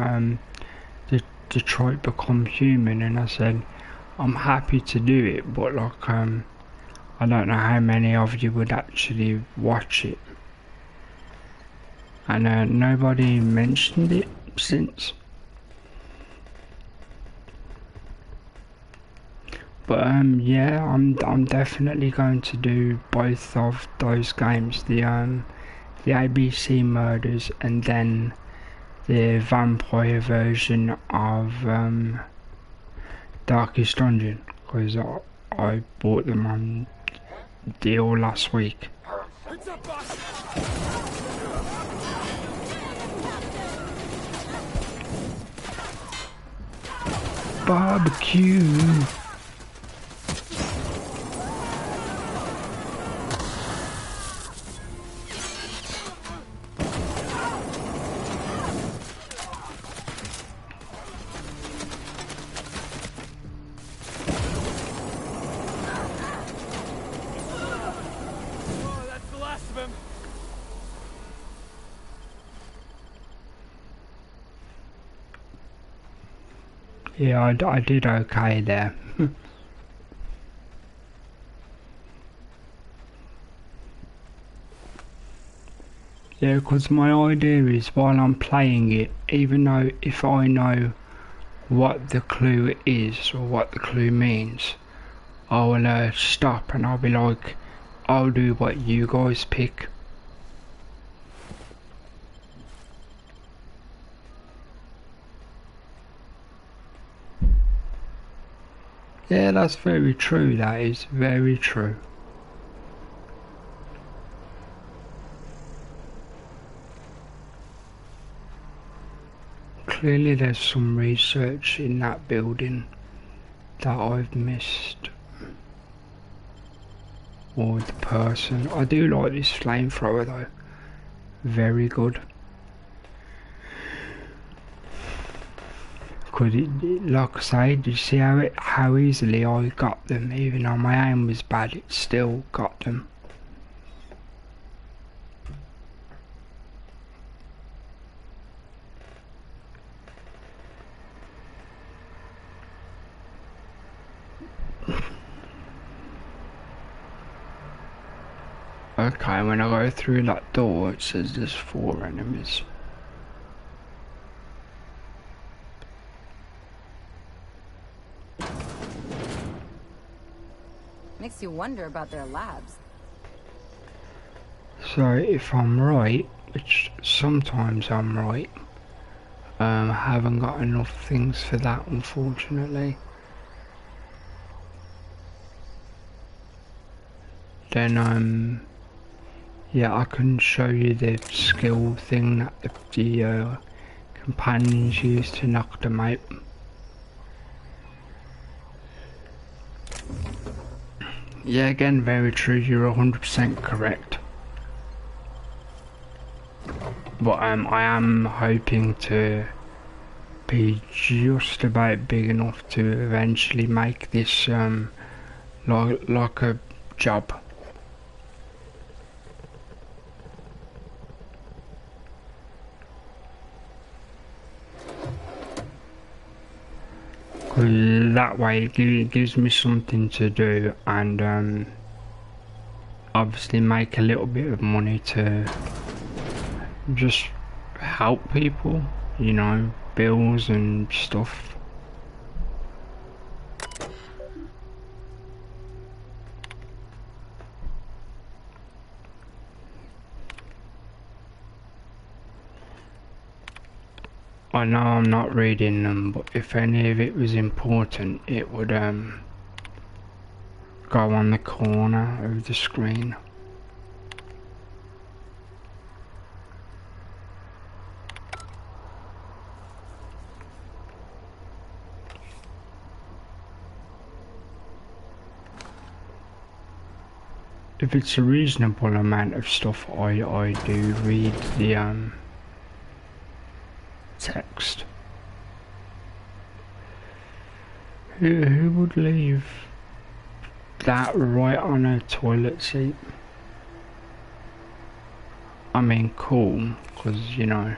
Speaker 1: Detroit Become Human? And I said, I'm happy to do it, but like I don't know how many of you would actually watch it. And nobody mentioned it since. But yeah, I'm definitely going to do both of those games, the ABC Murders and then the vampire version of Darkest Dungeon, because I bought them on deal last week. Barbecue. Yeah, I did okay there. Yeah, because my idea is, while I'm playing it, even though if I know what the clue is or what the clue means, I will stop and I'll be like, I'll do what you guys pick. Yeah, that's very true, that is very true. Clearly there's some research in that building that I've missed. Or the person. I do like this flamethrower though. Very good. Could it, like I say, did you see how easily I got them? Even though my aim was bad, it still got them. Okay, when I go through that door, it says there's 4 enemies.
Speaker 12: Makes you wonder about their labs.
Speaker 1: So if I'm right, which sometimes I'm right, I haven't got enough things for that, unfortunately. Then yeah, I can show you the skill thing that the companions use to knock them out. Yeah, again, very true, you're 100% correct. But I am hoping to be just about big enough to eventually make this like a job. That way it gives me something to do, and obviously make a little bit of money to just help people, you know, bills and stuff. I know I'm not reading them, but if any of it was important, it would go on the corner of the screen. If it's a reasonable amount of stuff, I do read the text. Who would leave that right on a toilet seat? I mean, cool, because, you know,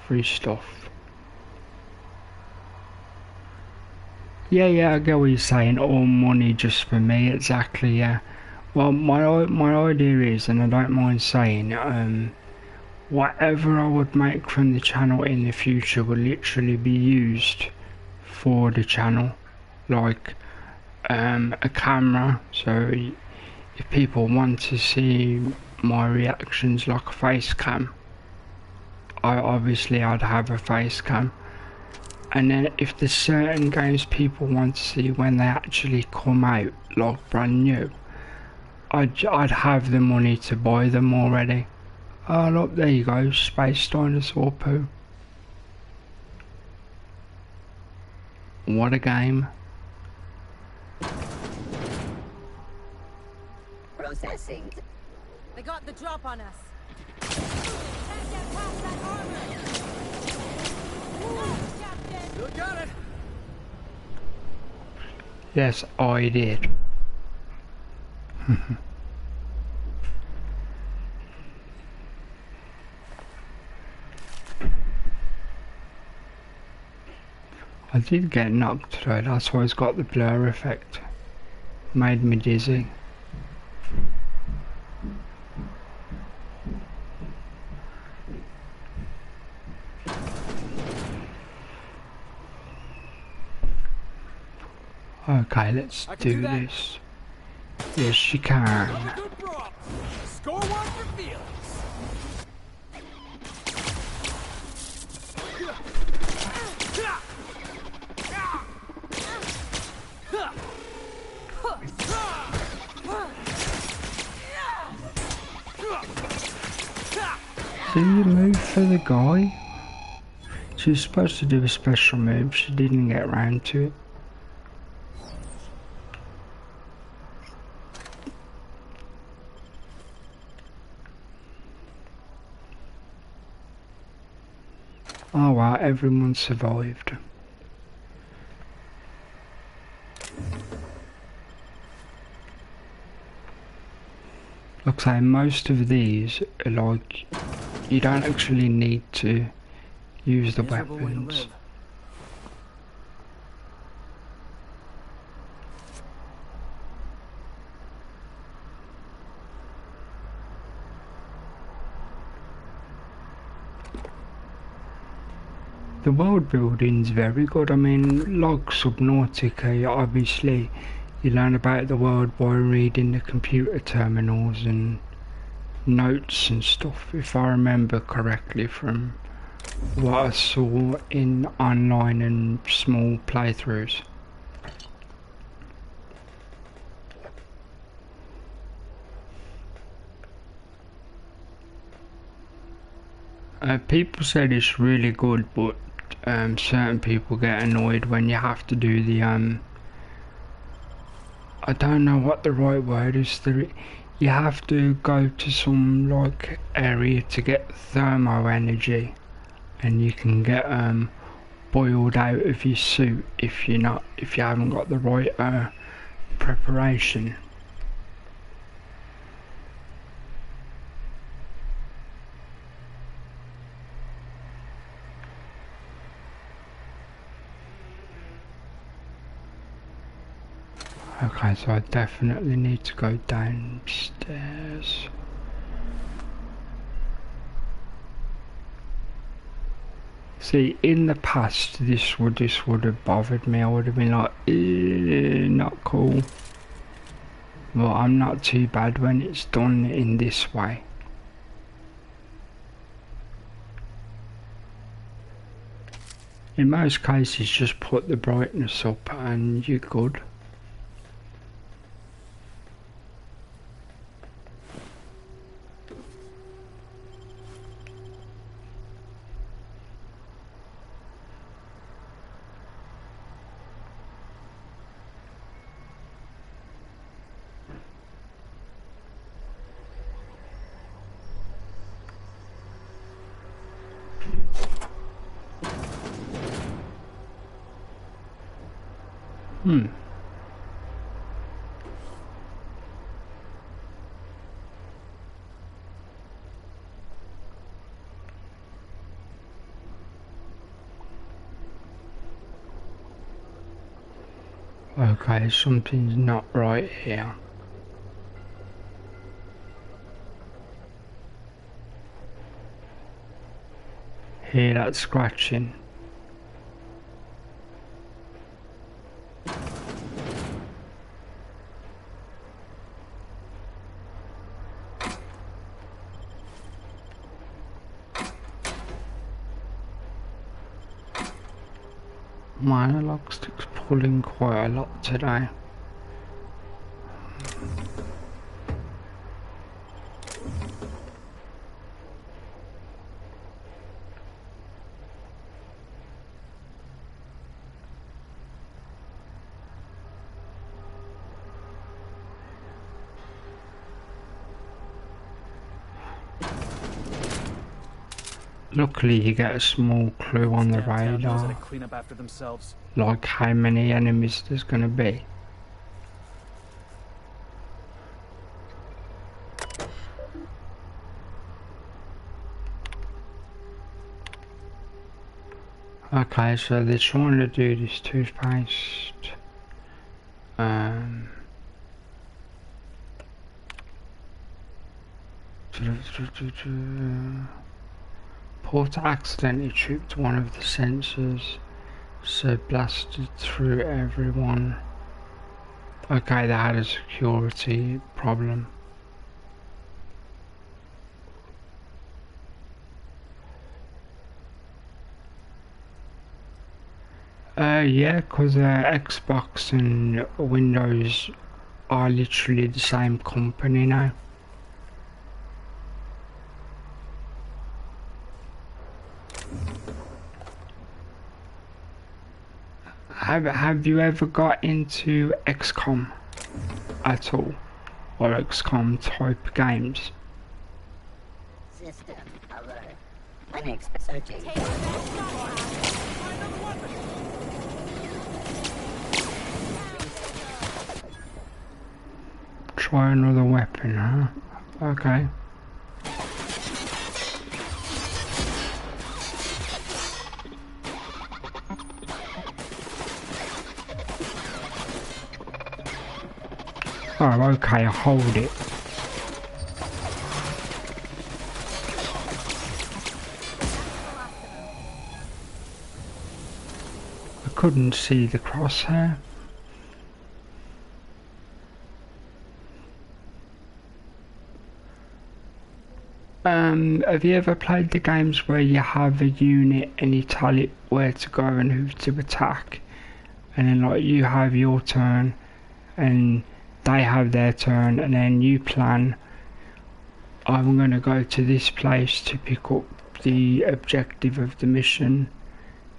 Speaker 1: free stuff. Yeah, I get what you're saying, all money just for me, exactly, yeah. Well, my idea is, and I don't mind saying, whatever I would make from the channel in the future will literally be used for the channel, like a camera, so if people want to see my reactions like a face cam, I'd have a face cam, and then if there's certain games people want to see when they actually come out, like brand new, I'd have the money to buy them already. Oh look, there you go, space dinosaur poo. What a game.
Speaker 3: Processing. They got the drop on us. Can't get past that armor. Oh, Captain.
Speaker 6: You got it.
Speaker 1: Yes, I did. I did get knocked though, that's why it's got the blur effect. Made me dizzy. Okay, let's do this. Yes, you can.
Speaker 6: Score one for Felix.
Speaker 1: Did you move for the guy? She was supposed to do a special move, she didn't get around to it. Oh wow, everyone survived. Looks like most of these are like, you don't actually need to use the weapons. The world building's very good. I mean, like Subnautica, obviously you learn about the world by reading the computer terminals and notes and stuff, if I remember correctly from what I saw in online and small playthroughs. People said it's really good, but certain people get annoyed when you have to do the I don't know what the right word is. You have to go to some like area to get thermo energy, and you can get boiled out of your suit if you haven't got the right preparation. Okay, so I definitely need to go downstairs. See, in the past, this would have bothered me. I would have been like, not cool. Well, I'm not too bad when it's done in this way. In most cases, just put the brightness up and you're good. Okay, something's not right here. Hear that scratching? My analog stick's pulling quite a lot today. Luckily you get a small clue on the radar,
Speaker 14: clean up after themselves.
Speaker 1: Like how many enemies there's gonna be. Okay, so they're trying to do this toothpaste. Porter accidentally tripped one of the sensors, so blasted through everyone. Okay, they had a security problem. Yeah, because Xbox and Windows are literally the same company now. Have you ever got into XCOM at all? Or XCOM type games?
Speaker 9: System alert. Searching.
Speaker 1: Try another weapon, huh? Okay. Oh, okay, hold it. couldn't see the crosshair. Have you ever played the games where you have a unit and you tell it where to go and who to attack, and then like you have your turn and they have their turn, and then you plan, I'm going to go to this place to pick up the objective of the mission,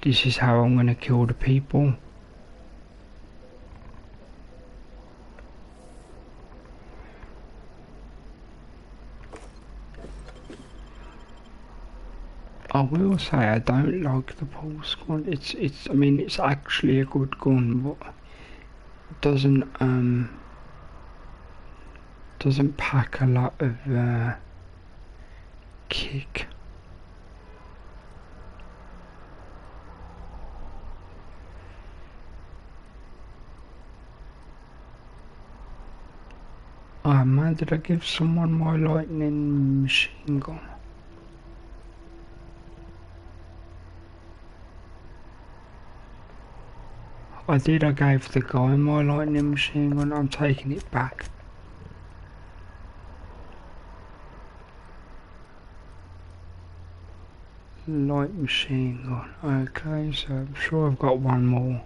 Speaker 1: this is how I'm going to kill the people. I will say I don't like the pulse gun. I mean it's actually a good gun, but it doesn't pack a lot of kick. Oh man, did I give someone my lightning machine gun? I did, I gave the guy my lightning machine gun, I'm taking it back. Light machine gun, okay, so I'm sure I've got one more.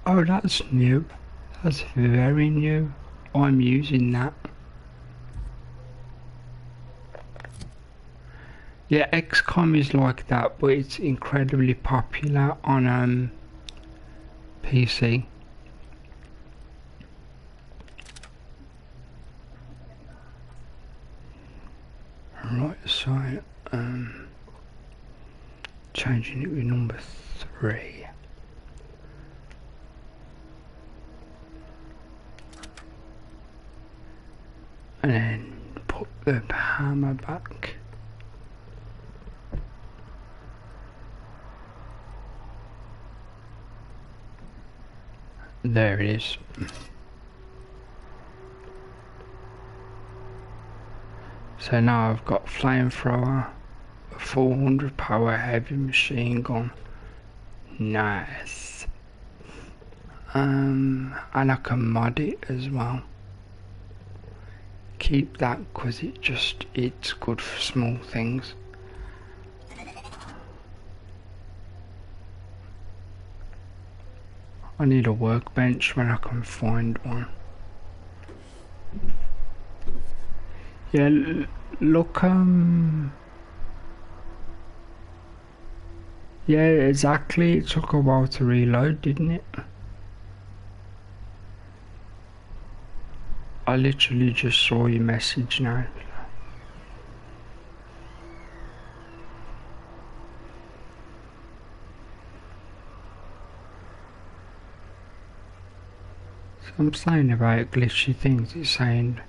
Speaker 1: Oh, that's new, that's very new, I'm using that. Yeah, XCOM is like that, but it's incredibly popular on PC. Right, so changing it with number 3. And then put the hammer back. There it is. So now I've got flamethrower, a 400 power heavy machine gun. Nice. And I can mod it as well. Keep that because it's good for small things. I need a workbench when I can find one. Yeah, look, yeah, exactly, it took a while to reload, didn't it? I literally just saw your message now. I'm saying about glitchy things, it's saying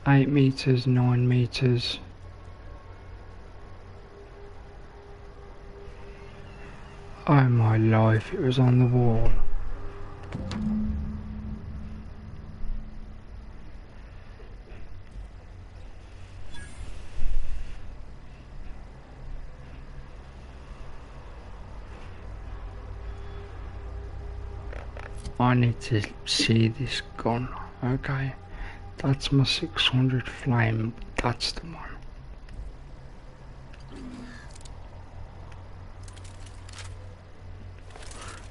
Speaker 1: 8 meters, 9 meters. Oh my life, it was on the wall. I need to see this gun. Okay, that's my 600 flame, that's the one.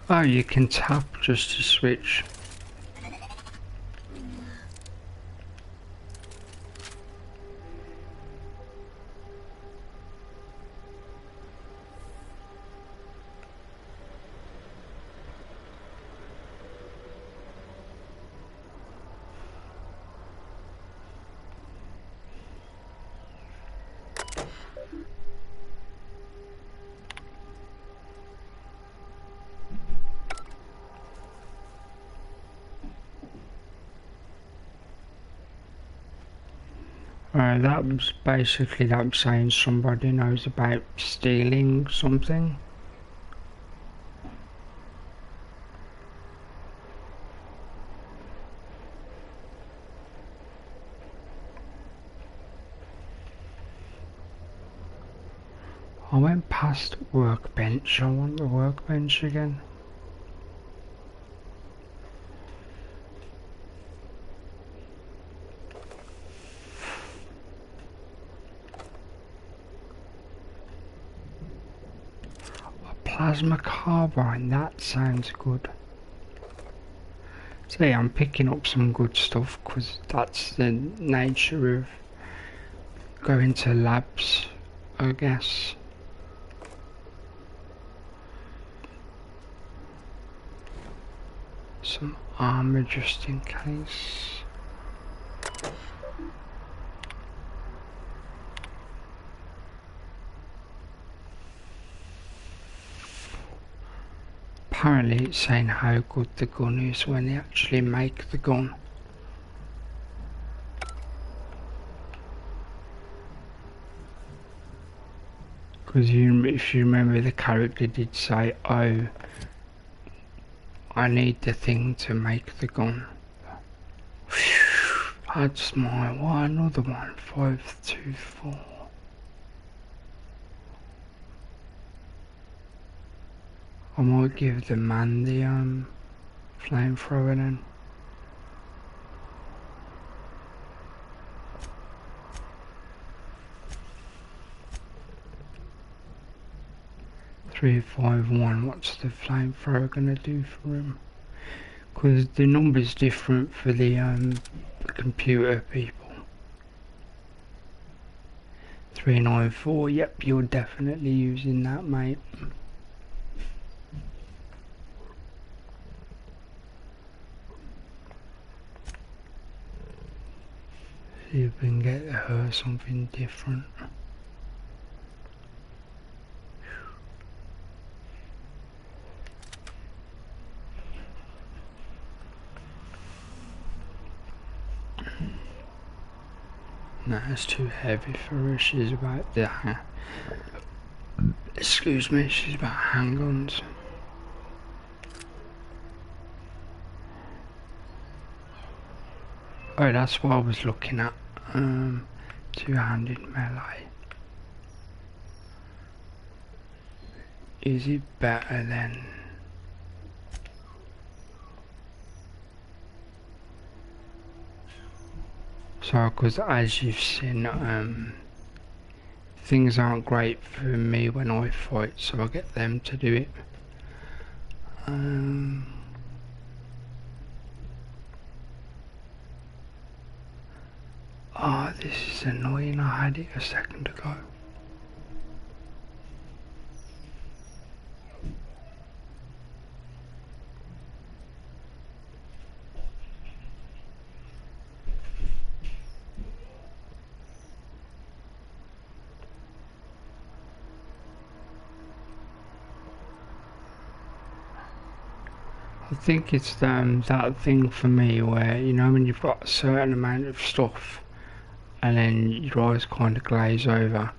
Speaker 1: Oh, you can tap just to switch. That was basically that saying somebody knows about stealing something. I went past workbench. I want the workbench again. A plasma carbine, that sounds good. See, I'm picking up some good stuff because that's the nature of going to labs, I guess. Some armor just in case. Apparently it's saying how good the gun is when they actually make the gun. Because if you remember, the character did say, oh, I need the thing to make the gun. That's my one, another one, 524. I might give the man the flamethrower then. $351, what's the flamethrower gonna do for him? Because the number's different for the computer people. 394, yep, you're definitely using that, mate. See if we can get her something different. No, it's too heavy for her. She's about the excuse me, she's about handguns. Oh, that's what I was looking at. Two-handed melee. Is it better than? So, because as you've seen, things aren't great for me when I fight, so I get them to do it. Oh, this is annoying. I had it a second ago. I think it's that thing for me where, you know, when you've got a certain amount of stuff and then your eyes kind of glaze over.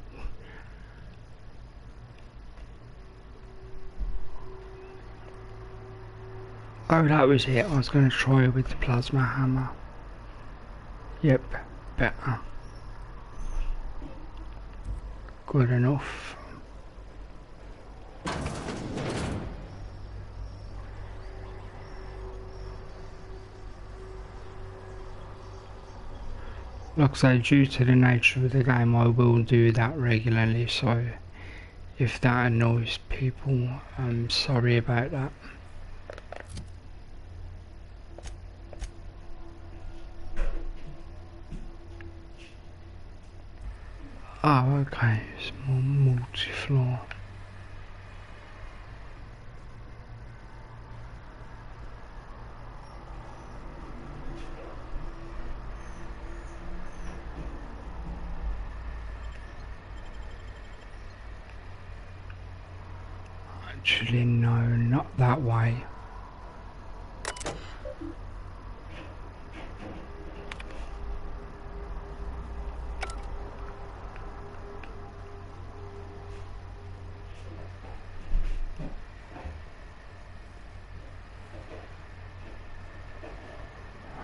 Speaker 1: Oh, that was it. I was going to try with the plasma hammer. Yep, better. Good enough. Like I say, due to the nature of the game, I will do that regularly, so if that annoys people, I'm sorry about that. Oh, okay, it's more multi-floor. Actually, no, not that way.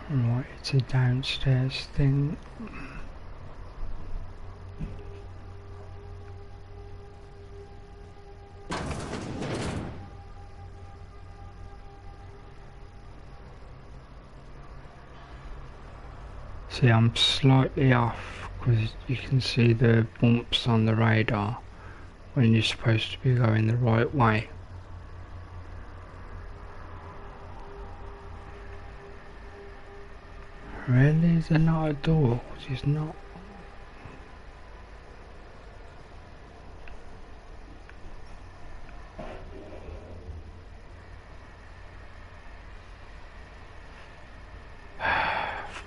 Speaker 1: Right, it's a downstairs thing. See, I'm slightly off because you can see the bumps on the radar when you're supposed to be going the right way. Really? Is there not a door? It's not.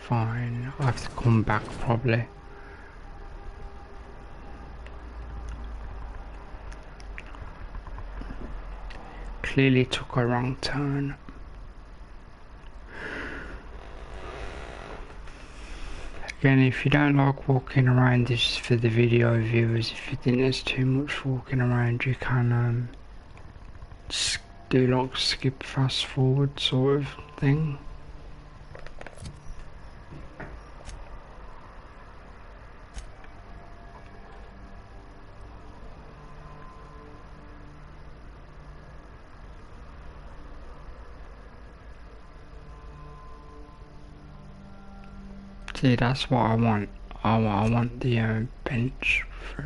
Speaker 1: Fine, I have to come back probably. Clearly took a wrong turn. Again, if you don't like walking around, this is for the video viewers. If you think there's too much walking around, you can do like skip fast forward sort of thing. See, that's what I want. I want the bench for.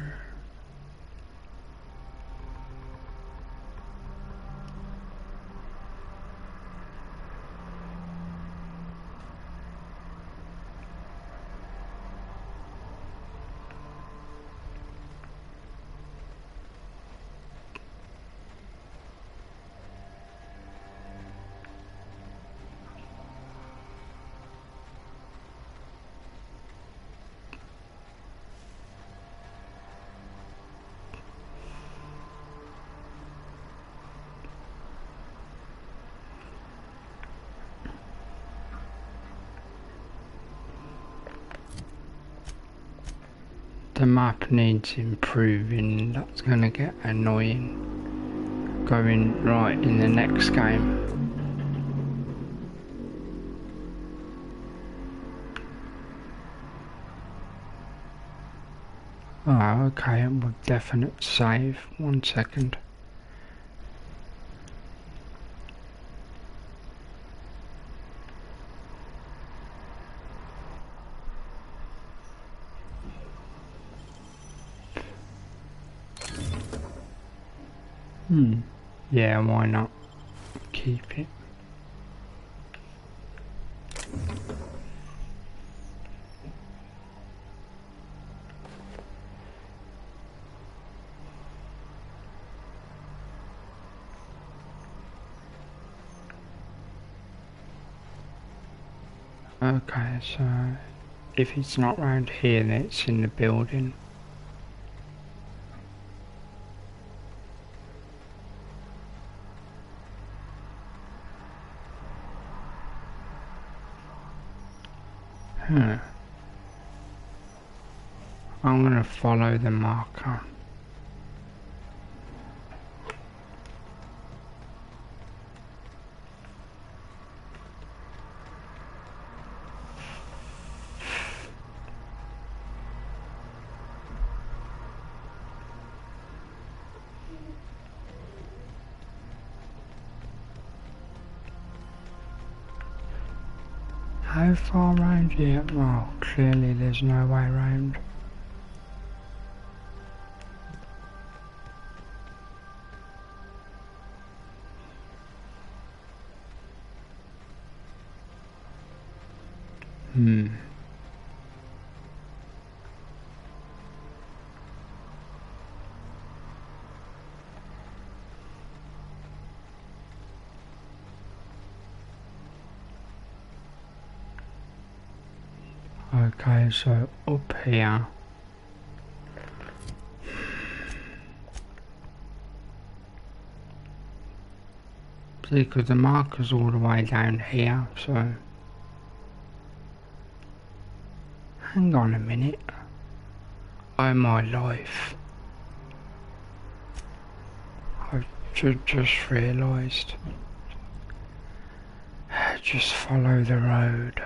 Speaker 1: The map needs improving. That's gonna get annoying going right in the next game. Oh, okay, we'll definite save. 1 second. Yeah, why not? Keep it. Okay, so if it's not round here, then it's in the building. I'm gonna follow the marker. How far round here? Oh, clearly there's no way round. Okay, so up here. See, because the marker's all the way down here, so. Hang on a minute. Oh my life. I've just realised. Just follow the road.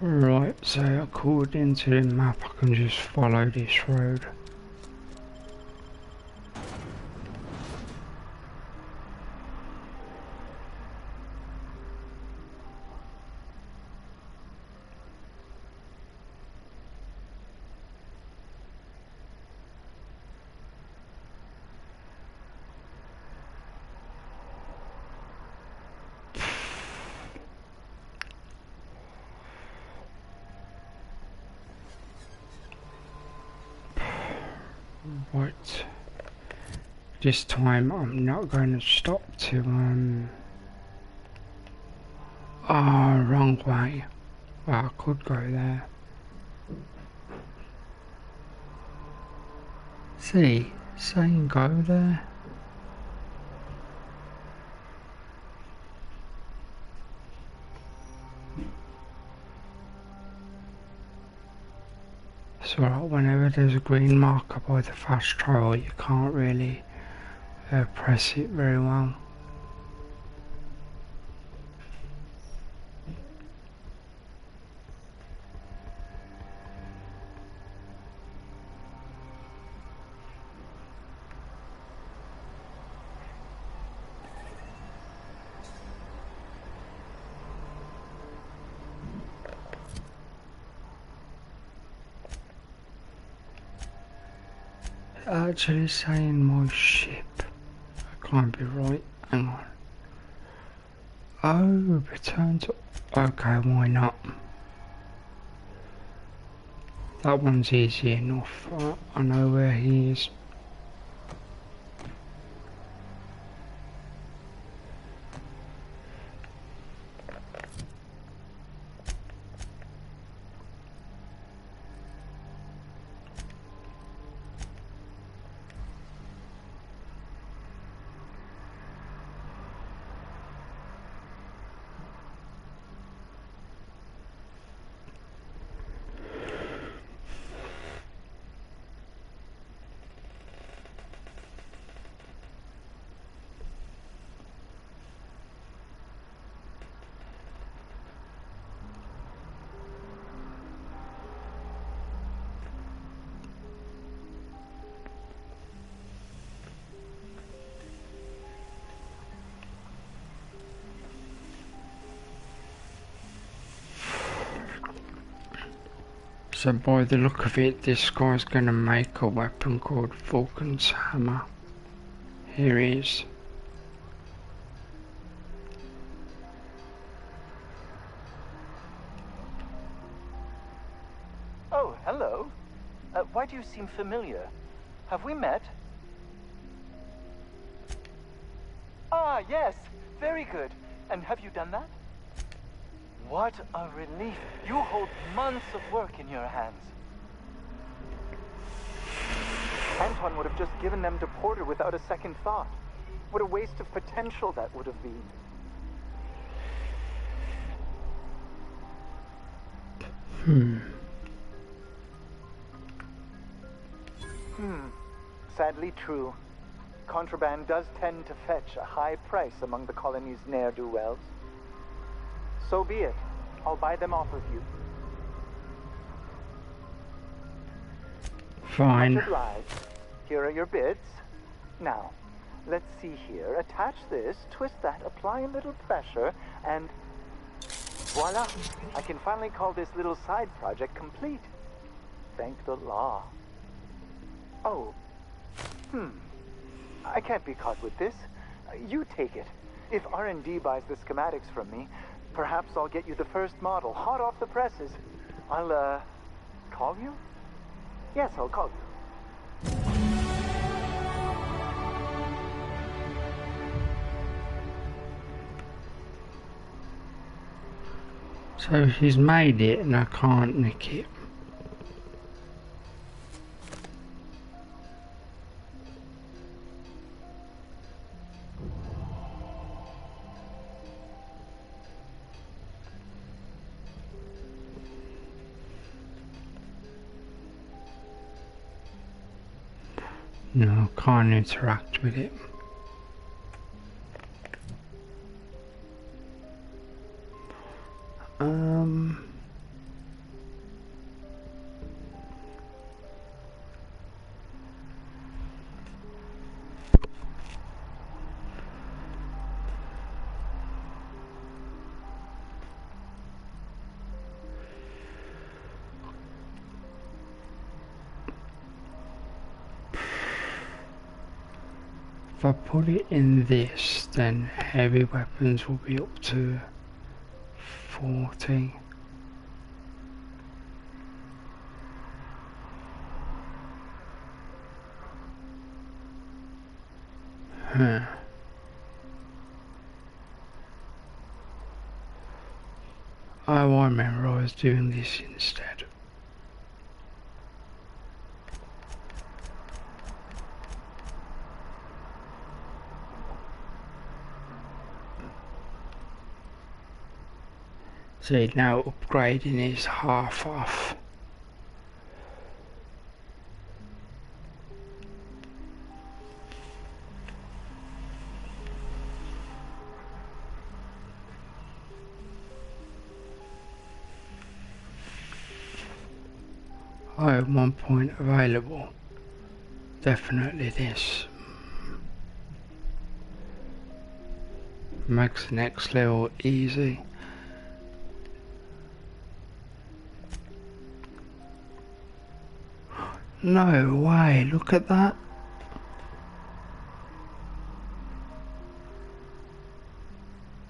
Speaker 1: Right, so according to the map I can just follow this road. Right, this time I'm not going to stop to wrong way. Well, I could go there. See, saying go there. It's alright, whenever there's a green marker by the fast travel, you can't really press it very well. Actually saying my ship. I can't be right. Hang on. Oh, return to... Okay, why not? That one's easy enough. I know where he is. So by the look of it, this guy's gonna make a weapon called Vulcan's Hammer. Here he is.
Speaker 13: Oh, hello. Why do you seem familiar? Have we met? Ah, yes. Very good. And have you done that? What a relief. You hold months of work in your hands. Anton would have just given them to Porter without a second thought. What a waste of potential that would have been. Sadly true. Contraband does tend to fetch a high price among the colony's ne'er-do-wells. So be it. I'll buy them off of you.
Speaker 1: Fine.
Speaker 13: Much obliged. Here are your bids. Now, let's see here. Attach this, twist that, apply a little pressure, and voila! I can finally call this little side project complete. Thank the law. Oh. I can't be caught with this. You take it. If R&D buys the schematics from me, perhaps I'll get you the first model, hot off the presses. I'll, call you? Yes, I'll call you.
Speaker 1: So he's made it and I can't nick it. No, can't interact with it. if I put it in this, then heavy weapons will be up to 40. Huh. Oh, I remember I was doing this instead. See, now upgrading is half off. Oh, at 1 point available. Definitely this. Makes the next level easy. No way, look at that.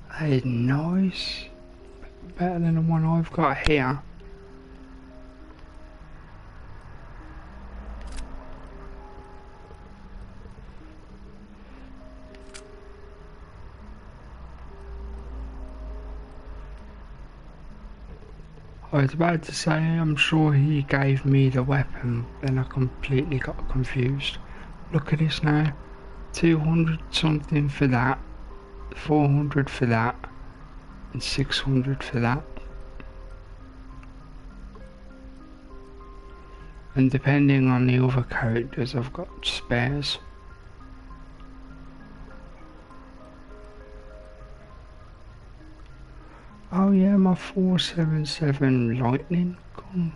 Speaker 1: That is nice. Better than the one I've got here. I was about to say, I'm sure he gave me the weapon, then I completely got confused. Look at this now, 200 something for that, 400 for that, and 600 for that. And depending on the other characters, I've got spares. Oh yeah, my 477 lightning gun.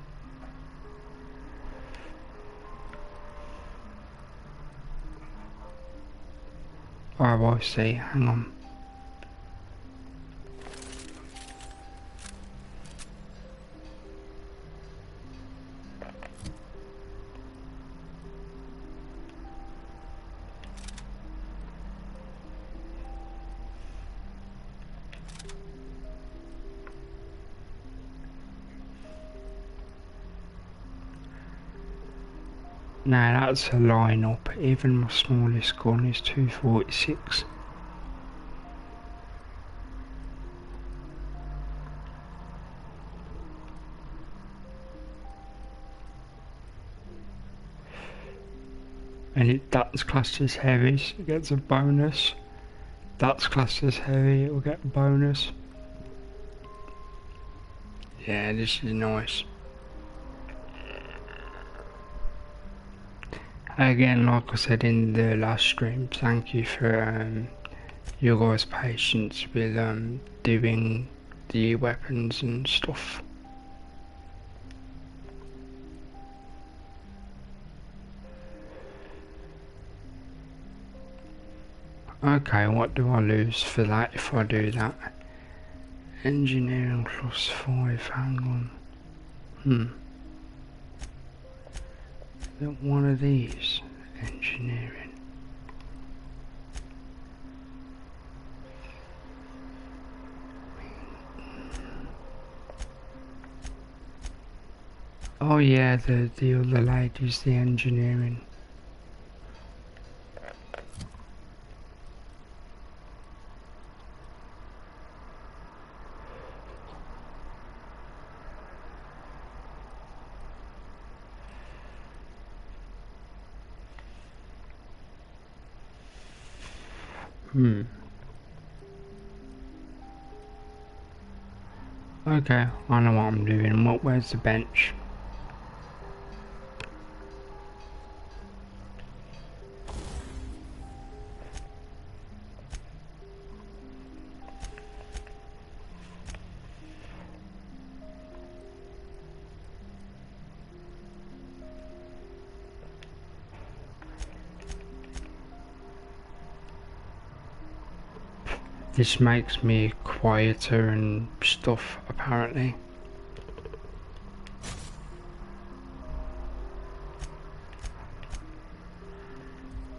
Speaker 1: Oh, I see, hang on. Now that's a line-up, even my smallest gun is 246. And that's classed as heavy, so it gets a bonus. That's classed as heavy, it will get a bonus. Yeah, this is nice. Again, like I said in the last stream, thank you for your guys' patience with doing the weapons and stuff. Okay, what do I lose for that if I do that? Engineering +5, hang on. Is it one of these? Engineering. Oh yeah, the other lady's the engineering. Okay, I know what I'm doing. Where's the bench? This makes me quieter and stuff, apparently.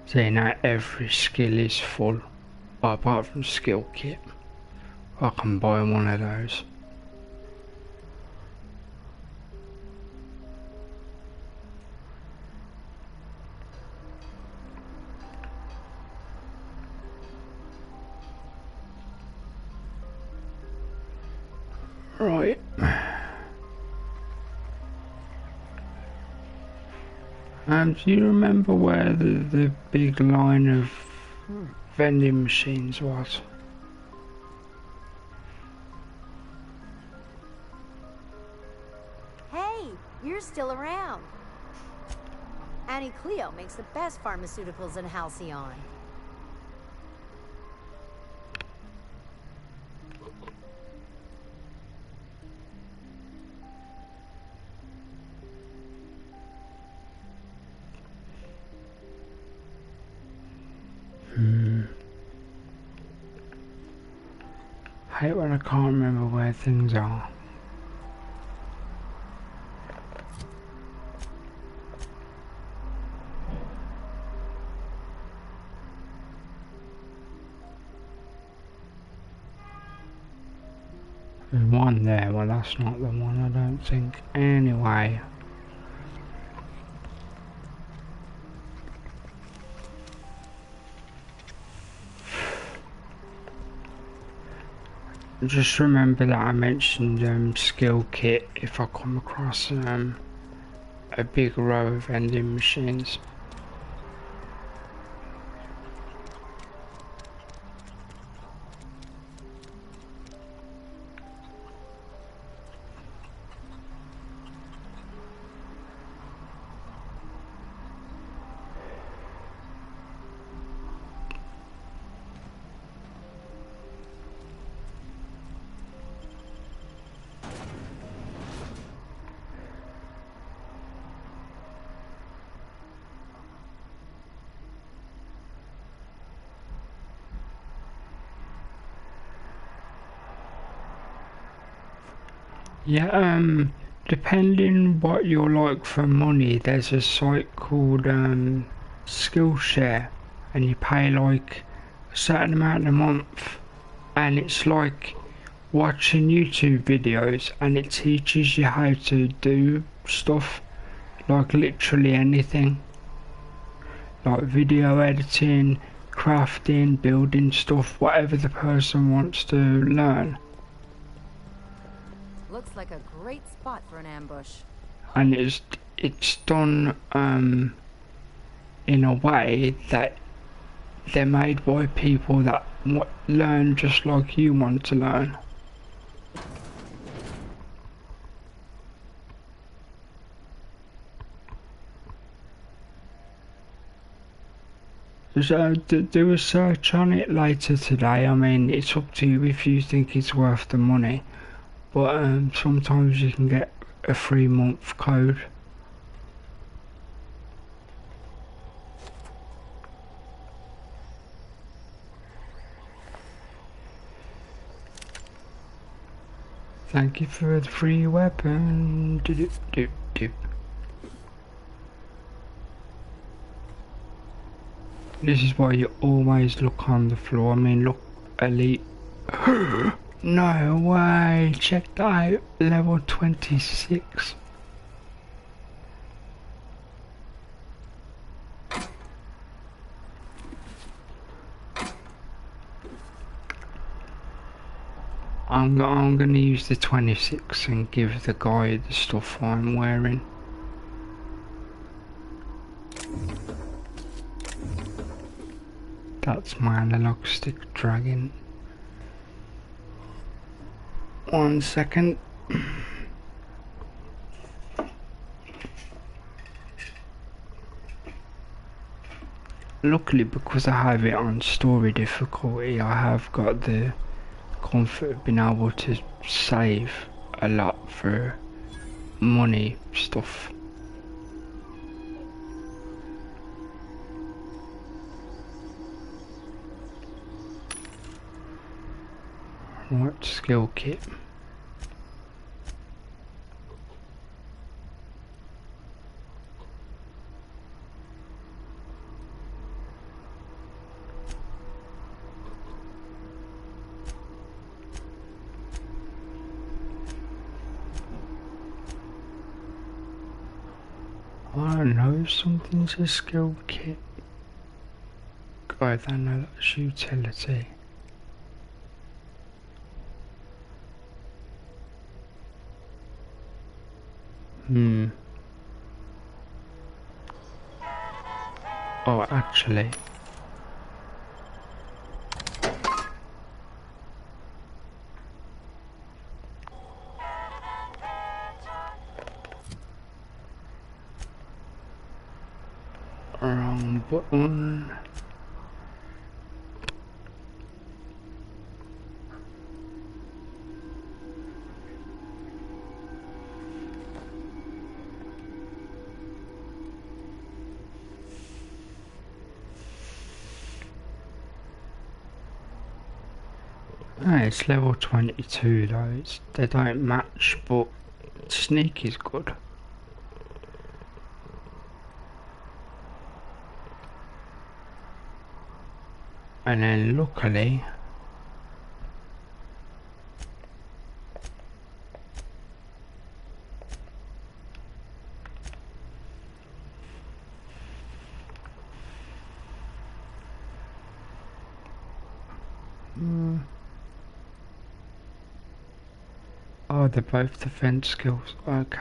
Speaker 1: So now every skill is full, apart from skill kit. I can buy one of those. Right. Do you remember where the big line of vending machines was?
Speaker 20: Hey, you're still around. Annie Cleo makes the best pharmaceuticals in Halcyon.
Speaker 1: Hate when I can't remember where things are. There's one there, well that's not the one I don't think. Anyway. Just remember that I mentioned skill kit if I come across a big row of vending machines. Yeah, depending what you're like for money, there's a site called Skillshare, and you pay like a certain amount a month, and it's like watching YouTube videos, and it teaches you how to do stuff, like literally anything, like video editing, crafting, building stuff, whatever the person wants to learn.
Speaker 12: Looks like a great spot for an ambush.
Speaker 1: And it's done in a way that they're made by people that learn just like you want to learn. So do a search on it later today. I mean, it's up to you if you think it's worth the money. But sometimes you can get a 3-month code. Thank you for the free weapon. This is why you always look on the floor. I mean, look, elite. No way, check that out, level 26. I'm gonna use the 26 and give the guy the stuff I'm wearing. That's my analog stick dragon. 1 second. Luckily, because I have it on story difficulty, I have got the comfort of being able to save a lot for money stuff. Right, skill kit. I don't know, something's a skill kit. God, I know that's utility. Oh, actually. Wrong button. It's level 22 though, they don't match, but sneak is good. And then luckily, oh, they're both defense skills. Okay.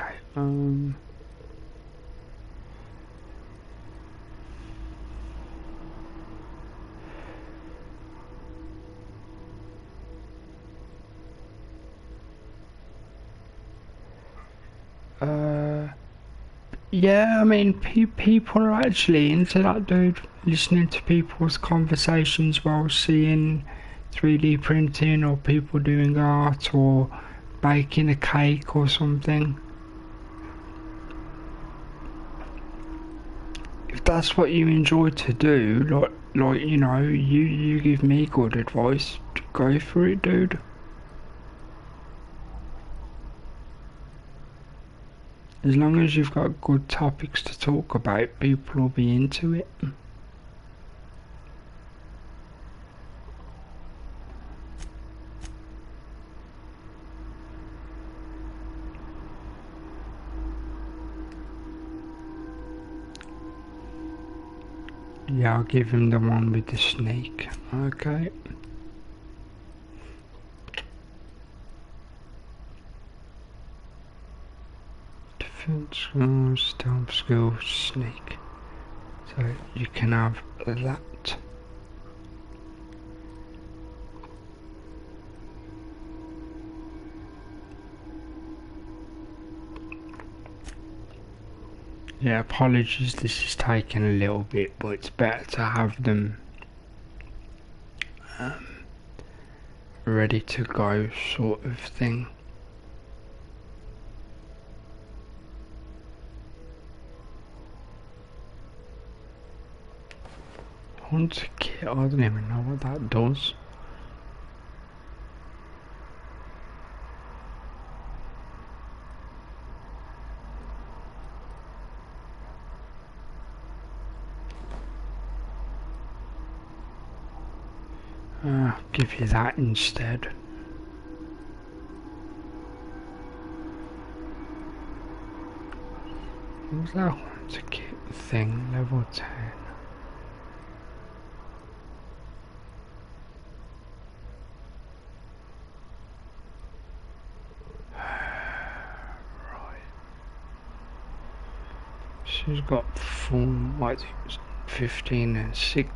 Speaker 1: Yeah, I mean, people are actually into that, dude. Listening to people's conversations while seeing 3D printing, or people doing art, or baking a cake or something. If that's what you enjoy to do, like you know, you give me good advice, go for it, dude. As long as you've got good topics to talk about, people will be into it. Yeah, I'll give him the one with the snake. Okay. Defense skills, stealth skills, sneak. So you can have that. Yeah, apologies, this is taking a little bit, but it's better to have them ready to go, sort of thing. Hunter kit, I don't even know what that does. I'll give you that instead. What was that Hunter kit thing? Level 10. She's got full, like 15 and 6.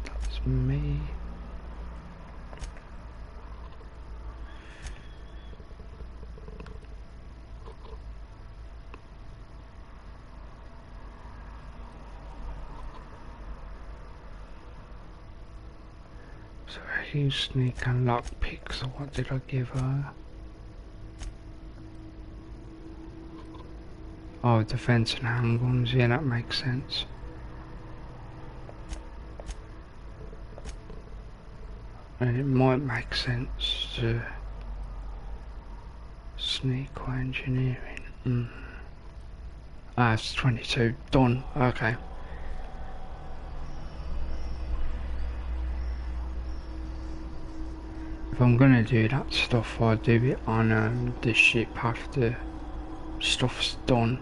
Speaker 1: That's me. So he's sneak and lockpick, so what did I give her? Oh, defense and handguns, yeah, that makes sense. And it might make sense to sneak or engineering. Ah, it's 22, done, okay. if I'm gonna do that stuff, I'll do it on the ship after stuff's done.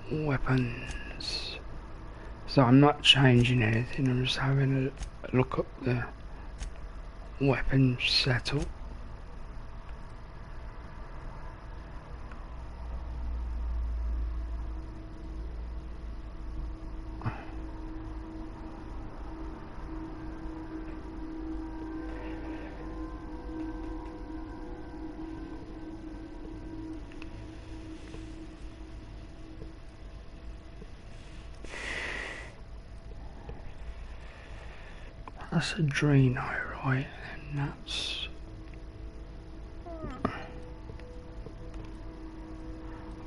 Speaker 1: Weapons. So I'm not changing anything, I'm just having a look at the weapon setup. That's a Dreno, right? And that's...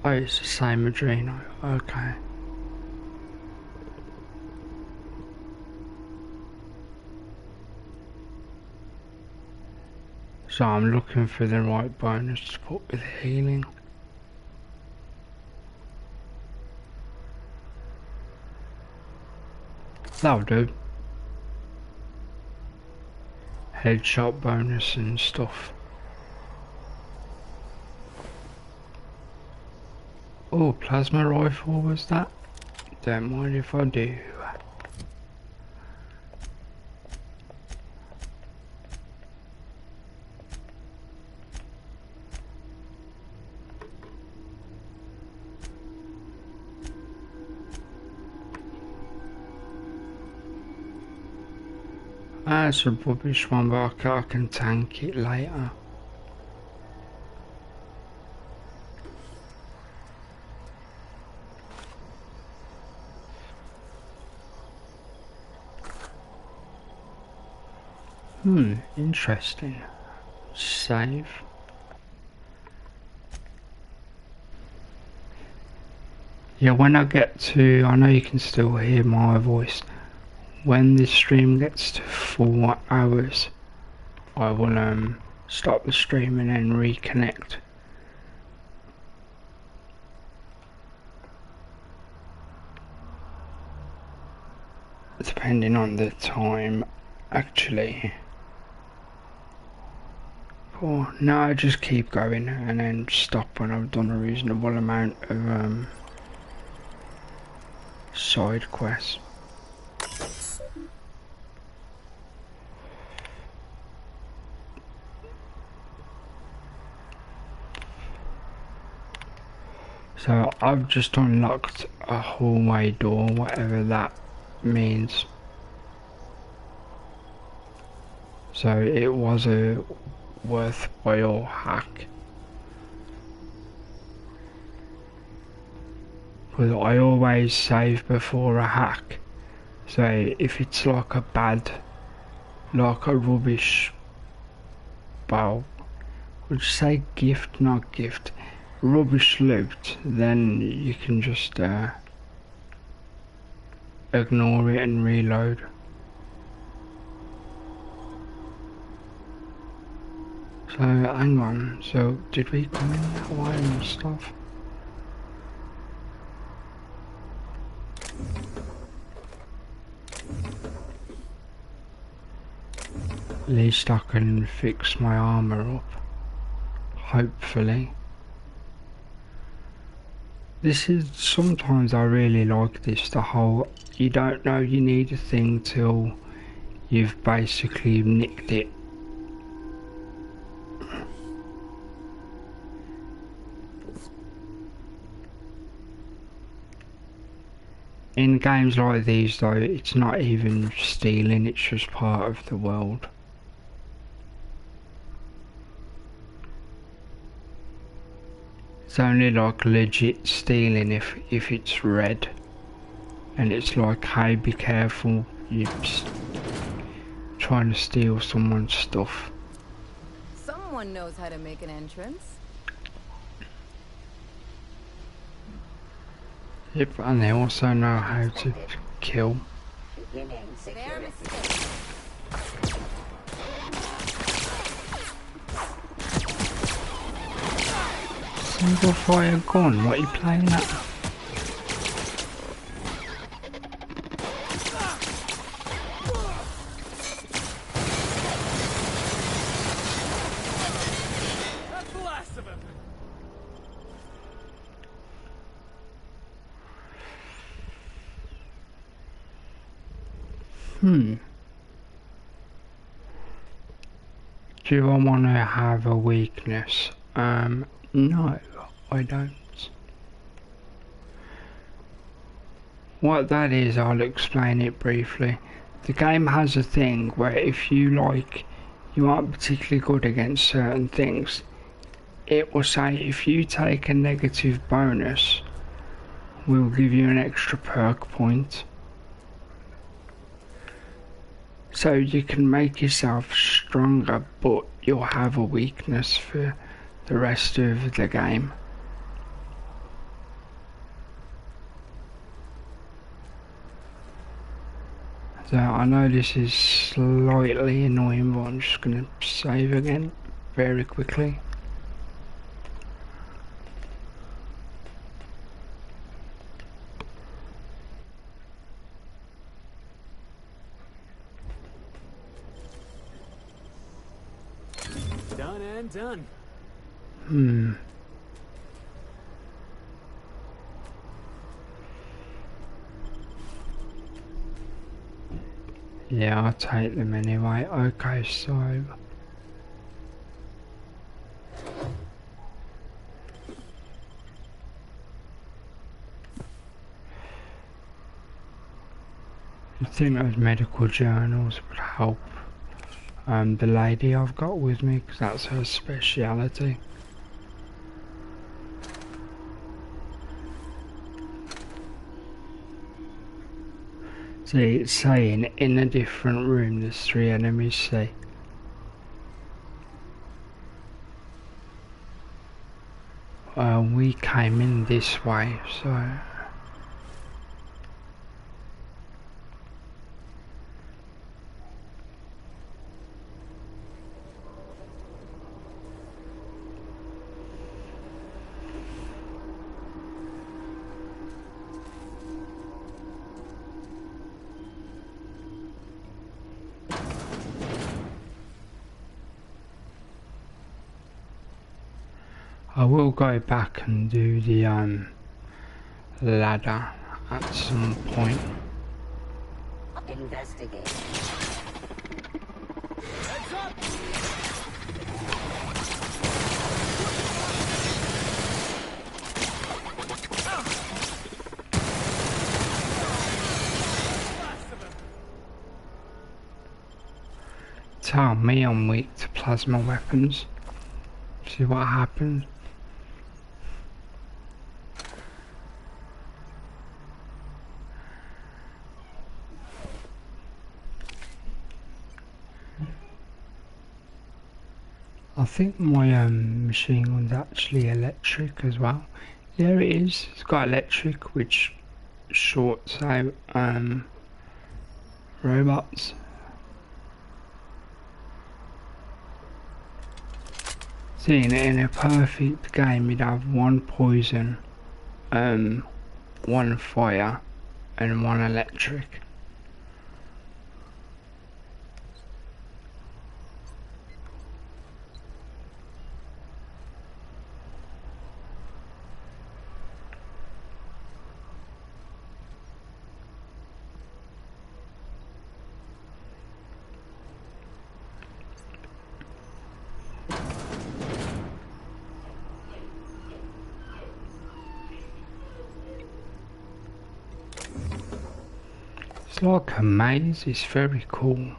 Speaker 1: Oh, it's the same Dreno, okay. So I'm looking for the right bonus to put with healing. That'll do. Headshot bonus and stuff. Oh, plasma rifle was that? Don't mind if I do. That's a rubbish one, but I can tank it later. Interesting. Save. Yeah, when I get to, I know you can still hear my voice. When this stream gets to 4 hours, I will stop the stream and then reconnect. Depending on the time, actually. Or no, I just keep going and then stop when I've done a reasonable amount of side quests. So I've just unlocked a hallway door, whatever that means. So it was a worthwhile hack. Because I always save before a hack. So if it's like a bad, like a rubbish, well, would you say gift, not gift, rubbish loot, then you can just ignore it and reload. So hang on, so did we come in that way and stuff? At least I can fix my armor up, hopefully. This is, sometimes I really like this, the whole, you don't know you need a thing till you've basically nicked it. In games like these though, it's not even stealing, it's just part of the world. It's only like legit stealing if it's red. And it's like, hey, be careful, you're trying to steal someone's stuff.
Speaker 12: Someone knows how to make an entrance.
Speaker 1: Yep, and they also know how to kill. Single fire gun, what are you playing at? Do I want to have a weakness? No, I don't. What that is, I'll explain it briefly. The game has a thing where if you aren't particularly good against certain things, it will say if you take a negative bonus, we'll give you an extra perk point. So you can make yourself stronger, but you'll have a weakness for the rest of the game. So I know this is slightly annoying, but I'm just going to save again very quickly.
Speaker 7: Done and done.
Speaker 1: Yeah, I'll take them anyway. Okay, so I think those medical journals would help the lady I've got with me, because that's her speciality. See, it's saying in a different room there's 3 enemies, see. We came in this way, so... I will go back and do the ladder at some point.
Speaker 9: Investigate.
Speaker 15: Heads up!
Speaker 1: Tell me I'm weak to plasma weapons. See what happens. I think my machine gun's actually electric as well. There it is. It's got electric, which shorts out robots. See, in a perfect game, you'd have 1 poison, 1 fire, and 1 electric. It's like a maze, it's very cool.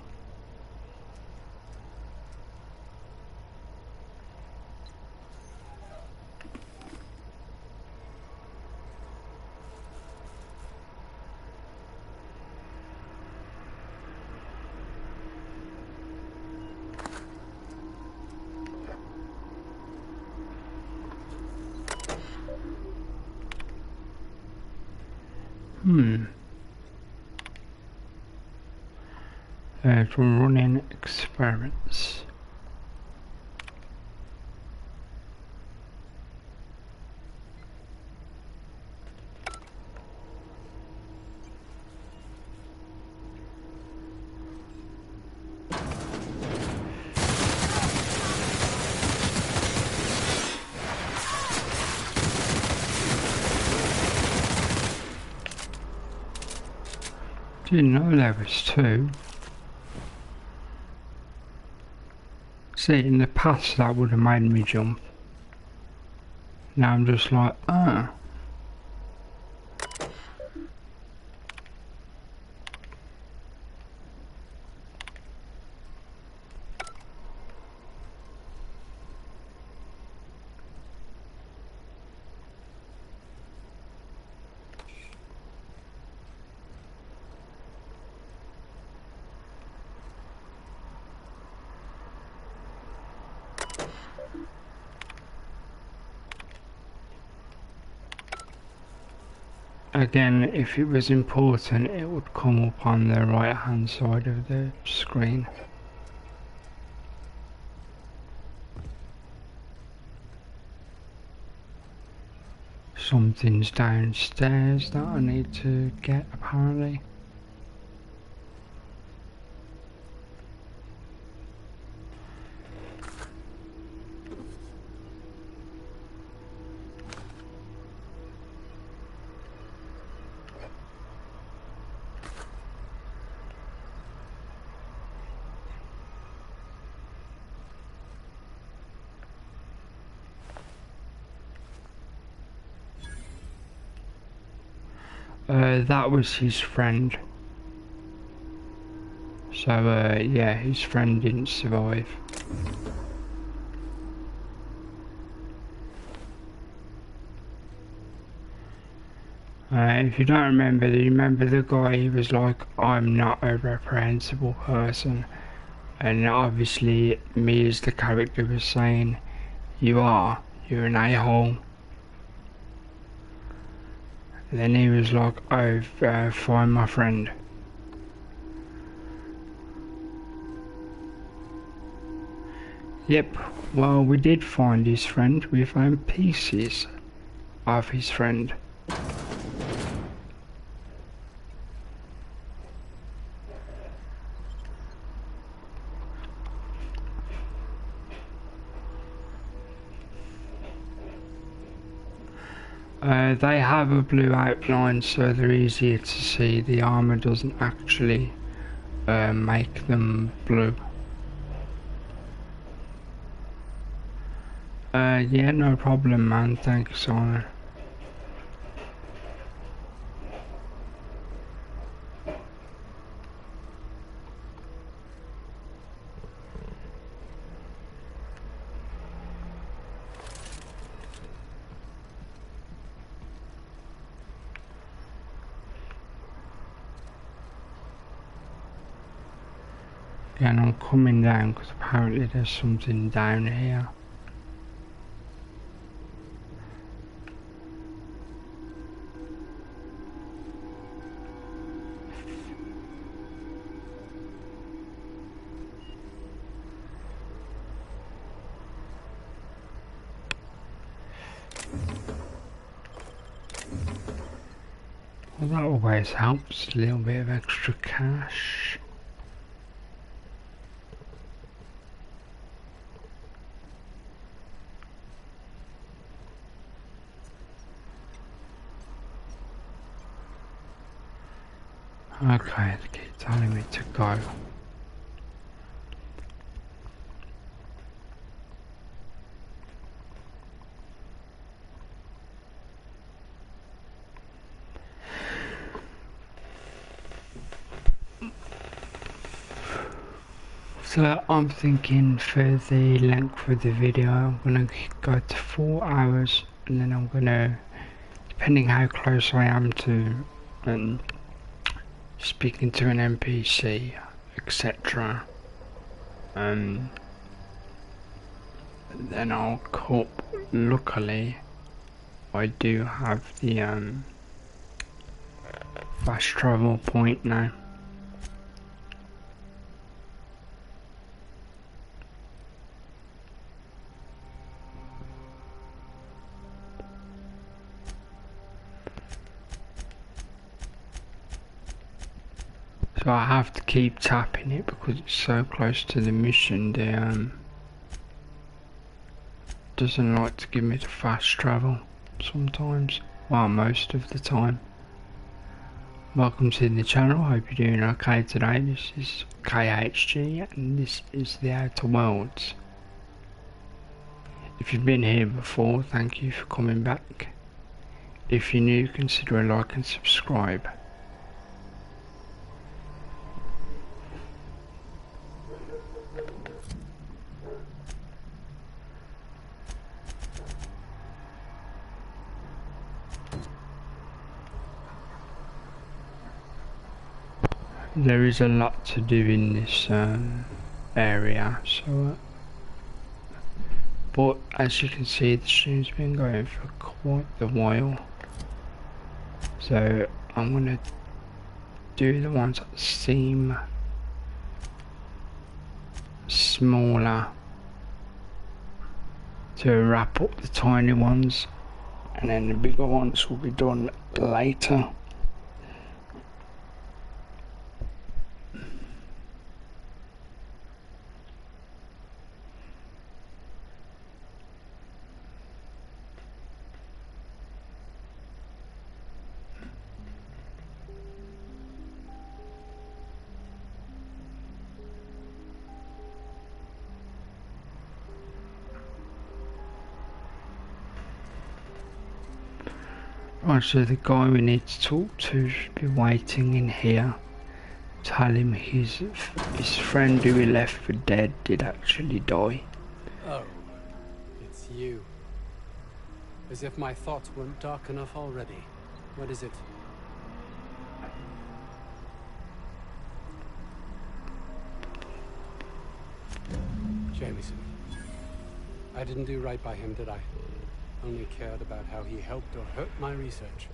Speaker 1: From running experiments. Didn't know there was two. See, in the past that would have made me jump. Now I'm just like, Again, if it was important, it would come up on the right hand side of the screen. Something's downstairs that I need to get, apparently. That was his friend. So, yeah, his friend didn't survive. If you don't remember, do you remember the guy? He was like, I'm not a reprehensible person. And obviously, me as the character was saying, you are. You're an a-hole. Then he was like, oh, find my friend. Yep, well, we did find his friend. We found pieces of his friend. They have a blue outline, so they're easier to see. The armor doesn't actually make them blue. Yeah, no problem, man. Thanks, Simon. And I'm coming down because apparently there's something down here. Well, that always helps, a little bit of extra cash. Okay, they keep telling me to go. So I'm thinking for the length of the video, I'm gonna go to 4 hours, and then I'm gonna, depending how close I am to speaking to an NPC, etc. Then I'll cut. Luckily, I do have the fast travel point now. So I have to keep tapping it because it's so close to the mission. The doesn't like to give me the fast travel sometimes. Well, most of the time. Welcome to the channel, hope you're doing okay today. This is KHG and this is the Outer Worlds. If you've been here before, thank you for coming back. If you're new, consider a like and subscribe. There is a lot to do in this area, so but as you can see, the stream's been going for quite a while, so I'm gonna do the ones that seem smaller to wrap up the tiny ones, and then the bigger ones will be done later. Right, so the guy we need to talk to should be waiting in here. Tell him his friend who he left for dead did actually die.
Speaker 5: Oh, it's you. As if my thoughts weren't dark enough already. What is it? Jameson. I didn't do right by him, did I? Only cared about how he helped or hurt my research.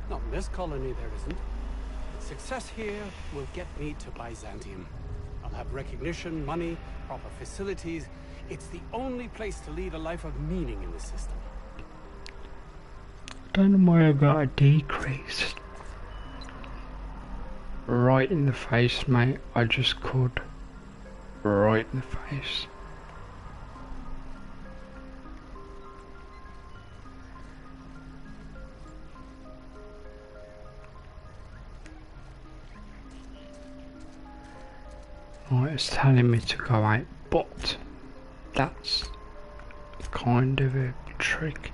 Speaker 5: Not in this colony, there isn't. Success here will get me to Byzantium. I'll have recognition, money, proper facilities. It's the only place to lead a life of meaning in the system.
Speaker 1: Don't know why I got a decrease. Right in the face, mate. I just could. Right in the face. Right, it's telling me to go out, but that's kind of a trick.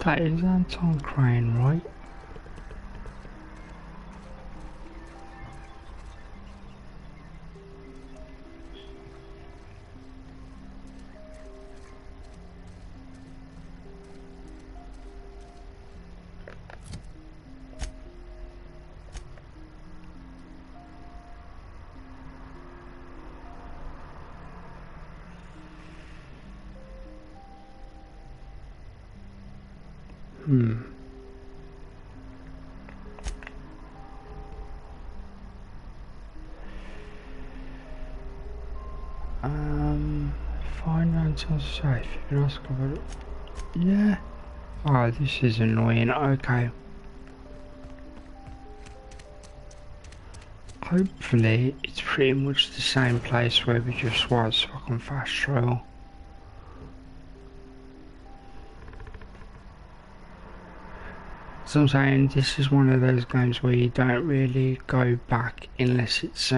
Speaker 1: That is Anton Crane, right? Finances safe. You can ask about it. Yeah. Oh, this is annoying. Okay. Hopefully, it's pretty much the same place where we just was, so I can fast travel. So I'm saying this is one of those games where you don't really go back unless it's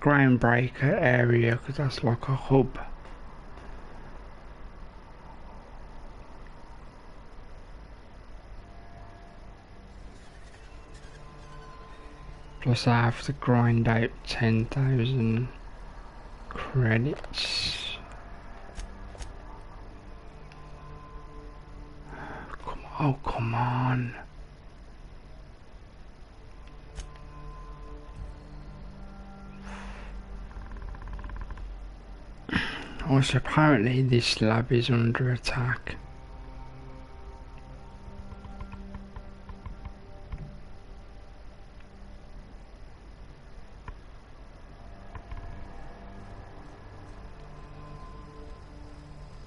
Speaker 1: Groundbreaker area, because that's like a hub. Plus I have to grind out 10,000 credits. Oh, come on. Also, apparently this lab is under attack.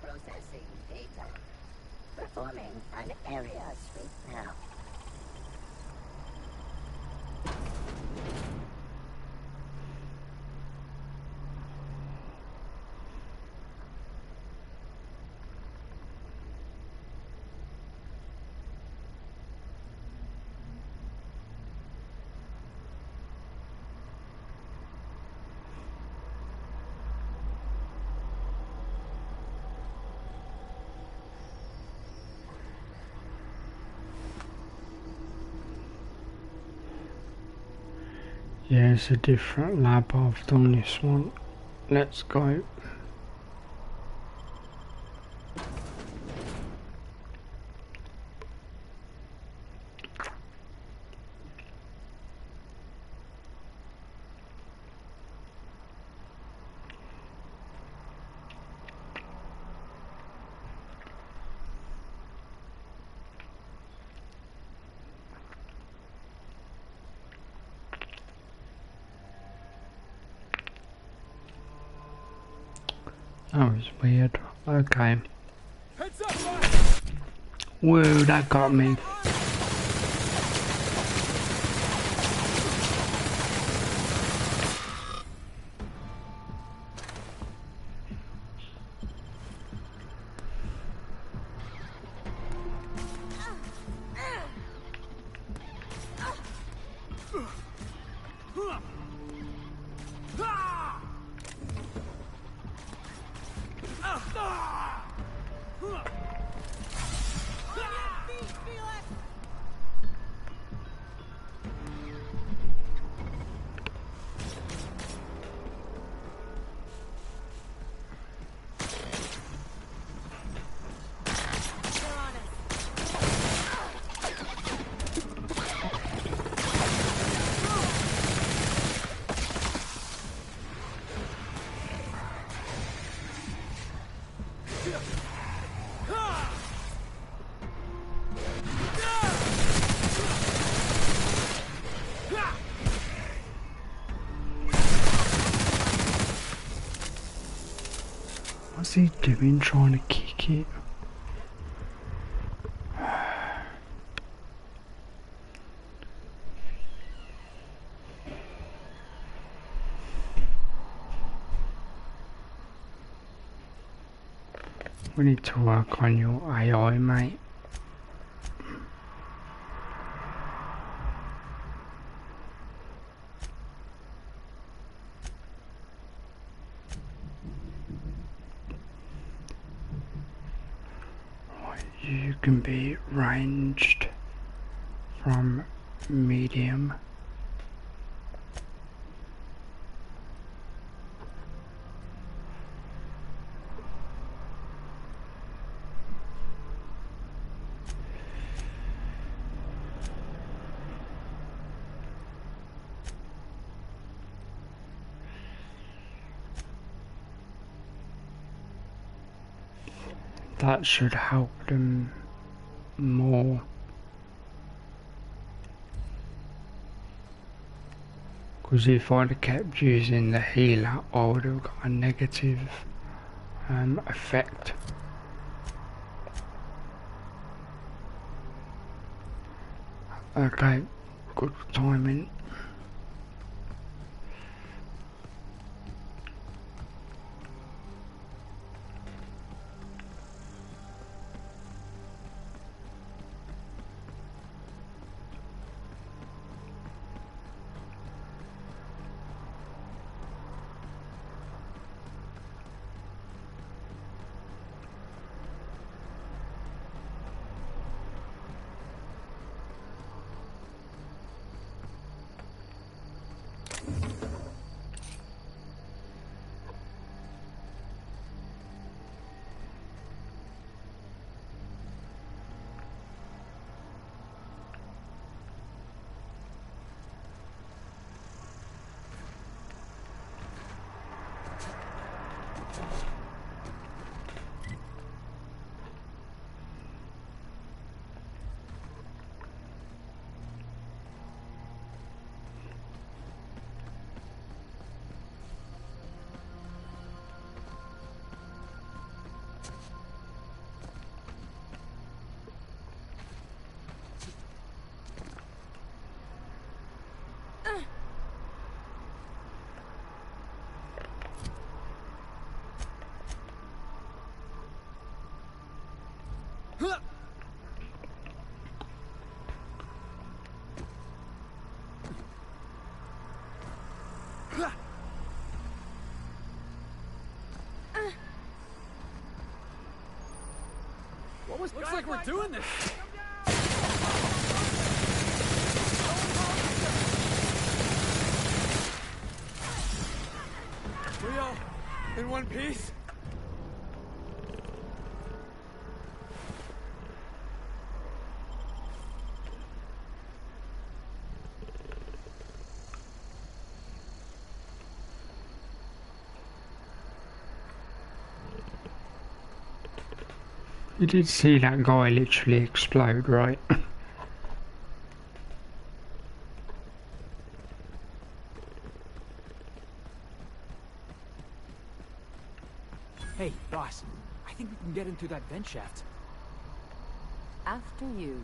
Speaker 9: Processing data. Performing fun areas right now.
Speaker 1: Yeah, it's a different lab. I've done this one. Let's go. That was weird. Okay. Whoa, that got me. What's he doing trying to kick it? We need to work on your AI, mate. You can be ranged from medium. That should help them more. Because if I'd have kept using the healer, I would have got a negative effect. Okay, good timing.
Speaker 14: Looks like we're doing this.
Speaker 11: We all in one piece?
Speaker 1: You did see that guy literally explode, right?
Speaker 14: Hey, boss. I think we can get into that vent shaft.
Speaker 12: After you.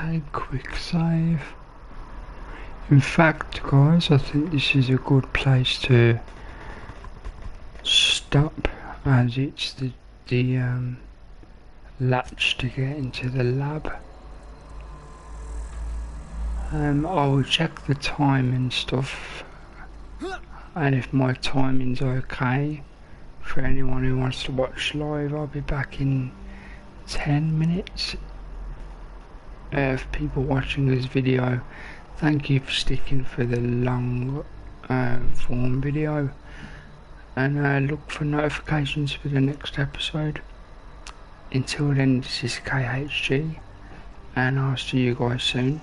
Speaker 1: Okay, quick save. In fact, guys, I think this is a good place to stop, as it's the latch to get into the lab. I will check the time and stuff, and if my timing's okay for anyone who wants to watch live, I'll be back in 10 minutes. For people watching this video, thank you for sticking for the long form video, and look for notifications for the next episode. Until then, this is KHG, and I'll see you guys soon.